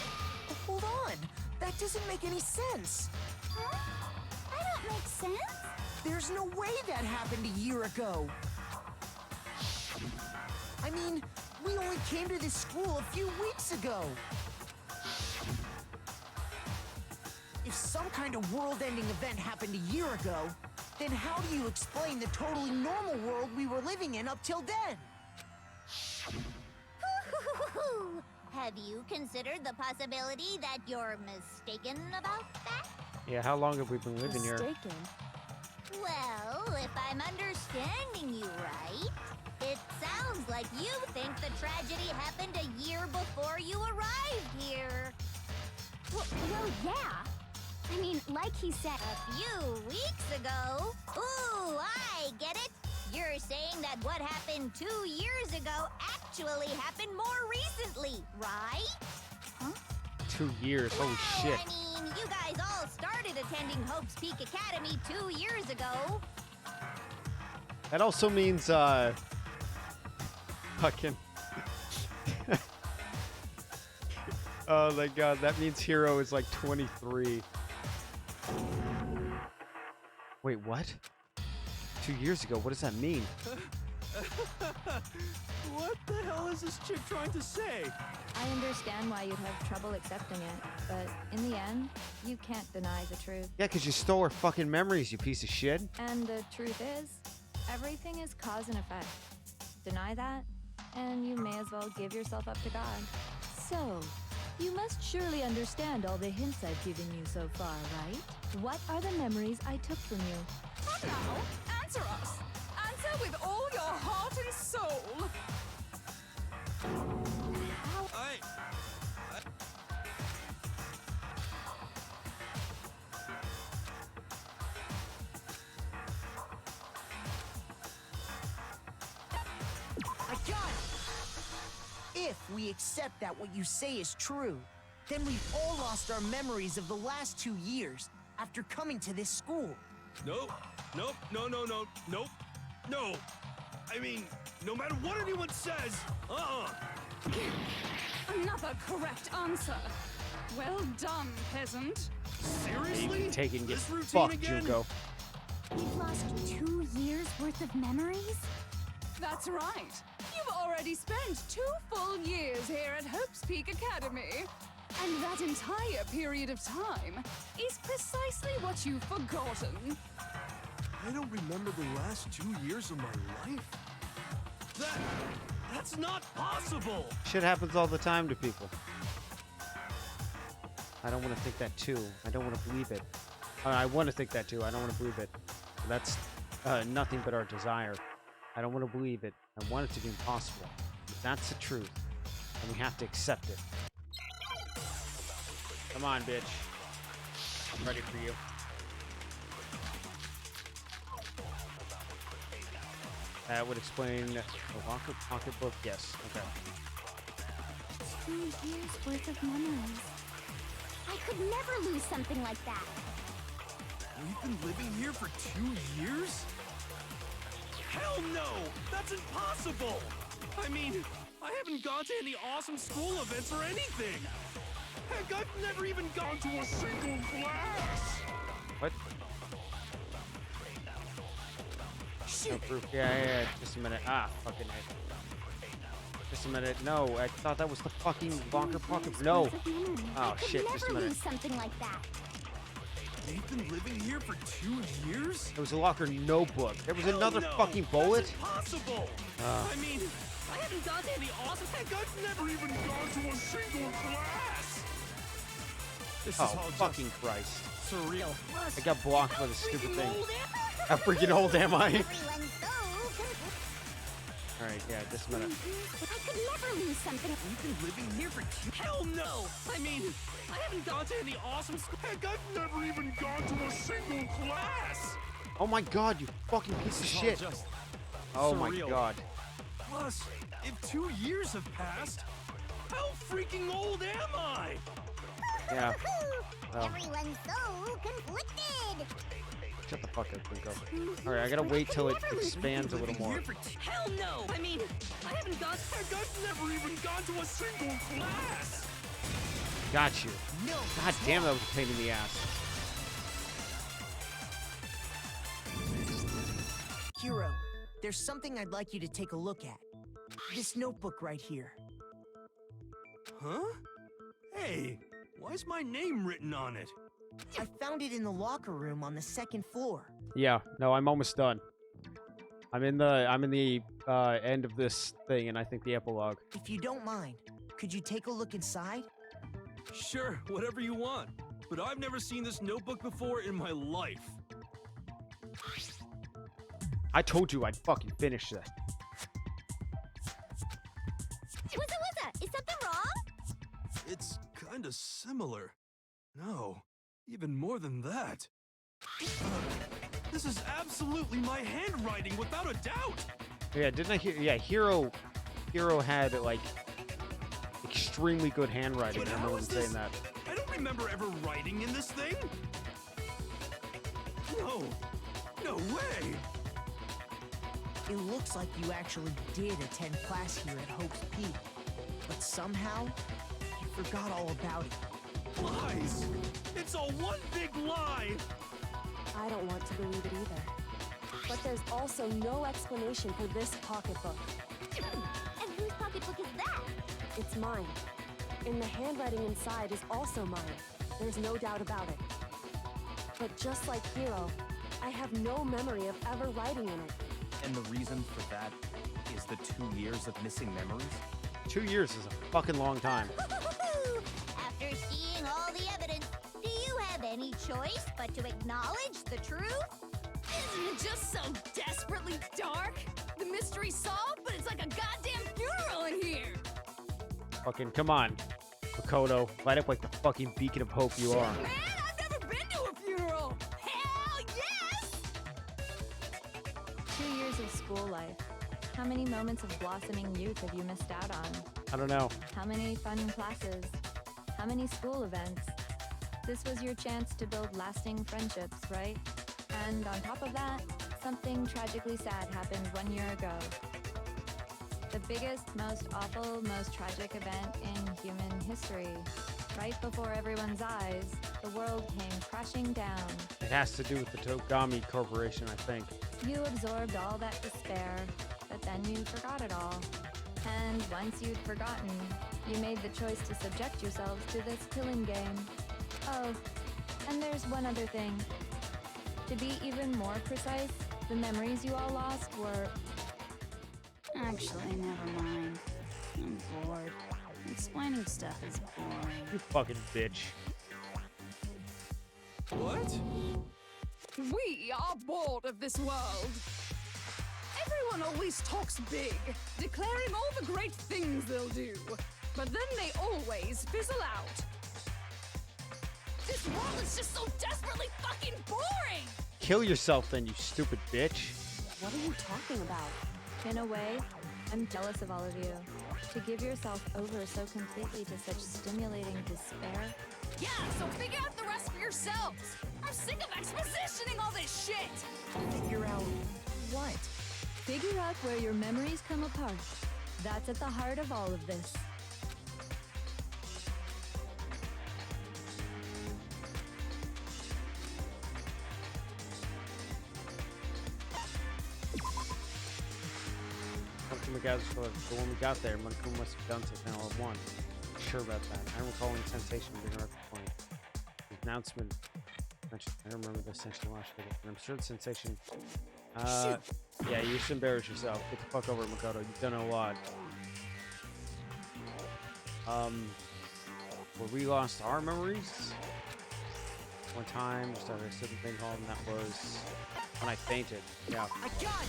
Hold on. That doesn't make any sense. Huh? That don't make sense. There's no way that happened a year ago. I mean, we only came to this school a few weeks ago. If some kind of world-ending event happened a year ago, then how do you explain the totally normal world we were living in up till then? Have you considered the possibility that you're mistaken about that? Yeah, how long have we been living here? Mistaken. Well, if I'm understanding you right, it sounds like you think the tragedy happened a year before you arrived here. Well, yeah. I mean, like he said, A few weeks ago? Ooh, I get it. You're saying that what happened 2 years ago actually happened more recently, right? 2 years, holy shit. I mean, mean, you guys all started attending Hope's Peak Academy 2 years ago. That also means, fucking. Oh my god, that means Hero is like 23. Wait, what? 2 years ago, what does that mean? What the hell is this chick trying to say? I understand why you'd have trouble accepting it, but in the end, you can't deny the truth. Yeah, because you stole her fucking memories, you piece of shit. And the truth is, everything is cause and effect. Deny that, and you may as well give yourself up to God. So, you must surely understand all the hints I've given you so far, right? What are the memories I took from you? Come now, answer us. Answer with all your heart and soul. I got it! If we accept that what you say is true, then we've all lost our memories of the last 2 years after coming to this school. Nope. Nope. No. No. I mean, no matter what anyone says, Another correct answer. Well done, peasant. Seriously? Taking get This routine fucked, again? Junko. We've lost 2 years worth of memories? That's right. You've already spent 2 full years here at Hope's Peak Academy. And that entire period of time is precisely what you've forgotten. I don't remember the last 2 years of my life. That's not possible. Shit happens all the time to people. I don't want to think that too. I don't want to believe it. I want to think that too. I don't want to believe it. That's nothing but our desire. I don't want to believe it. I want it to be impossible. But that's the truth. And we have to accept it. Come on, bitch. I'm ready for you. That would explain the locker pocketbook. Yes. Okay. 2 years worth of memories. I could never lose something like that. We've been living here for 2 years? Hell no! That's impossible! I mean, I haven't gone to any awesome school events or anything! Heck, I've never even gone to a single class! What? No proof. Yeah. Just a minute. Ah, fucking heck. Just a minute. No, I thought that was the fucking locker pocket. No. Oh shit. Just a Never minute. lose something like that. They've been living here for 2 years? There was a locker notebook. There was Hell another no! fucking bullet. That's impossible! I mean, I haven't gone to any awesome. Heck, I've never even gone to a single class! This is Oh all fucking just Christ! surreal. I got blocked by the stupid thing. Old How freaking old am I? Everyone's so confused. All right. Yeah. Just a minute. I could never lose something. We've been living here for Hell no! I mean, I haven't gone to any awesome school. Heck, I've never even gone to a single class! Oh my God! You fucking piece of This is all shit! just Oh my surreal. God! Plus, if 2 years have passed, how freaking old am I? Yeah. Oh. Everyone's so conflicted. Shut the fuck up, Junko. All right. I gotta wait till it expands a little Living more. here for Hell no! I mean, I haven't gone. Heck, I've never even gone to a single class. Got you. No. God damn, that was a pain in the ass. Hero, there's something I'd like you to take a look at. This notebook right here. Huh? Hey, why is my name written on it? I found it in the locker room on the 2nd floor. Yeah. No, I'm almost done. I'm in the end of this thing, and I think the epilogue. If you don't mind, could you take a look inside? Sure, whatever you want. But I've never seen this notebook before in my life. I told you I'd fucking finish this. What's is something wrong? It's kinda similar. No, even more than that. This is absolutely my handwriting, without a doubt! Yeah, didn't I hear? Yeah, Hero had like extremely good handwriting. But I how remember him is saying this? that. I don't remember ever writing in this thing. No. No way. It looks like you actually did attend class here at Hope's Peak, but somehow you forgot all about it. Lies! It's all one big lie! I don't want to believe it either. But there's also no explanation for this pocketbook. And whose pocketbook is that? It's mine. And the handwriting inside is also mine. There's no doubt about it. But just like Hiro, I have no memory of ever writing in it. And the reason for that is the 2 years of missing memories? 2 years is a fucking long time. After seeing all the evidence, do you have any choice but to acknowledge the truth? Isn't it just so desperately dark? The mystery's solved, but it's like a goddamn funeral in here. Fucking come on, Makoto. Light up like the fucking beacon of hope you are. Man, I've never been to a funeral. Hell yes! 2 years of school life. How many moments of blossoming youth have you missed out on? I don't know. How many fun classes? How many school events? This was your chance to build lasting friendships, right? And on top of that, something tragically sad happened 1 year ago. The biggest, most awful, most tragic event in human history. Right before everyone's eyes, the world came crashing down. It has to do with the Togami Corporation, I think. You absorbed all that despair, but then you forgot it all. And once you'd forgotten, you made the choice to subject yourselves to this killing game. Oh, and there's one other thing. To be even more precise, the memories you all lost were... Actually, never mind. I'm bored. Explaining stuff is boring. You fucking bitch. What? We are bored of this world. Everyone always talks big, declaring all the great things they'll do. But then they always fizzle out. This world is just so desperately fucking boring! Kill yourself then, you stupid bitch. What are you talking about? In a way, I'm jealous of all of you. To give yourself over so completely to such stimulating despair. Yeah, so figure out the rest for yourselves! I'm sick of expositioning all this shit! Figure out what? Figure out where your memories come apart. That's at the heart of all of this. Monokuma got the one we got there. Monokuma must have done something all at once. Sure about that. I don't recall any sensation being at the point. The announcement. I don't remember the sensation last video, but I'm sure the sensation. Yeah, you should embarrass yourself. Get the fuck over it, Makoto. You've done a lot. Where we lost our memories. One time, just had a certain thing called, and that was when I fainted. Yeah. I got it!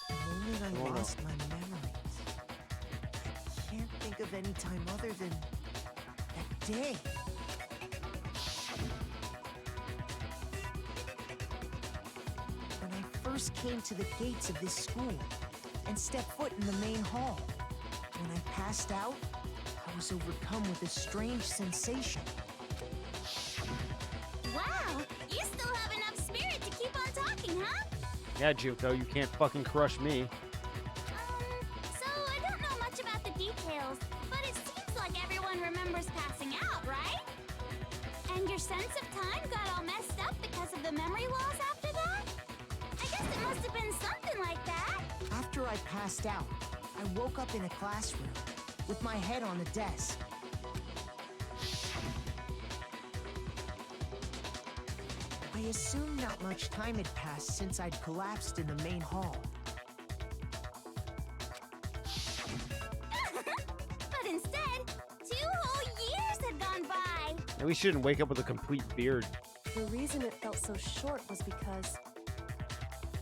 The moment I Oh, no. lost my memories, I can't think of any time other than that day. When I first came to the gates of this school and stepped foot in the main hall, when I passed out, I was overcome with a strange sensation. Wow, you still have enough spirit to keep on talking, huh? Yeah, Juko, you can't fucking crush me. So I don't know much about the details, but it seems like everyone remembers passing out, right? And your sense of time got all messed up because of the memory loss after that? I guess it must have been something like that. After I passed out, I woke up in a classroom with my head on the desk. I assumed not much time had passed since I'd collapsed in the main hall. But instead, 2 whole years had gone by. And we shouldn't wake up with a complete beard. The reason it felt so short was because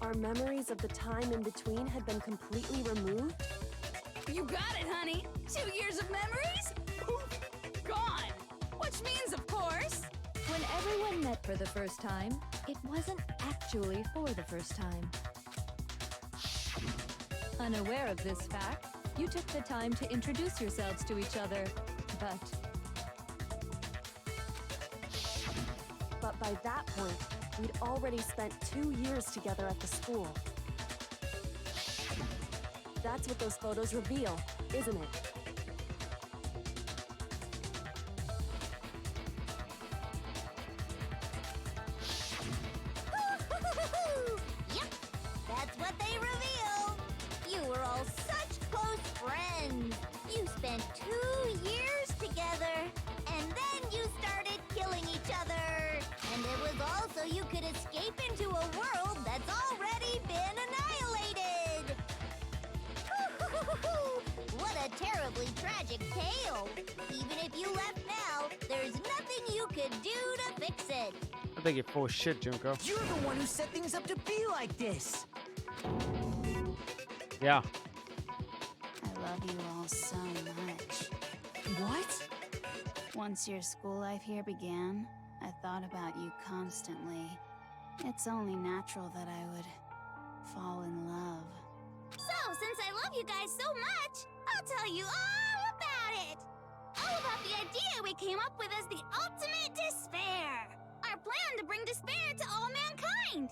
our memories of the time in between had been completely removed. You got it, honey! 2 years of memories? Poof! Gone! Which means, of course... When everyone met for the first time, it wasn't actually for the first time. Unaware of this fact, you took the time to introduce yourselves to each other, but by that point, we'd already spent 2 years together at the school. That's what those photos reveal, isn't it? Yep, that's what they reveal. You were all such close friends. You spent 2 years together, and then you started killing each other. And it was all so you could escape into a world that's already been annihilated. What a terribly tragic tale. Even if you left now, there's nothing you could do to fix it. I think you're full of shit, Junko. You're the one who set things up to be like this. Yeah. I love you all so much. What? Once your school life here began, I thought about you constantly. It's only natural that I would fall in love. So, since I love you guys so much, I'll tell you all about it. All about the idea we came up with as the ultimate despair. Our plan to bring despair to all mankind.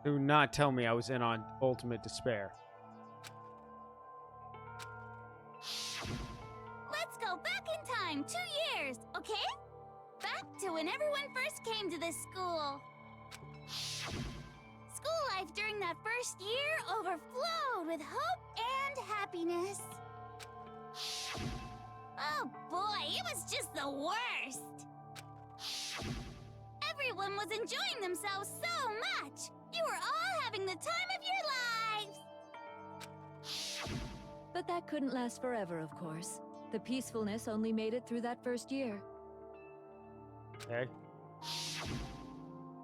Do not tell me I was in on Ultimate Despair. Let's go back in time 2 years, okay? Back to when everyone first came to this school. School life during that first year overflowed with hope and happiness. Oh boy, it was just the worst. Everyone was enjoying themselves so much. You were all having the time of your lives. But that couldn't last forever, of course. The peacefulness only made it through that first year. Okay.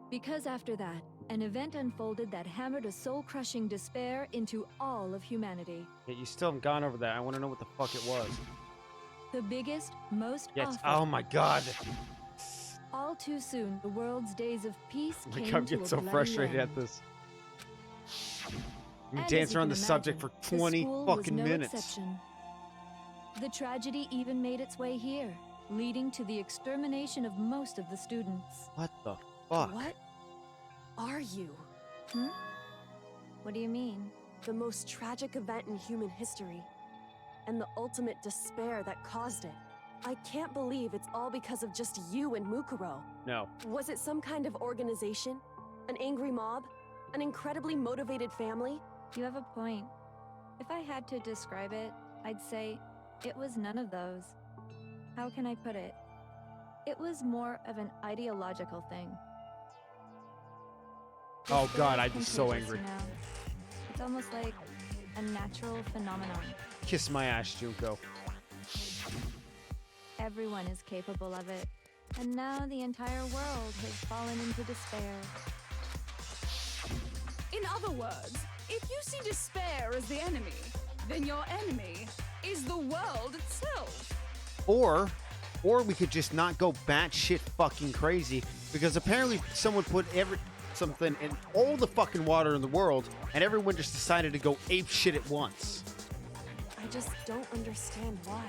Because after that, an event unfolded that hammered a soul-crushing despair into all of humanity. Yeah, you still haven't gone over that. I want to know what the fuck it was. The biggest, most Yes. awful. Oh my god. All too soon, the world's days of peace Like, came I'm to getting a so bloody frustrated end. at this. I'm And as dancing you around can the subject imagine, for the 20 school was fucking no minutes. exception. The tragedy even made its way here, leading to the extermination of most of the students. What the fuck? What are you? What do you mean? The most tragic event in human history, and the ultimate despair that caused it. I can't believe it's all because of just you and Mukuro. No. Was it some kind of organization? An angry mob? An incredibly motivated family? You have a point. If I had to describe it, I'd say it was none of those. How can I put it? It was more of an ideological thing. Oh god, Despair I'd be is so contagious, angry. you know? It's almost like a natural phenomenon. Kiss my ass, Junko. Everyone is capable of it. And now the entire world has fallen into despair. In other words, if you see despair as the enemy, then your enemy is the world itself. Or we could just not go batshit fucking crazy, because apparently someone put something in all the fucking water in the world, and everyone just decided to go ape shit at once. I just don't understand why.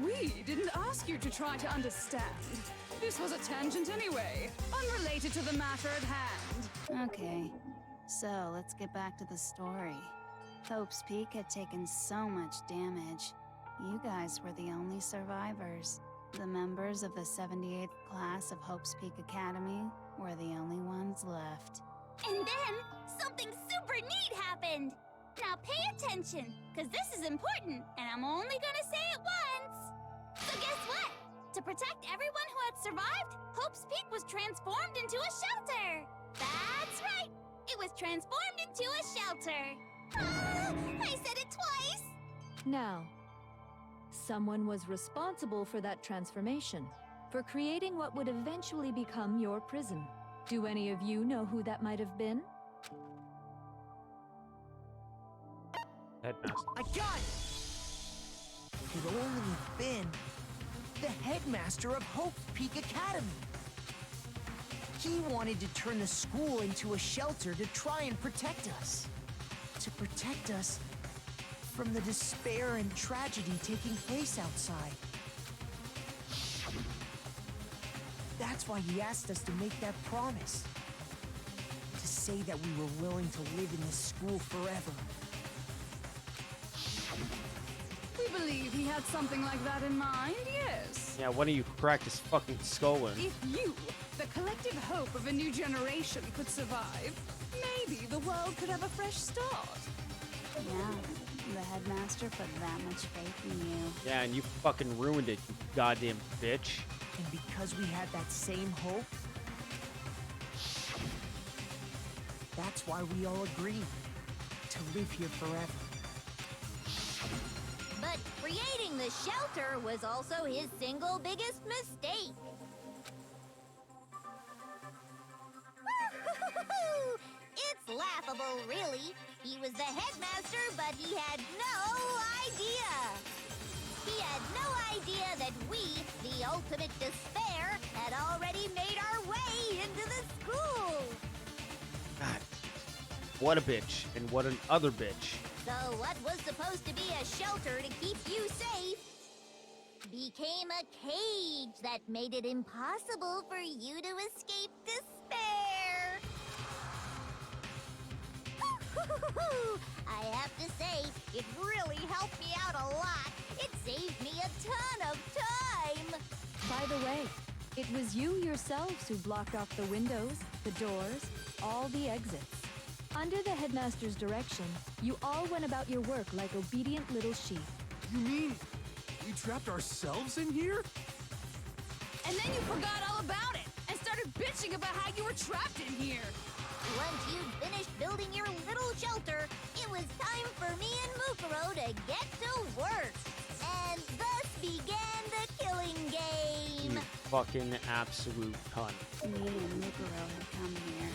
We didn't ask you to try to understand. This was a tangent anyway, unrelated to the matter at hand. Okay, so let's get back to the story. Hope's Peak had taken so much damage. You guys were the only survivors. The members of the 78th class of Hope's Peak Academy were the only ones left. And then, something super neat happened. Now pay attention, because this is important, and I'm only gonna say it once. So guess what? To protect everyone who had survived, Hope's Peak was transformed into a shelter. That's right. It was transformed into a shelter. I said it twice. Now, someone was responsible for that transformation, for creating what would eventually become your prison. Do any of you know who that might have been? Headmaster. I got it! It could only have been the headmaster of Hope's Peak Academy. He wanted to turn the school into a shelter to try and protect us. To protect us from the despair and tragedy taking place outside. That's why he asked us to make that promise. To say that we were willing to live in this school forever. We believe he had something like that in mind, yes. Yeah, why don't you crack his fucking skull in? If you, the collective hope of a new generation, could survive, maybe the world could have a fresh start. Yeah, the headmaster put that much faith in you. Yeah, and you fucking ruined it, you goddamn bitch. And because we had that same hope, that's why we all agreed to live here forever. But creating the shelter was also his single biggest mistake. It's laughable, really. He was the headmaster, but he had no idea. He had no idea that we, the ultimate despair, had already made our way into the school. God, what a bitch, and what an other bitch. So what was supposed to be a shelter to keep you safe became a cage that made it impossible for you to escape despair. I have to say, it really helped me out a lot. It saved me a ton of time. By the way, it was you yourselves who blocked off the windows, the doors, all the exits. Under the headmaster's direction, you all went about your work like obedient little sheep. You mean we trapped ourselves in here? And then you forgot all about it and started bitching about how you were trapped in here. Once you'd finished building your little shelter, it was time for me and Mukuro to get to work. And thus began the killing game. You fucking absolute cunt. Me and Mukuro had come here,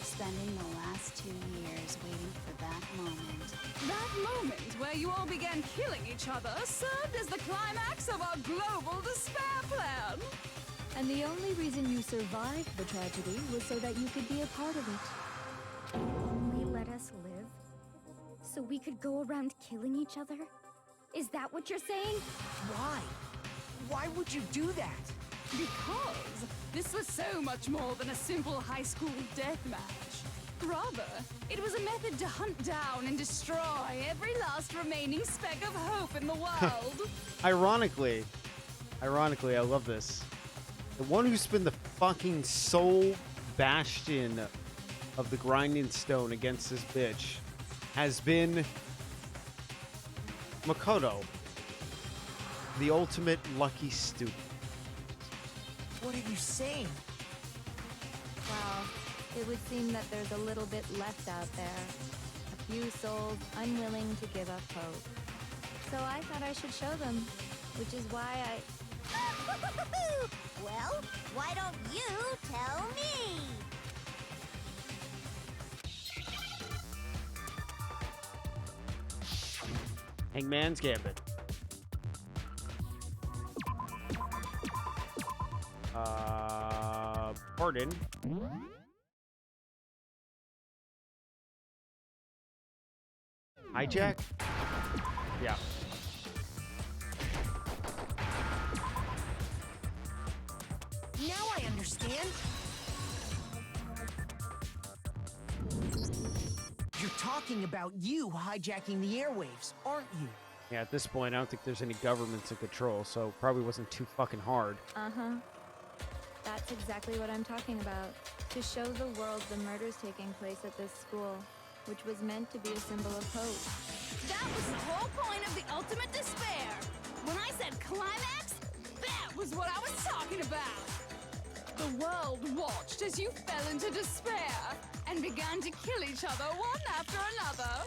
spending the last 2 years waiting for that moment. That moment where you all began killing each other served as the climax of our global despair plan. And the only reason you survived the tragedy was so that you could be a part of it. Only let us live? So we could go around killing each other? Is that what you're saying? Why? Why would you do that? Because this was so much more than a simple high school deathmatch. Rather, it was a method to hunt down and destroy every last remaining speck of hope in the world. Ironically, I love this. The one who's been the fucking sole bastion of the grinding stone against this bitch has been Makoto, the ultimate lucky student. What are you saying? Well, it would seem that there's a little bit left out there. A few souls unwilling to give up hope. So I thought I should show them, which is why I... Well, why don't you tell me? Hangman's Gambit. Pardon. Hijack? Yeah. Now I understand. You're talking about you hijacking the airwaves, aren't you? Yeah, at this point, I don't think there's any governments in control, so it probably wasn't too fucking hard. Uh-huh. That's exactly what I'm talking about. To show the world the murders taking place at this school, which was meant to be a symbol of hope. That was the whole point of the ultimate despair. When I said climax, that was what I was talking about. The world watched as you fell into despair and began to kill each other one after another.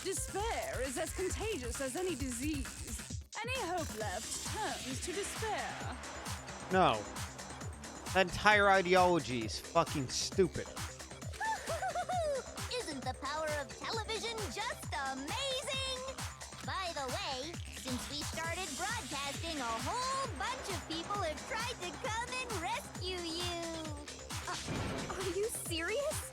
Despair is as contagious as any disease. Any hope left turns to despair. No. That entire ideology is fucking stupid. Isn't the power of television just amazing? By the way, since we started broadcasting, a whole bunch of people have tried to come and rescue you. Are you serious?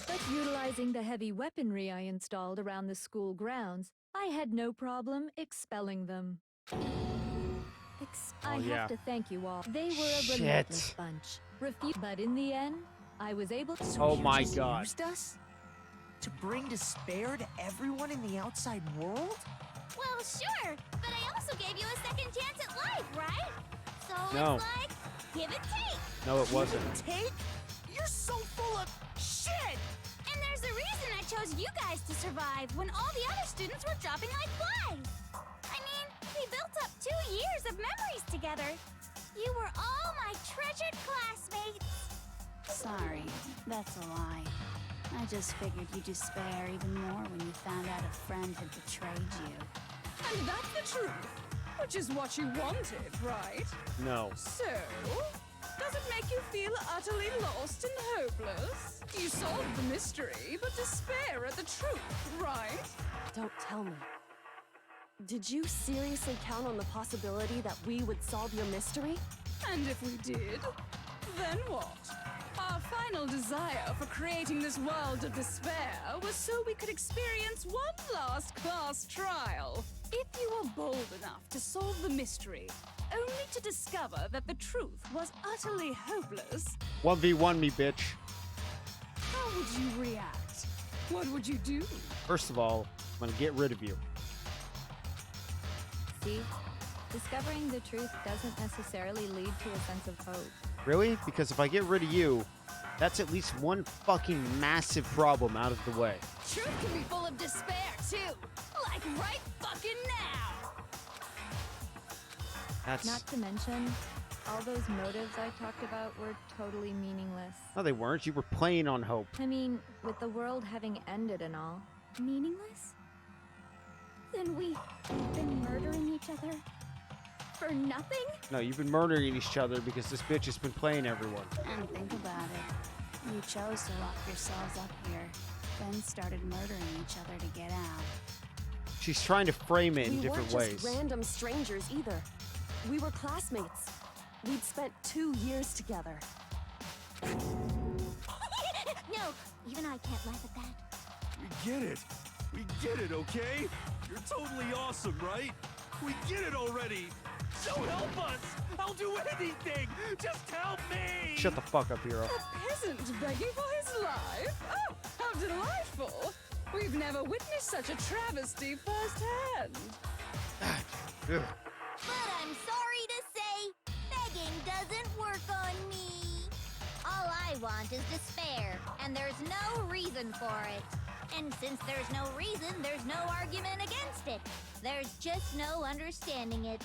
But utilizing the heavy weaponry I installed around the school grounds, I had no problem expelling them. mistakes. I yeah. have to thank you all. They were a Shit. relentless bunch. But in the end, I was able to. So Oh you my just God. used us to bring despair to everyone in the outside world? Well, sure, but I also gave you a second chance at life, right? So No. it's like, give and take. No, it wasn't. Take? You're so full of shit! And there's a reason I chose you guys to survive when all the other students were dropping like flies. I mean, we built up 2 years of memories together. You were all my treasured classmates. Sorry, that's a lie. I just figured you'd despair even more when you found out a friend had betrayed you. And that's the truth, which is what you wanted, right? No. So, does it make you feel utterly lost and hopeless? You solved the mystery, but despair at the truth, right? Don't tell me. Did you seriously count on the possibility that we would solve your mystery? And if we did, then what? Our final desire for creating this world of despair was so we could experience one last class trial. If you were bold enough to solve the mystery, only to discover that the truth was utterly hopeless, 1v1 me, bitch. how would you react? What would you do? First of all, I'm gonna get rid of you. See, discovering the truth doesn't necessarily lead to a sense of hope. Really? Because if I get rid of you, that's at least one fucking massive problem out of the way. Truth can be full of despair, too. Like right fucking now. That's... Not to mention, all those motives I talked about were totally meaningless. No, they weren't. You were playing on hope. I mean, with the world having ended and all. Meaningless? Then we've been murdering each other for nothing? No, you've been murdering each other because this bitch has been playing everyone. And think about it. You chose to lock yourselves up here, then started murdering each other to get out. She's trying to frame it in We different weren't ways. just random strangers either. We were classmates. We'd spent 2 years together. No, even I can't laugh at that. We get it. We get it, okay? You're totally awesome, right? We get it already. So help us. I'll do anything. Just help me. Shut the fuck up, hero. A peasant begging for his life? Oh, how delightful! We've never witnessed such a travesty firsthand. Ugh. But I'm sorry to say, begging doesn't work on me. All I want is despair, and there's no reason for it. And since there's no reason, there's no argument against it. There's just no understanding it.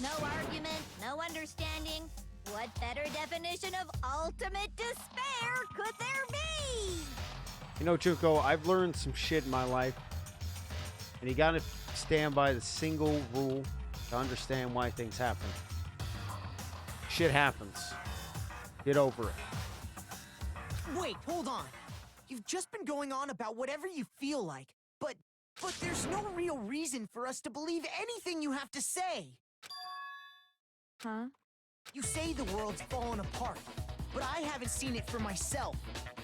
No argument, no understanding. What better definition of ultimate despair could there be? You know, Junko, I've learned some shit in my life. And you gotta stand by the single rule to understand why things happen. Shit happens. Get over it. Wait, hold on. You've just been going on about whatever you feel like, but there's no real reason for us to believe anything you have to say. Huh? You say the world's fallen apart, but I haven't seen it for myself,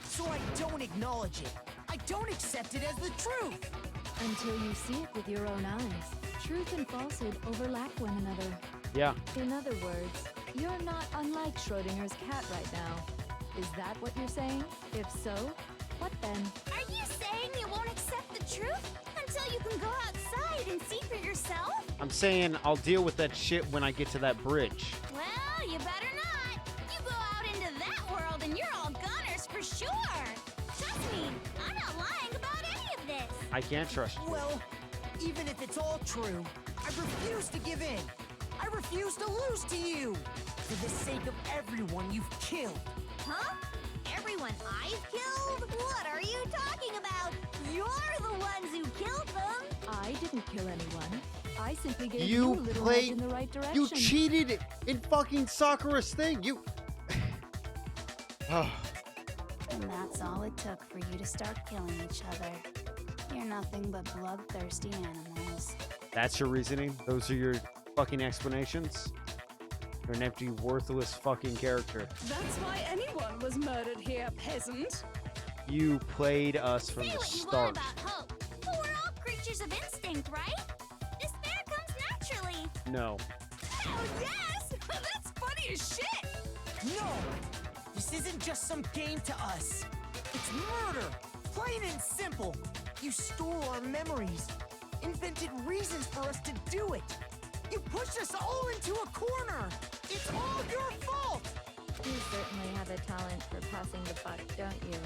so I don't acknowledge it. I don't accept it as the truth. Until you see it with your own eyes. Truth and falsehood overlap one another. Yeah. In other words, you're not unlike Schrodinger's cat right now. Is that what you're saying? If so, what then? Are you saying you won't accept the truth until you can go outside and see for yourself? I'm saying I'll deal with that shit when I get to that bridge. Well, you better not. You go out into that world and you're all gunners for sure. Trust me, I'm not lying about any of this. I can't trust you. Well, even if it's all true, I refuse to give in. I refuse to lose to you. For the sake of everyone you've killed. Huh? Everyone I've killed? What are you talking about? You're the ones who killed them. I didn't kill anyone. I simply gave You a little nudge played. in the right direction. You cheated in fucking Sakura's thing. You. Oh. And that's all it took for you to start killing each other. You're nothing but bloodthirsty animals. That's your reasoning? Those are your fucking explanations? You're an empty, worthless fucking character. That's why anyone was murdered here, peasant. You played us from Say the what you want start. about hope, but we're all creatures of instinct, right? Despair comes naturally. No. Hell yes! That's funny as shit! No! This isn't just some game to us. It's murder! Plain and simple. You stole our memories, invented reasons for us to do it. You pushed us all into a corner. It's all your fault! You certainly have a talent for passing the buck, don't you?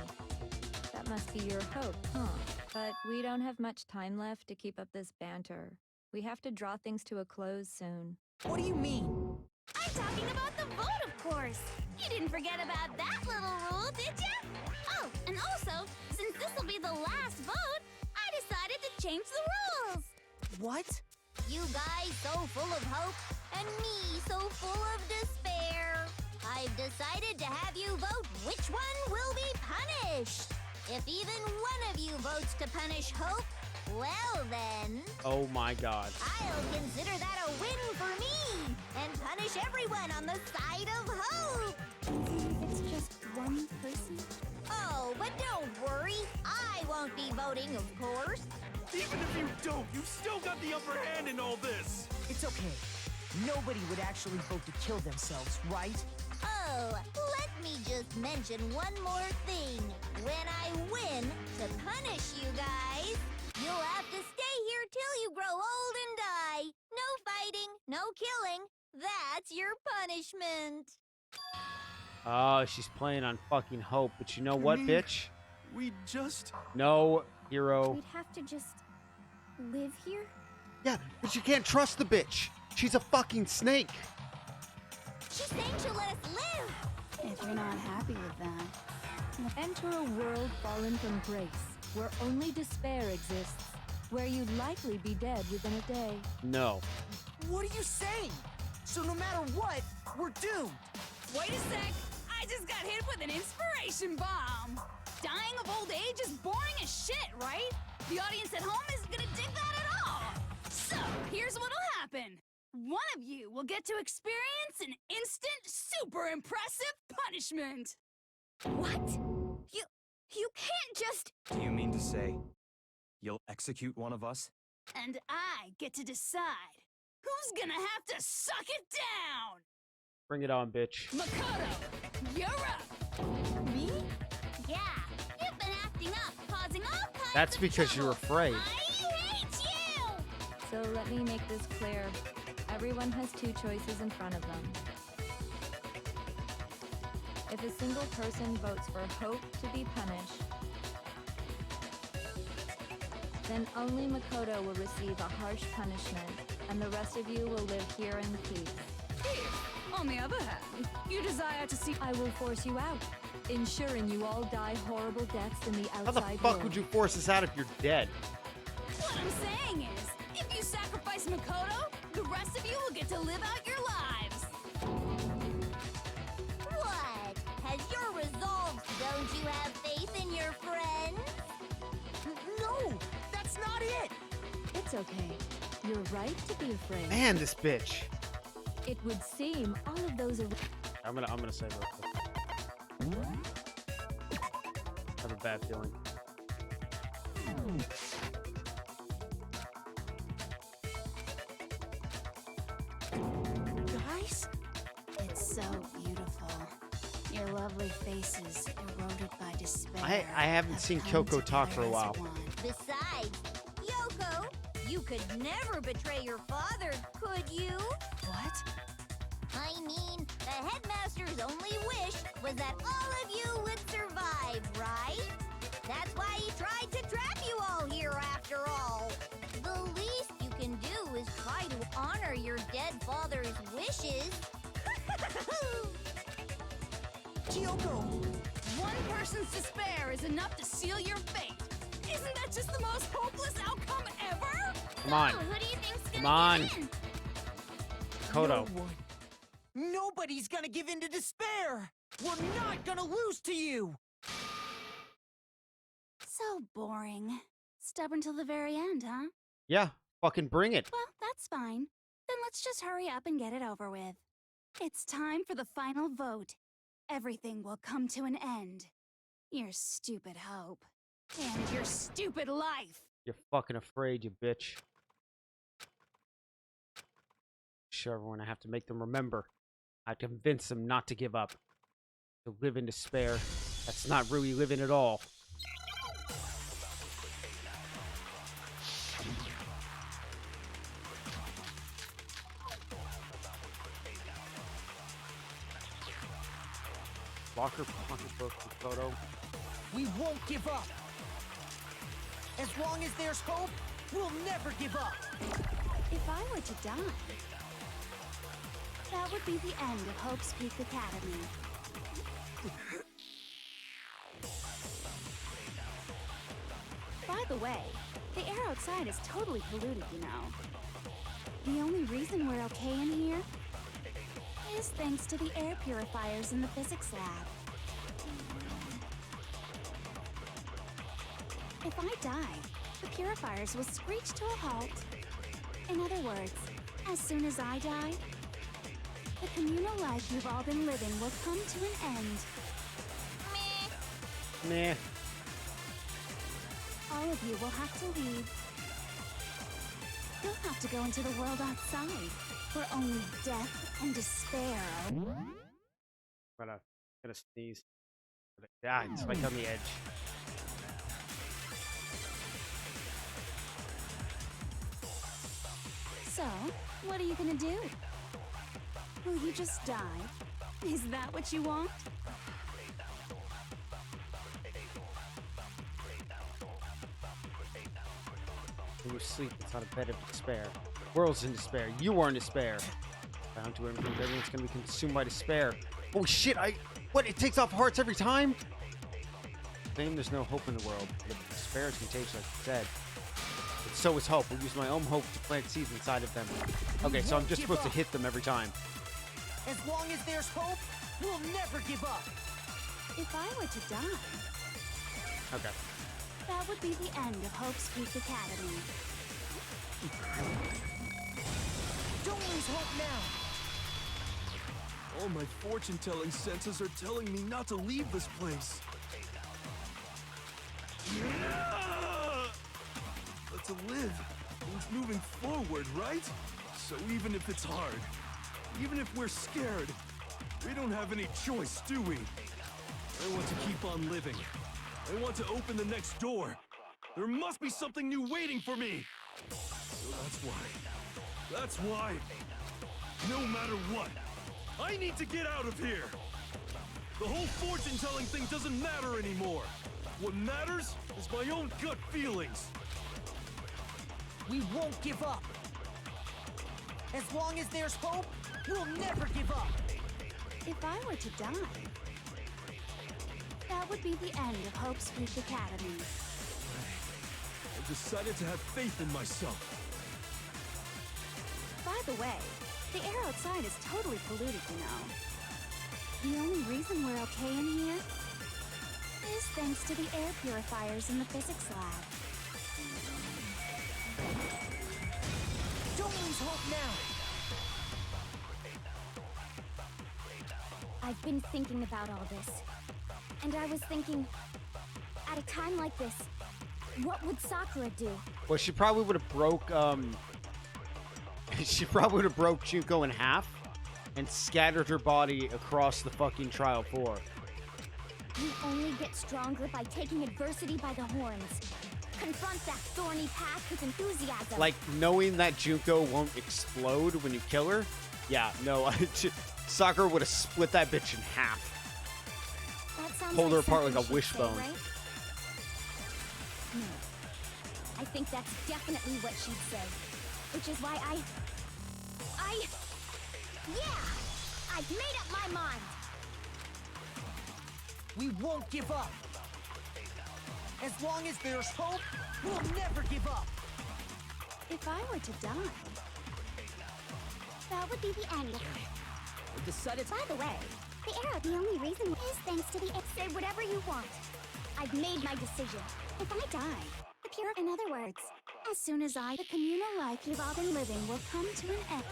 That must be your hope, huh? But we don't have much time left to keep up this banter. We have to draw things to a close soon. What do you mean? I'm talking about the vote, of course. You didn't forget about that little rule, did ya? Oh, and also, since this will be the last vote, I decided to change the rules. What? You guys so full of hope, and me so full of despair. I've decided to have you vote which one will be punished. If even one of you votes to punish Hope, well then, Oh my god. I'll consider that a win for me and punish everyone on the side of Hope. Even if it's just one person? Oh, but don't worry. I won't be voting, of course. Even if you don't, you've still got the upper hand in all this. It's okay. Nobody would actually vote to kill themselves, right? Oh, let me just mention one more thing. When I win to punish you guys, you'll have to stay here till you grow old and die. No fighting, no killing. That's your punishment. Oh, she's playing on fucking hope. But you know what, bitch? We just... No, hero. We'd have to just live here? Yeah, but you can't trust the bitch. She's a fucking snake. She's saying she'll let us live. If you're not happy with that. Enter a world fallen from grace, where only despair exists, where you'd likely be dead within a day. No. What are you saying? So no matter what, we're doomed. Wait a sec! I just got hit with an inspiration bomb! Dying of old age is boring as shit, right? The audience at home isn't gonna dig that at all! So, here's what'll happen. One of you will get to experience an instant, super impressive punishment! What? You can't just... Do you mean to say you'll execute one of us? And I get to decide who's gonna have to suck it down! Bring it on, bitch. Makoto, you're up! Me? Yeah, you've been acting up, causing all kinds That's of because you're trouble. afraid. I hate you! So let me make this clear. Everyone has two choices in front of them. If a single person votes for Hope to be punished, then only Makoto will receive a harsh punishment, and the rest of you will live here in peace. Here, on the other hand, you desire to see... I will force you out, ensuring you all die horrible deaths in the How outside the fuck world. would you force us out if you're dead? What I'm saying is, if you sacrifice Makoto, the rest of you will get to live out your lives! What? Has your resolve? Don't you have faith in your friends? No, that's not it. It's okay. You're right to be afraid. Man, this bitch. It would seem all of those... I'm gonna say real quick. I have a bad feeling. Guys? It's so beautiful. Your lovely faces eroded by despair. I haven't have seen come Kyoko talk for a together as while. one. Besides, Yoko, you could never betray your father, could you? What? I mean, the headmaster's only wish was that all of you would survive, right? That's why he tried to trap you all here after all. The least you can do is try to honor your dead father's wishes. Kyoko! One person's despair is enough to seal your fate. Isn't that just the most hopeless outcome ever? Come on. So, who do you think's Come gonna on. get in? Kodo. No one. Nobody's gonna give in to despair. We're not gonna lose to you. So boring. Stubborn till the very end, huh? Yeah, fucking bring it. Well, that's fine. Then let's just hurry up and get it over with. It's time for the final vote. Everything will come to an end. Your stupid hope. And your stupid life. You're fucking afraid, you bitch. show everyone. I have to make them remember. I have to convince them not to give up. To live in despair. That's not really living at all. Locker, pocketbook, and photo. We won't give up. As long as there's hope, we'll never give up. If I were to die, that would be the end of Hope's Peak Academy. By the way, the air outside is totally polluted, you know. The only reason we're okay in here is thanks to the air purifiers in the physics lab. If I die, the purifiers will screech to a halt. In other words, as soon as I die, the communal life you've all been living will come to an end. Meh. All of you will have to leave. You'll have to go into the world outside, where only death and despair are. Gonna sneeze. Yeah, it's like on the edge. So, what are you gonna do? Will you just die? Is that what you want? When you sleep, it's not a bed of despair. World's in despair. You are in despair. Bound to improve. Everyone's gonna be consumed by despair. Oh shit! What? It takes off hearts every time? Claim there's no hope in the world. But despair is contagious, like you said. But so is hope. We'll use my own hope to plant seeds inside of them. Okay, so I'm just supposed to hit them every time. As long as there's hope, we'll never give up. If I were to die, Okay. that would be the end of Hope's Peak Academy. Don't lose hope now. All my fortune-telling senses are telling me not to leave this place. But to live means moving forward, right? So even if it's hard, even if we're scared, we don't have any choice, do we? I want to keep on living. I want to open the next door. There must be something new waiting for me. So that's why, no matter what, I need to get out of here. The whole fortune-telling thing doesn't matter anymore. What matters is my own gut feelings. We won't give up. As long as there's hope, we'll never give up. If I were to die, that would be the end of Hope's Peak Academy. I decided to have faith in myself. By the way, the air outside is totally polluted, you know. The only reason we're okay in here is thanks to the air purifiers in the physics lab. Don't lose hope now. I've been thinking about all this. And I was thinking, at a time like this, what would Sakura do? Well, she probably would have broke, she probably would have broke Junko in half and scattered her body across the fucking trial floor. You only get stronger by taking adversity by the horns. Confront that thorny path with enthusiasm. Like, knowing that Junko won't explode when you kill her? Yeah, no, Sakura would have split that bitch in half. That sounds Pulled her apart something like a she'd wishbone. say, right? No. I think that's definitely what she'd say. Which is why yeah! I've made up my mind! We won't give up. As long as there's hope, we'll never give up. If I were to die, That would be the end. I decided. By the way, the arrow, the only reason is thanks to the... Say whatever you want. I've made my decision. if I die, the pure... In other words, as soon as the communal life you've all been living will come to an end.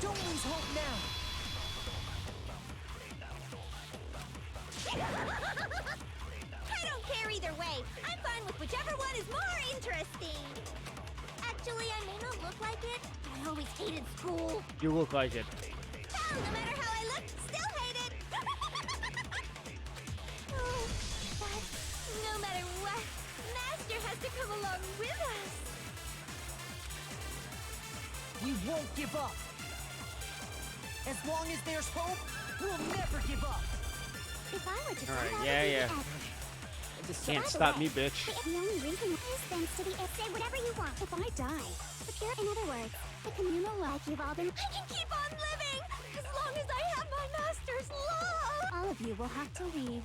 Don't lose hope now. I don't care either way. I'm fine with whichever one is more interesting. At Actually, I may not look like it, but I always hated school. You look like it. Hell, no matter how I look, still hate it. Oh, but no matter what, Master has to come along with us. We won't give up. As long as there's hope, we'll never give up. If I were to All right, die, yeah. Can't stop me, bitch. The only reason is thanks to the say whatever you want. If I die, the pure, in other words, the communal life you've all been. I can keep on living as long as I have my master's love. All of you will have to leave.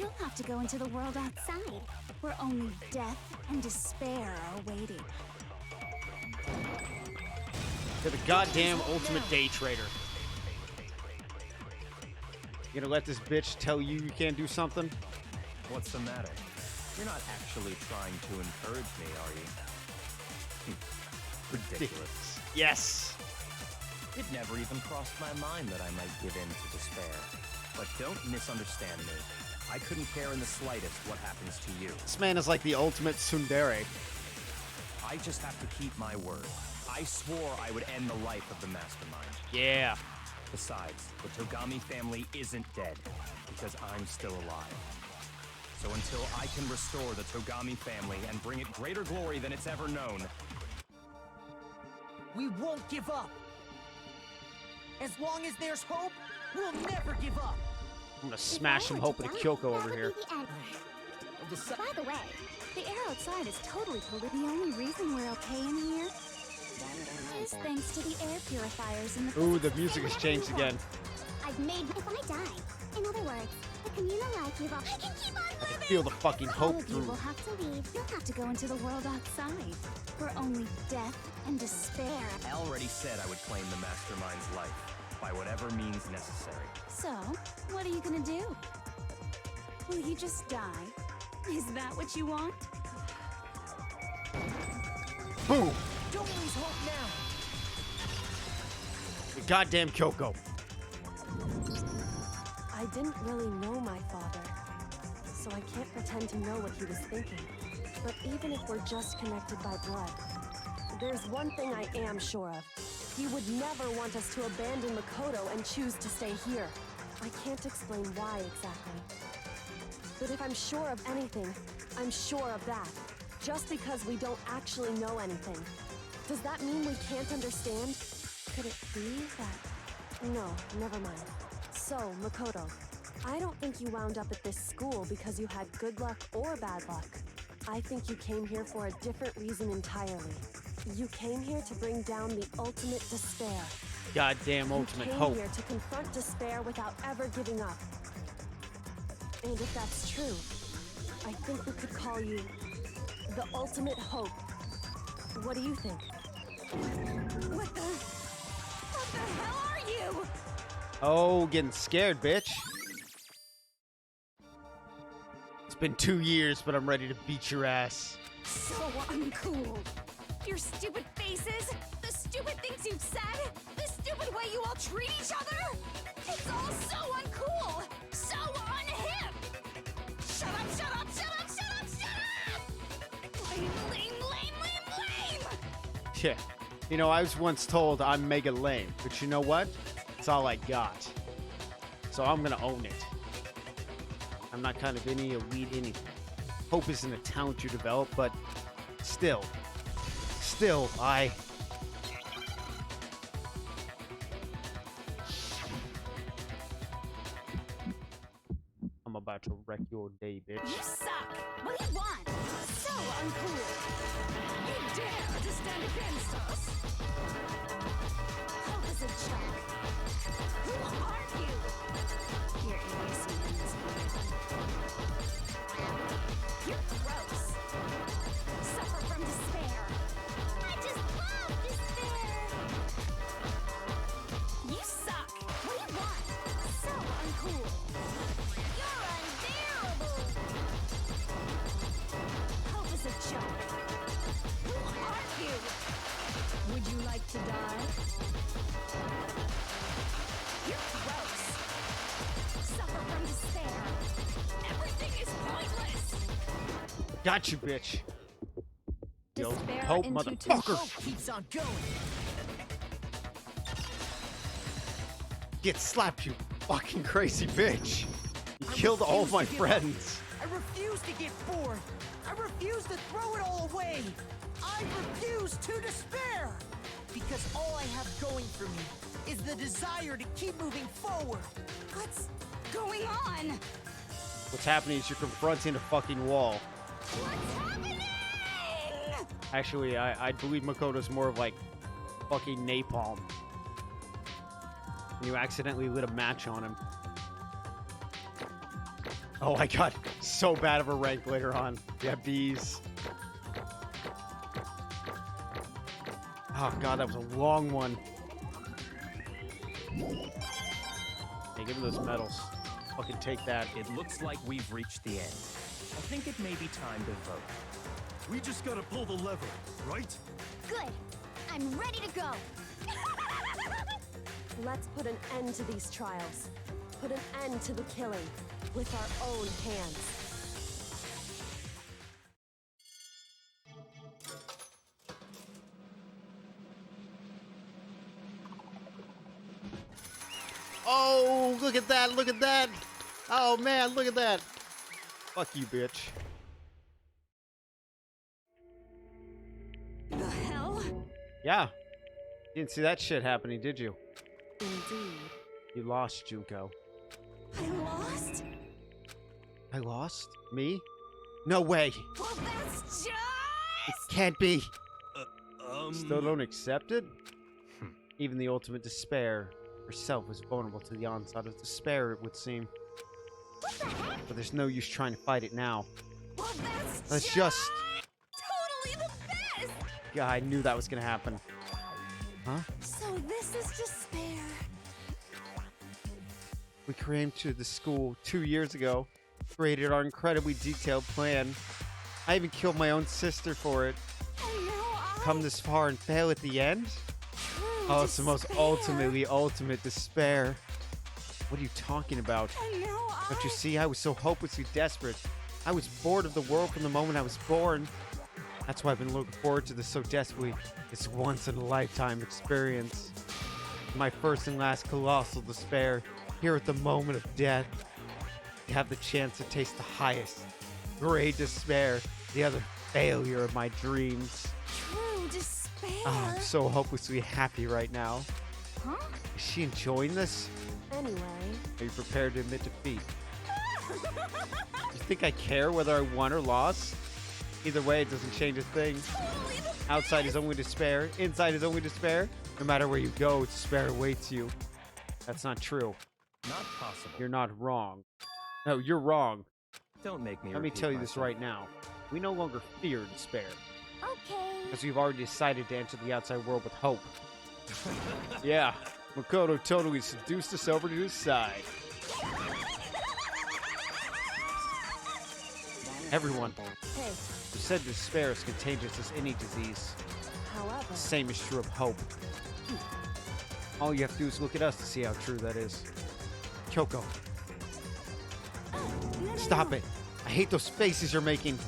You'll have to go into the world outside, where only death and despair are waiting. You're the goddamn ultimate day trader. You gonna let this bitch tell you you can't do something? What's the matter? You're not actually trying to encourage me, are you? Ridiculous. Yes. It never even crossed my mind that I might give in to despair. But don't misunderstand me. I couldn't care in the slightest what happens to you. This man is like the ultimate tsundere. I just have to keep my word. I swore I would end the life of the mastermind. Yeah. Besides, the Togami family isn't dead, because I'm still alive. So until I can restore the Togami family and bring it greater glory than it's ever known, We won't give up. As long as there's hope, we'll never give up. I'm gonna smash some hope with a Kyoko over here. By the way, the air outside is totally polluted. The only reason we're okay in here is thanks to the air purifiers in the. Ooh, the music has changed again. I've made. If I die, in other words, the communal life you've all. I can keep on I living. can feel the fucking All hope of you through. will have to leave. You'll have to go into the world outside, where only death and despair. I already said I would claim the mastermind's life, by whatever means necessary. So, what are you gonna do? Will you just die? Is that what you want? Boom! Don't lose hope now. The goddamn Kyoko. I didn't really know my father, so I can't pretend to know what he was thinking. But even if we're just connected by blood, there's one thing I am sure of. He would never want us to abandon Makoto and choose to stay here. I can't explain why exactly. But if I'm sure of anything, I'm sure of that. Just because we don't actually know anything. Does that mean we can't understand? Could it be that... No, never mind. So, Makoto, I don't think you wound up at this school because you had good luck or bad luck. I think you came here for a different reason entirely. You came here to bring down the ultimate despair. Goddamn ultimate You came hope. here to confront despair without ever giving up. And if that's true, I think we could call you the ultimate hope. What do you think? What the hell are you? Oh, getting scared, bitch. It's been 2 years, but I'm ready to beat your ass. So uncool. Your stupid faces, the stupid things you've said, the stupid way you all treat each other. It's all so uncool, so unhip. Shut up, shut up, shut up, shut up, shut up! Lame, lame, lame, lame, lame! Yeah. You know, I was once told I'm mega lame, but you know what? It's all I got. So I'm gonna own it. I'm not kind of any elite anything. Hope isn't a talent you develop, but still, I'm about to wreck your day, bitch. You suck! What do you want? So uncool! You dare to stand against us? Hope is a joke. Who are you? Your idiocy is You're gross. Suffer from despair. I just love despair. You suck! What do you want? So uncool! You're unbearable. Hope is a joke. Who are you? Would you like to die? You're gross. Suffer from despair. Everything is pointless. Got you, bitch. Yo, despair hope, into motherfucker. Hope keeps on going. Get slapped, you fucking crazy bitch. You killed all of my friends. I refuse to get bored. I refuse to throw it all away. I refuse to despair. Because all I have going for me is the desire to keep moving forward. What's going on? What's happening is you're confronting a fucking wall. What's happening? Actually, I believe Makoto's more of like fucking napalm. And you accidentally lit a match on him. Oh, I got so bad of a rank later on. Yeah, bees. Oh god, that was a long one. Hey, give me those medals. Fucking take that. It looks like we've reached the end. I think it may be time to vote. We just gotta pull the lever, right? Good. I'm ready to go. Let's put an end to these trials. Put an end to the killing with our own hands. Oh, look at that, look at that. Oh man, look at that. Fuck you, bitch. The hell? Yeah. You didn't see that shit happening, did you? Indeed. You lost, Junko. I lost? I lost? Me? No way. Well, that's It just... can't be. Still don't accept it? Hmm. Even the ultimate despair herself is vulnerable to the onslaught of despair, it would seem. But there's no use trying to fight it now. Well, Let's just... totally the best! Yeah, I knew that was gonna happen. Huh? So this is despair. We came to the school 2 years ago, created our incredibly detailed plan. I even killed my own sister for it. And now I... Come this far and fail at the end? True Oh, it's the most despair. ultimate despair. What are you talking about? And now Don't you I... see, I was so hopelessly desperate. I was bored of the world from the moment I was born. That's why I've been looking forward to this so desperately. This once-in-a-lifetime experience. My first and last colossal despair, here at the moment of death. You have the chance to taste the highest, great despair, the other failure of my dreams. True despair. Oh, I'm so hopelessly happy right now. Huh? Is she enjoying this? Anyway, Are you prepared to admit defeat? You think I care whether I won or lost? Either way, it doesn't change a thing. Totally the Outside is only despair. Inside is only despair. No matter where you go, despair awaits you. That's not true. Not possible. You're not wrong. No, you're wrong. Don't make me Let me repeat tell you this myself. right now. We no longer fear despair. Okay. Because we've already decided to enter the outside world with hope. Yeah, Makoto totally seduced us over to his side. Everyone hey, who said despair is contagious as any disease. however, The same is true of hope. All you have to do is look at us to see how true that is. Kyoko, stop it. I hate those faces you're making.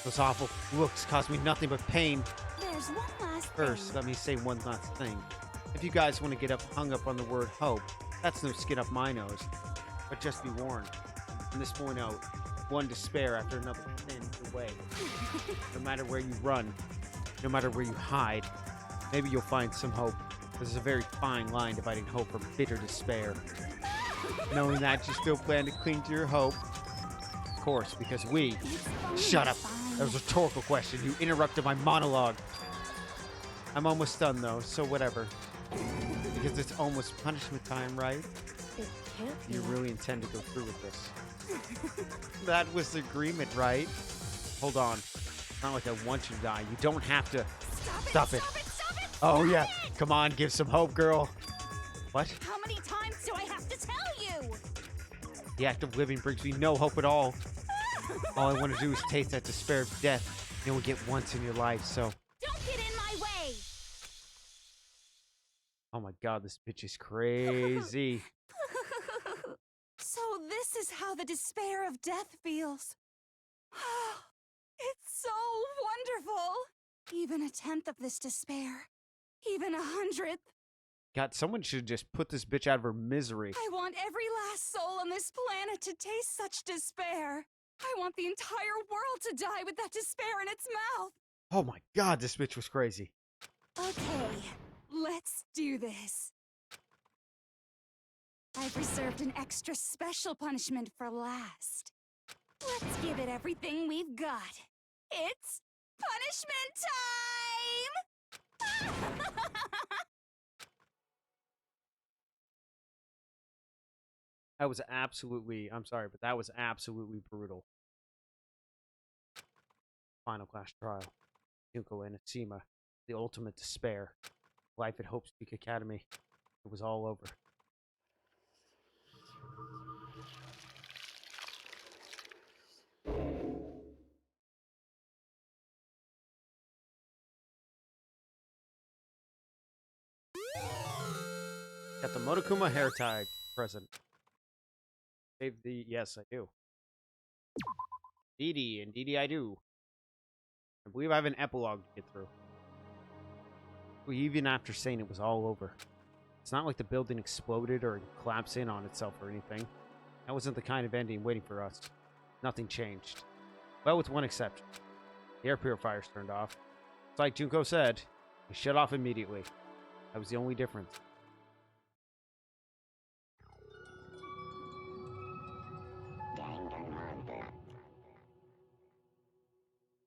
Those awful looks cause me nothing but pain. There's one last First, let me say one last thing. If you guys want to get hung up on the word hope, that's no skin up my nose. But just be warned. From this point out, one despair after another thins away. No matter where you run, no matter where you hide, maybe you'll find some hope. There's a very fine line dividing hope from bitter despair. Knowing that, you still plan to cling to your hope? Of course, because we... Shut up! That was a rhetorical question. You interrupted my monologue. I'm almost done, though, so whatever. Because it's almost punishment time, right? it can't be. You really intend to go through with this. That was the agreement, right? Hold on. It's not like I want you to die. You don't have to... Stop it. Oh, yeah. Come on, give some hope, girl. What? How many times do I have to tell you? The act of living brings me no hope at all. All I want to do is taste that despair of death. You only get once in your life, so... Don't get in my way! Oh my god, this bitch is crazy. So this is how the despair of death feels. It's so wonderful. Even a tenth of this despair. Even 100th. God, someone should just put this bitch out of her misery. I want every last soul on this planet to taste such despair. I want the entire world to die with that despair in its mouth. Oh my God, this bitch was crazy. Okay, let's do this. I've reserved an extra special punishment for last. Let's give it everything we've got. It's punishment time! That was absolutely, I'm sorry, but that was absolutely brutal. Final class trial. Junko and Atsima. The ultimate despair. Life at Hope's Peak Academy. It was all over. Got the Monokuma hair tag present. Save the... Yes, I do. Indeedy I do. I believe I have an epilogue to get through. Even after saying it was all over. It's not like the building exploded or collapsed in on itself or anything. That wasn't the kind of ending waiting for us. Nothing changed. Well, with one exception. The air purifiers turned off. It's like Junko said, they shut off immediately. That was the only difference.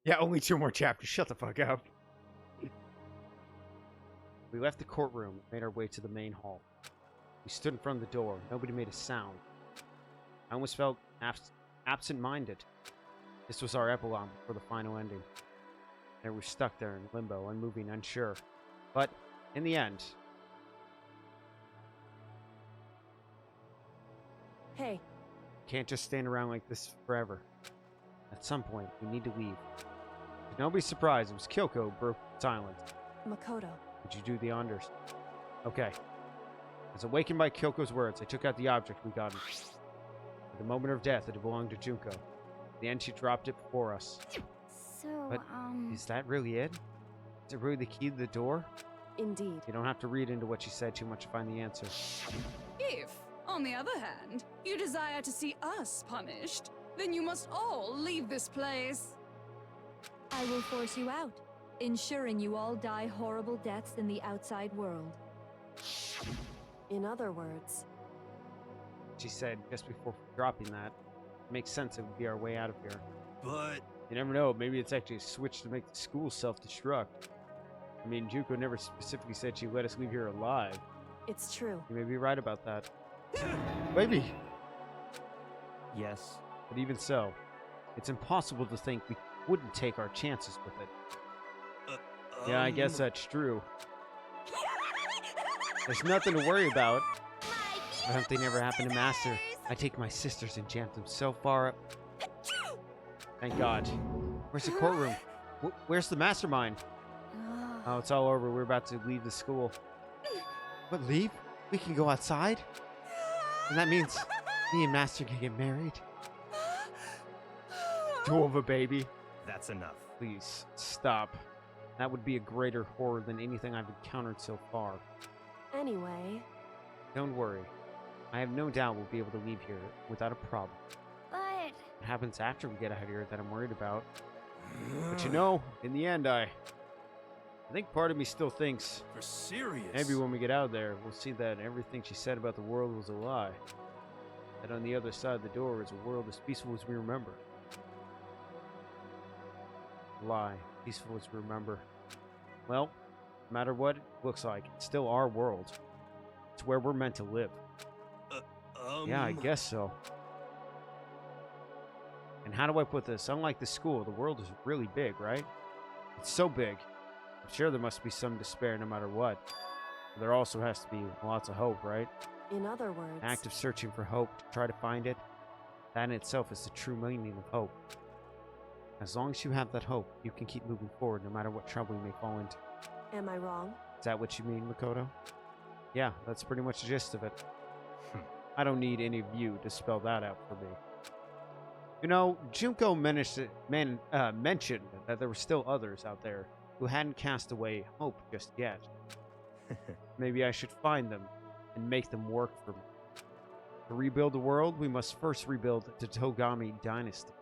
Yeah, only 2 more chapters. Shut the fuck up. We left the courtroom and made our way to the main hall. We stood in front of the door. Nobody made a sound. I almost felt absent-minded. This was our epilogue for the final ending. And we were stuck there in limbo, unmoving, unsure. But, in the end... Hey. Can't just stand around like this forever. At some point, we need to leave. To nobody's surprise, it was Kyoko who broke silence. Makoto. Would you do the honors? Okay. As awakened by Kyoko's words, I took out the object we got. At the moment of death, it belonged to Junko. At the end, she dropped it before us. So, But is that really it? Is it really the key to the door? Indeed. You don't have to read into what she said too much to find the answer. If, on the other hand, you desire to see us punished, then you must all leave this place. I will force you out, ensuring you all die horrible deaths in the outside world. In other words, She said just before dropping that. It makes sense it would be our way out of here. But You never know, maybe it's actually a switch to make the school self-destruct. I mean, Junko never specifically said she let us leave here alive. it's true. You may be right about that. Maybe. Yes. But even so, it's impossible to think we wouldn't take our chances with it. Yeah, I guess that's true. There's nothing to worry about. I don't think ever happened to Master. I take my sisters and jam them so far up. Thank God. Where's the courtroom? Where's the mastermind? Oh, it's all over. We're about to leave the school. What, leave? We can go outside? And that means me and Master can get married? Two of a baby. That's enough. Please, stop. That would be a greater horror than anything I've encountered so far. Anyway, Don't worry. I have no doubt we'll be able to leave here without a problem. but What happens after we get out of here that I'm worried about. But you know, in the end, I think part of me still thinks for serious. maybe when we get out of there, we'll see that everything she said about the world was a lie. That on the other side of the door is a world as peaceful as we remember. Lie, peaceful as we remember. Well, no matter what it looks like, it's still our world. It's where we're meant to live. Yeah, I guess so. And how do I put this? Unlike the school, the world is really big, right? It's so big. I'm sure there must be some despair no matter what. But there also has to be lots of hope, right? in other words, Active searching for hope to try to find it. That in itself is the true meaning of hope. As long as you have that hope, you can keep moving forward no matter what trouble you may fall into. am I wrong? Is that what you mean, Makoto? Yeah, that's pretty much the gist of it. I don't need any of you to spell that out for me. You know, Junko mentioned that there were still others out there who hadn't cast away hope just yet. Maybe I should find them and make them work for me. To rebuild the world, we must first rebuild the Togami dynasty.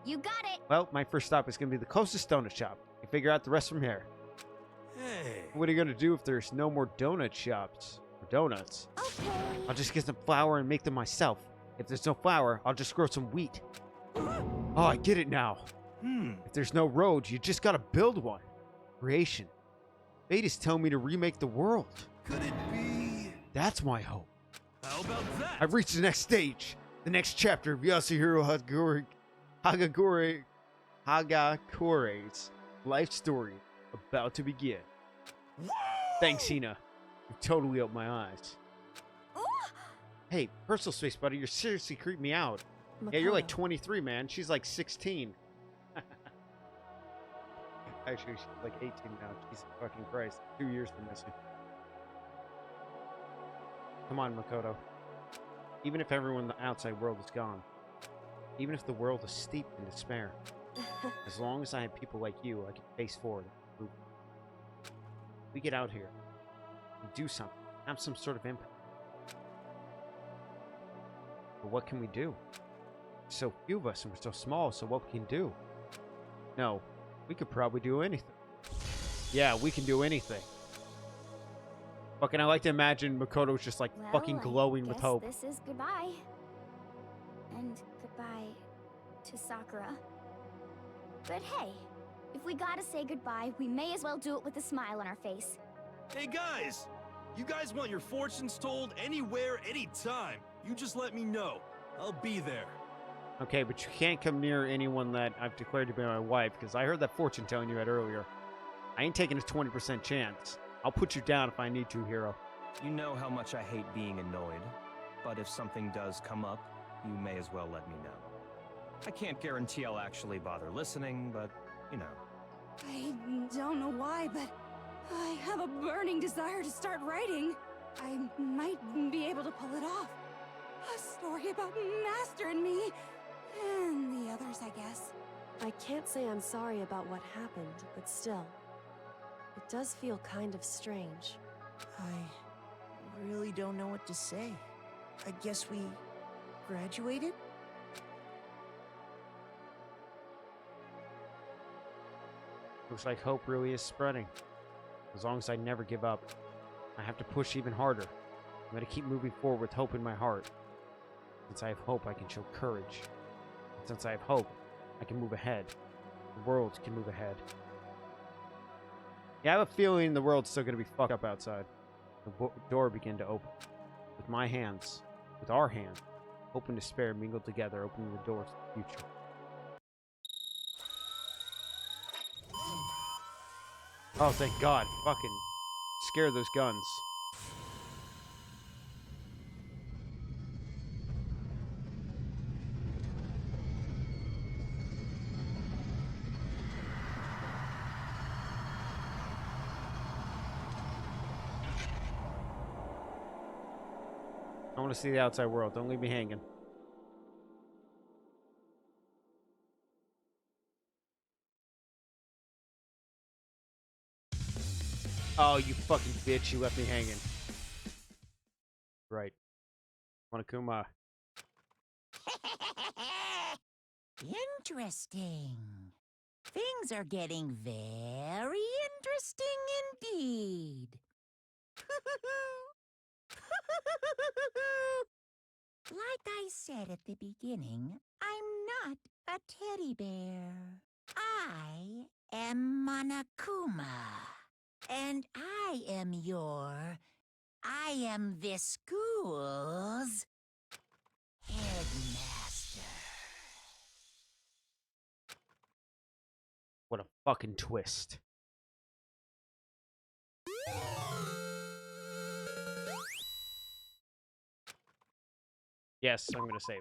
You got it. Well, my first stop is going to be the closest donut shop. You figure out the rest from here. Hey. What are you going to do if there's no more donut shops or donuts? Okay. I'll just get some flour and make them myself. If there's no flour, I'll just grow some wheat. Oh, I get it now. If there's no road, you just gotta build one. Creation. Fate is telling me to remake the world. Could it be? That's my hope. How about that? I've reached the next stage. The next chapter of Yasuhiro Hagakure's life story about to begin. Woo! Thanks, Hina. You've totally opened my eyes. Hey, personal space, buddy, you're seriously creeping me out. Yeah, you're like 23, man. She's like 16. Actually, she's like 18 now. Jesus fucking Christ. 2 years they're missing. Come on, Makoto. Even if everyone in the outside world is gone, even if the world is steeped in despair, as long as I have people like you, I can face forward and move. We get out here and do something, have some sort of impact. But what can we do? There's so few of us and we're so small, so what we can do? No, we could probably do anything. Yeah, we can do anything. Fucking, I like to imagine Makoto's just like fucking glowing with hope. This is goodbye. And goodbye to Sakura. But hey, if we gotta say goodbye, we may as well do it with a smile on our face. Hey guys! You guys want your fortunes told anywhere, anytime. You just let me know. I'll be there. Okay, but you can't come near anyone that I've declared to be my wife, because I heard that fortune telling you had earlier. I ain't taking a 20% chance. I'll put you down if I need to, Hero. You know how much I hate being annoyed, but if something does come up, you may as well let me know. I can't guarantee I'll actually bother listening, but, you know. I don't know why, but I have a burning desire to start writing. I might be able to pull it off. A story about Master and me, and the others, I guess. I can't say I'm sorry about what happened, but still. It does feel kind of strange. I really don't know what to say. I guess we graduated? Looks like hope really is spreading. As long as I never give up, I have to push even harder. I'm gonna keep moving forward with hope in my heart. Since I have hope, I can show courage. And since I have hope, I can move ahead. The world can move ahead. Yeah, I have a feeling the world's still gonna be fucked up outside. The door began to open. With my hands, with our hands, hope and despair mingled together, opening the door to the future. Oh, thank God. Fucking scare those guns. I want to see the outside world. Don't leave me hanging. Oh, you fucking bitch. You left me hanging. Right. Monokuma. Interesting. Things are getting very interesting indeed. Like I said at the beginning, I'm not a teddy bear. I am Monokuma. And I am this school's headmaster. What a fucking twist. Yes, I'm gonna save.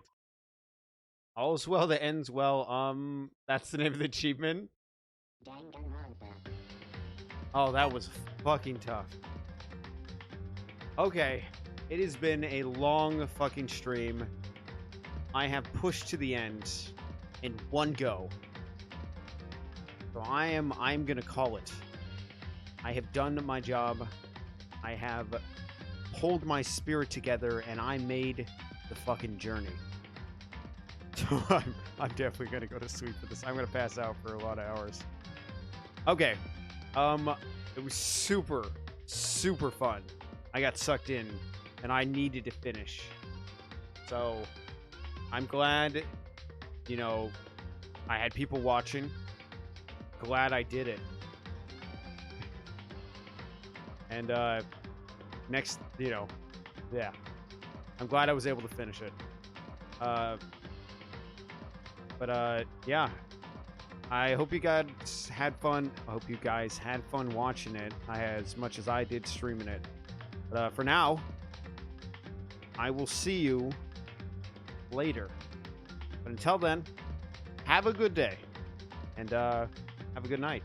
All's well that ends well. That's the name of the achievement. Danganronpa. Oh, that was fucking tough. Okay, it has been a long fucking stream. I have pushed to the end in one go. So I'm gonna call it. I have done my job. I have pulled my spirit together, and I made the fucking journey. So I'm definitely gonna go to sleep for this. I'm gonna pass out for a lot of hours. Okay. It was super, super fun. I got sucked in, and I needed to finish. So I'm glad, you know, I had people watching. Glad I did it. And next, you know, yeah. I'm glad I was able to finish it. Yeah. I hope you guys had fun. I hope you guys had fun watching it as much as I did streaming it. But for now, I will see you later. But until then, have a good day. And have a good night.